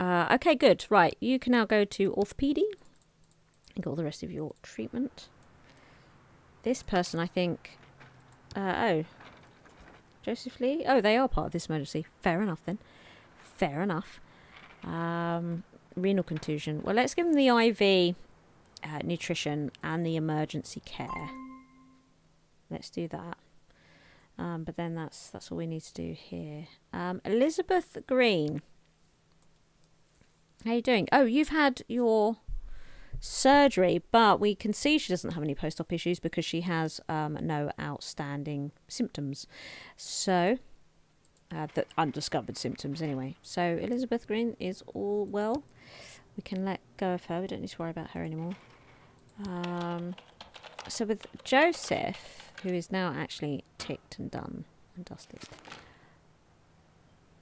Okay, good. Right, you can now go to orthopedy and get all the rest of your treatment. This person, I think... oh. Joseph Lee? Oh, they are part of this emergency. Fair enough, then. Fair enough. Renal contusion. Well, let's give them the IV nutrition and the emergency care. Let's do that. But then that's all we need to do here. Elizabeth Green. How you doing? Oh, you've had your surgery, but we can see she doesn't have any post-op issues because she has no outstanding symptoms. So, the undiscovered symptoms anyway. So, Elizabeth Green is all well. We can let go of her. We don't need to worry about her anymore. So, with Joseph, who is now actually ticked and done and dusted,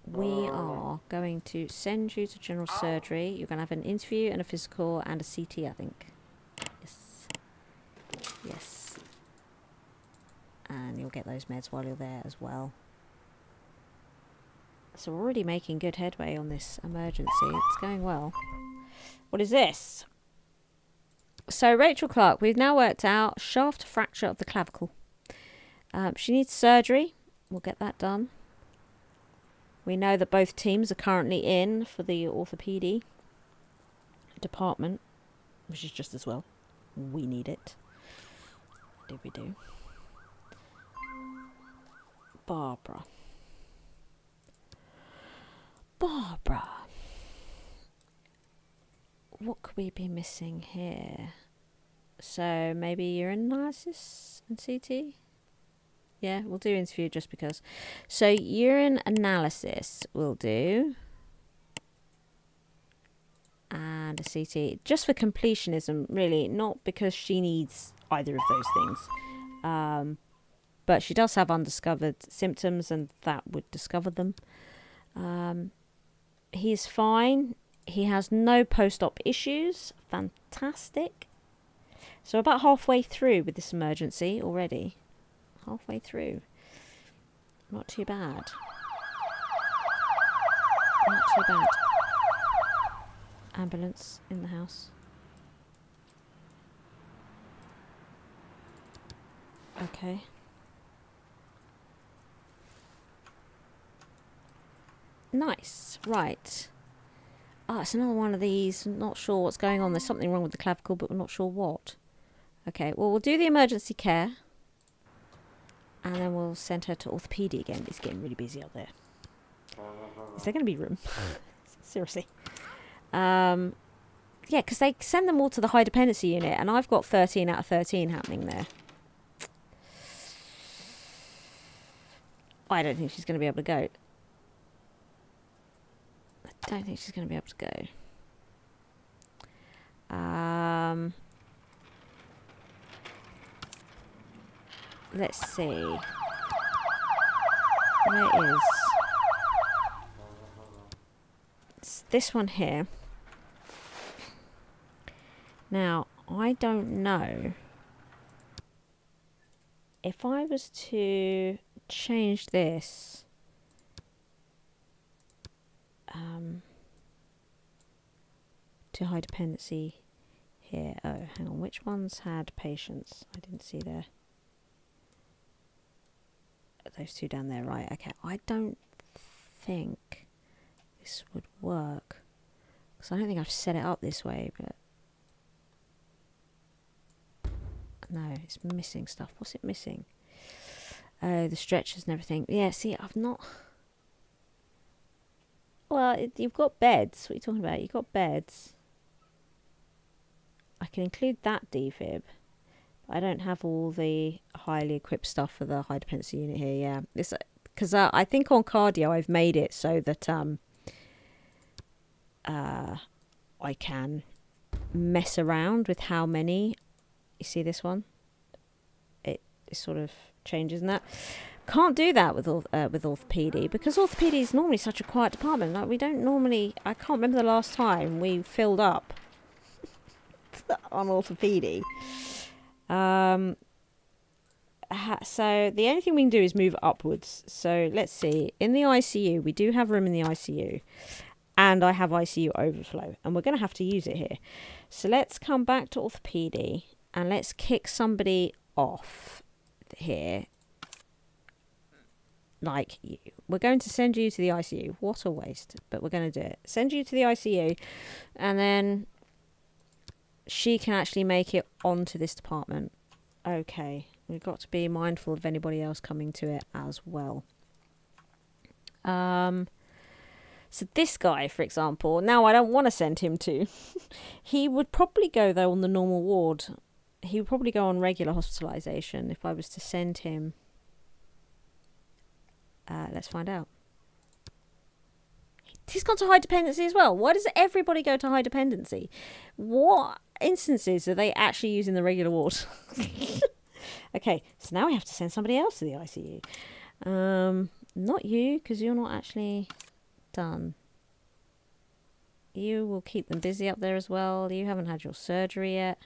we are going to send you to general surgery. You're going to have an interview and a physical and a CT, I think. Yes. Yes. And you'll get those meds while you're there as well. So we're already making good headway on this emergency. It's going well. What is this? So Rachel Clark, we've now worked out shaft fracture of the clavicle. She needs surgery. We'll get that done. We know that both teams are currently in for the orthopedy department, which is just as well. We need it. What did we do? Barbara. What could we be missing here? So maybe urine analysis and CT? Yeah, we'll do interview just because. So urine analysis we'll do. And a CT. Just for completionism, really. Not because she needs either of those things. But she does have undiscovered symptoms and that would discover them. He's fine. He has no post-op issues. Fantastic. So about halfway through with this emergency already. Halfway through. Not too bad. Not too bad. Ambulance in the house. Okay. Nice. Right. Ah, it's another one of these. Not sure what's going on. There's something wrong with the clavicle, but we're not sure what. Okay, well, we'll do the emergency care. And then we'll send her to orthopedy again. It's getting really busy up there. Is there going to be room? Seriously. Yeah, because they send them all to the high dependency unit, and I've got 13 out of 13 happening there. I don't think she's going to be able to go. I don't think she's going to be able to go. Let's see. Where is... It's this one here. Now, I don't know if I was to change this to high dependency here. Oh, hang on. Which ones had patients? I didn't see there. Those two down there, right? Okay. I don't think this would work because I don't think I've set it up this way, but no, it's missing stuff. What's it missing? Oh, the stretchers and everything. Yeah, see, I've not... Well, you've got beds. What are you talking about? You've got beds. I can include that defib. I don't have all the highly equipped stuff for the high dependency unit here. Yeah, this because I think on cardio I've made it so that I can mess around with how many. You see this one? It sort of changes in that. Can't do that with orthopedy because orthopedy is normally such a quiet department. Like we don't normally. I can't remember the last time we filled up on orthopedy. So the only thing we can do is move upwards. So let's see. In the ICU, we do have room in the ICU. And I have ICU overflow. And we're going to have to use it here. So let's come back to orthopedy. And let's kick somebody off here. Like you. We're going to send you to the ICU. What a waste. But we're going to do it. Send you to the ICU. And then she can actually make it onto this department. Okay. We've got to be mindful of anybody else coming to it as well. So this guy, for example, now I don't want to send him to. He would probably go, though, on the normal ward. He would probably go on regular hospitalisation if I was to send him. Let's find out. He's gone to high dependency as well. Why does everybody go to high dependency? What instances are they actually using the regular ward? Okay, so now we have to send somebody else to the ICU. Not you, because you're not actually done. You will keep them busy up there as well. You haven't had your surgery yet.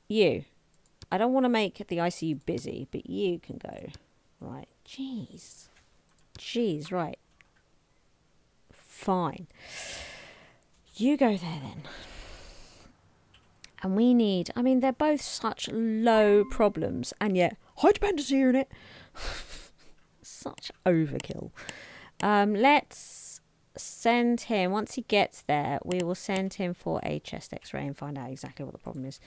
You. I don't want to make the ICU busy, but you can go. Right. Jeez. Jeez, right. Fine. You go there then. And we need, I mean, they're both such low problems, and yet high dependency unit. Such overkill. Let's send him, once he gets there, we will send him for a chest x-ray and find out exactly what the problem is.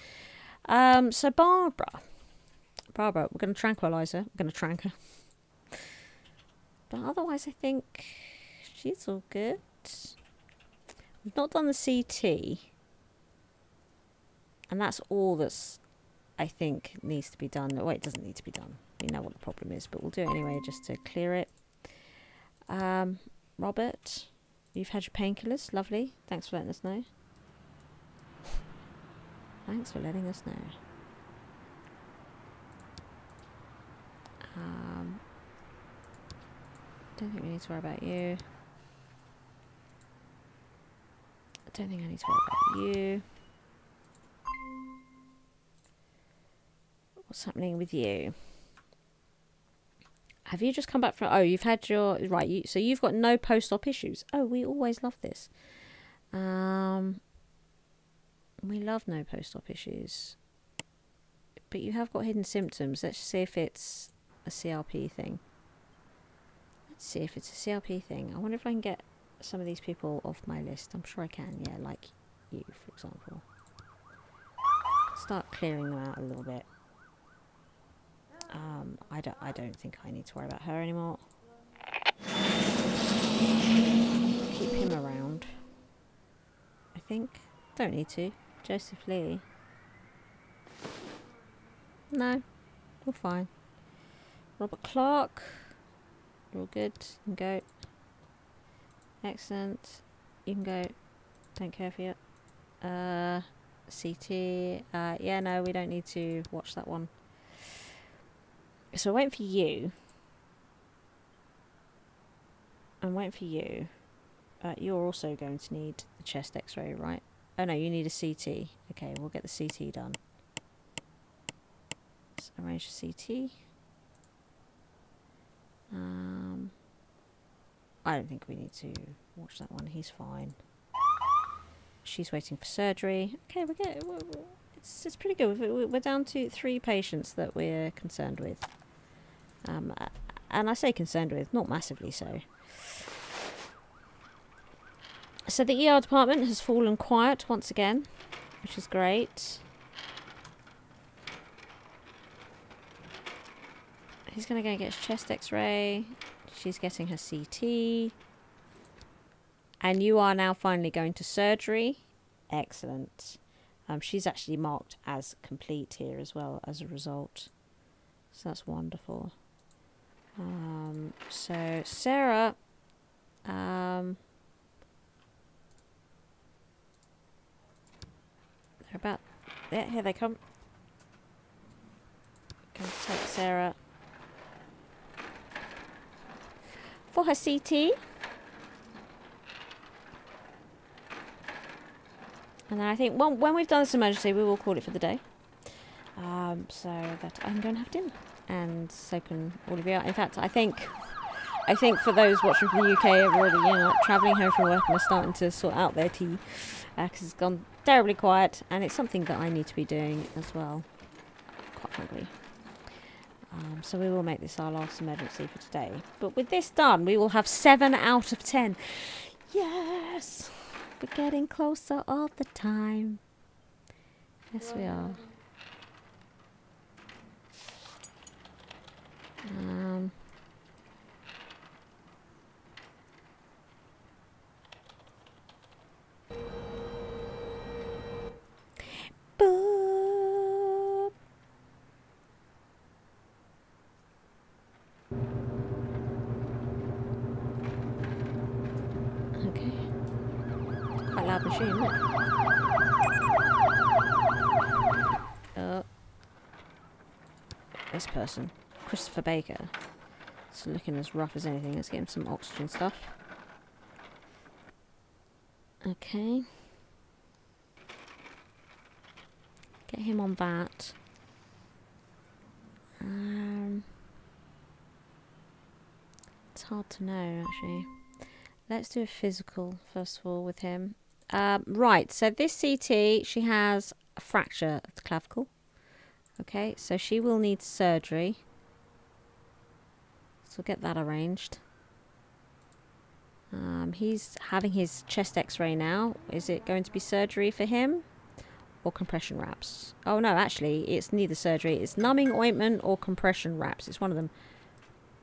So Barbara, we're going to tranquilise her. We're going to trank her. But otherwise, I think she's all good. We've not done the CT. And that's all that's, I think, needs to be done. Well, it doesn't need to be done. We know what the problem is, but we'll do it anyway just to clear it. Robert, you've had your painkillers. Lovely. Thanks for letting us know. Thanks for letting us know. Don't think we need to worry about you. I don't think I need to worry about you. What's happening with you? Have you just come back from... Oh, you've had your... Right, so you've got no post-op issues. Oh, we always love this. We love no post-op issues. But you have got hidden symptoms. Let's see if it's a CRP thing. Let's see if it's a CRP thing. I wonder if I can get some of these people off my list. I'm sure I can, yeah, like you, for example. Start clearing them out a little bit. I don't think I need to worry about her anymore. Keep him around. I think. Don't need to. Joseph Lee. No. We're fine. Robert Clark. You're all good. You can go. Excellent. You can go. Don't care for you. CT. Yeah, no, we don't need to watch that one. So I'm waiting for you. I'm waiting for you. You're also going to need the chest x-ray, right? Oh no, you need a CT. Okay, we'll get the CT done. Let's arrange the CT. I don't think we need to watch that one. He's fine. She's waiting for surgery. Okay, it's pretty good. We're down to 3 patients that we're concerned with. And I say concerned with, not massively so. So the ER department has fallen quiet once again, which is great. He's going to go get his chest x-ray. She's getting her CT. And you are now finally going to surgery. Excellent. She's actually marked as complete here as well as a result. So that's wonderful. So Sarah, they're about, yeah, here they come. Going to take Sarah for her CT. And then I think when we've done this emergency, we will call it for the day. So that I can go and have dinner. And so can all of you. In fact, I think for those watching from the UK, everybody, you know, travelling home from work and are starting to sort out their tea. Because it's gone terribly quiet. And it's something that I need to be doing as well. Quite frankly. So we will make this our last emergency for today. But with this done, we will have 7 out of 10. Yes! We're getting closer all the time. Yes, we are. Boop. Okay. Quite a loud machine, isn't it? This person, Christopher Baker. It's looking as rough as anything. Let's get him some oxygen stuff. Okay. Get him on that. It's hard to know, actually. Let's do a physical, first of all, with him. Right, so this CT, she has a fracture of the clavicle. Okay, so she will need surgery. So we'll get that arranged. He's having his chest x-ray now. Is it going to be surgery for him? Or compression wraps? Oh no, actually, it's neither surgery. It's numbing ointment or compression wraps. It's one of them.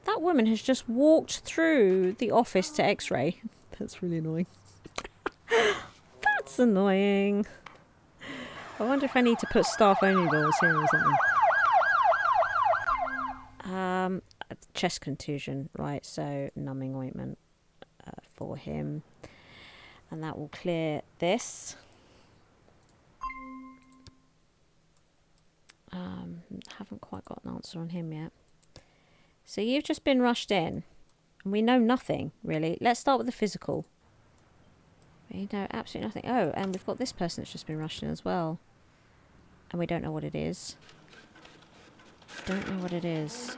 That woman has just walked through the office to x-ray. That's really annoying. That's annoying. I wonder if I need to put staff-only doors here or something. Chest contusion. Right, so numbing ointment for him. And that will clear this. Haven't quite got an answer on him yet. So you've just been rushed in. And we know nothing, really. Let's start with the physical. We know absolutely nothing. Oh, and we've got this person that's just been rushed in as well. And we don't know what it is. Don't know what it is.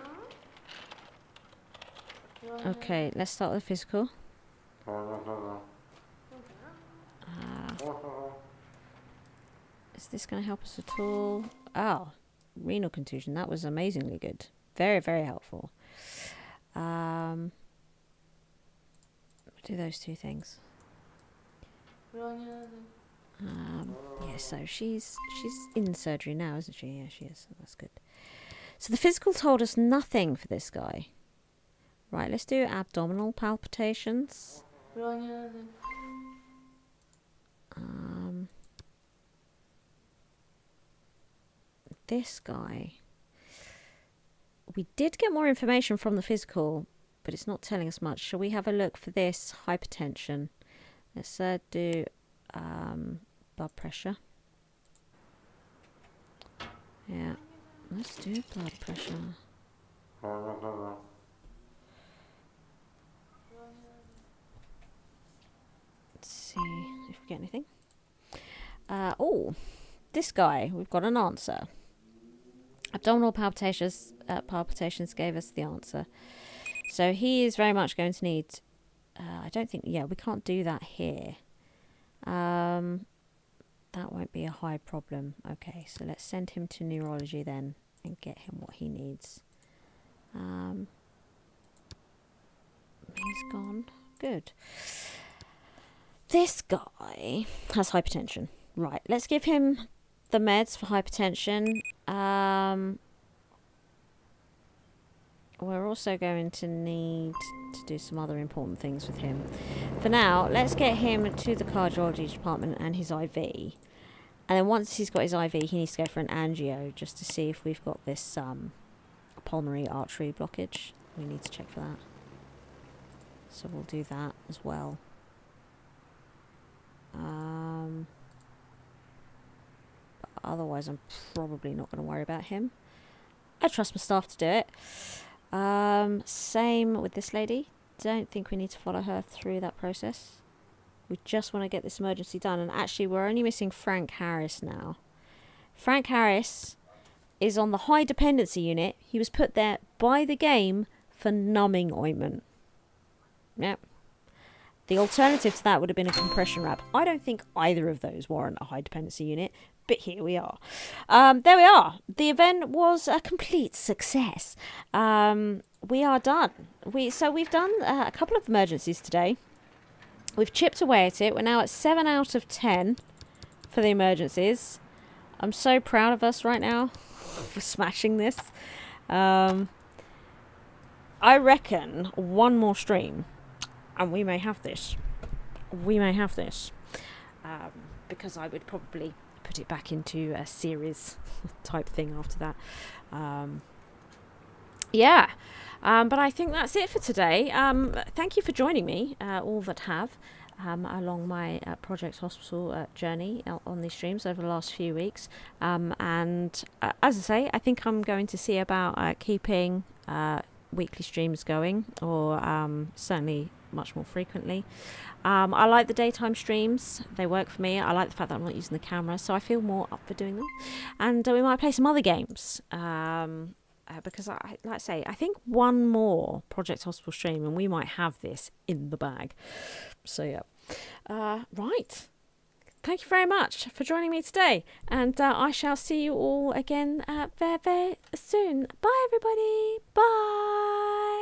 Okay, let's start with the physical. Is this going to help us at all? Oh, renal contusion. That was amazingly good. Very, very helpful. We'll do those two things. Yeah, so she's in surgery now, isn't she? Yeah, she is. That's good. So the physical told us nothing for this guy. Right, let's do abdominal palpitations. This guy. We did get more information from the physical, but it's not telling us much. Shall we have a look for this hypertension? Let's do blood pressure. Yeah, let's do blood pressure. Let's see if we get anything. Oh, this guy, we've got an answer. Abdominal palpitations gave us the answer. So he is very much going to need... I don't think... Yeah, we can't do that here. That won't be a high problem. Okay, so let's send him to neurology then and get him what he needs. He's gone. Good. This guy has hypertension. Right, let's give him the meds for hypertension. We're also going to need to do some other important things with him. For now, let's get him to the cardiology department and his IV. And then once he's got his IV, he needs to go for an angio just to see if we've got this pulmonary artery blockage. We need to check for that. So we'll do that as well. Otherwise, I'm probably not going to worry about him. I trust my staff to do it. Same with this lady. Don't think we need to follow her through that process. We just want to get this emergency done. And actually, we're only missing Frank Harris now. Frank Harris is on the high dependency unit. He was put there by the game for numbing ointment. Yep. The alternative to that would have been a compression wrap. I don't think either of those warrant a high dependency unit, but here we are. There we are. The event was a complete success. We are done. We've done a couple of emergencies today. We've chipped away at it. We're now at 7 out of 10 for the emergencies. I'm so proud of us right now for smashing this. I reckon one more stream and we may have this. Because I would probably put it back into a series type thing after that. But I think that's it for today. Thank you for joining me, all that have, along my Project Hospital journey on these streams over the last few weeks. As I say, I think I'm going to see about keeping weekly streams going, or certainly much more frequently. I like the daytime streams. They work for me. I like the fact that I'm not using the camera, so I feel more up for doing them. And we might play some other games. Because like I say, I think one more Project Hospital stream and we might have this in the bag. So yeah. Right. Thank you very much for joining me today. And I shall see you all again very, very soon. Bye everybody. Bye.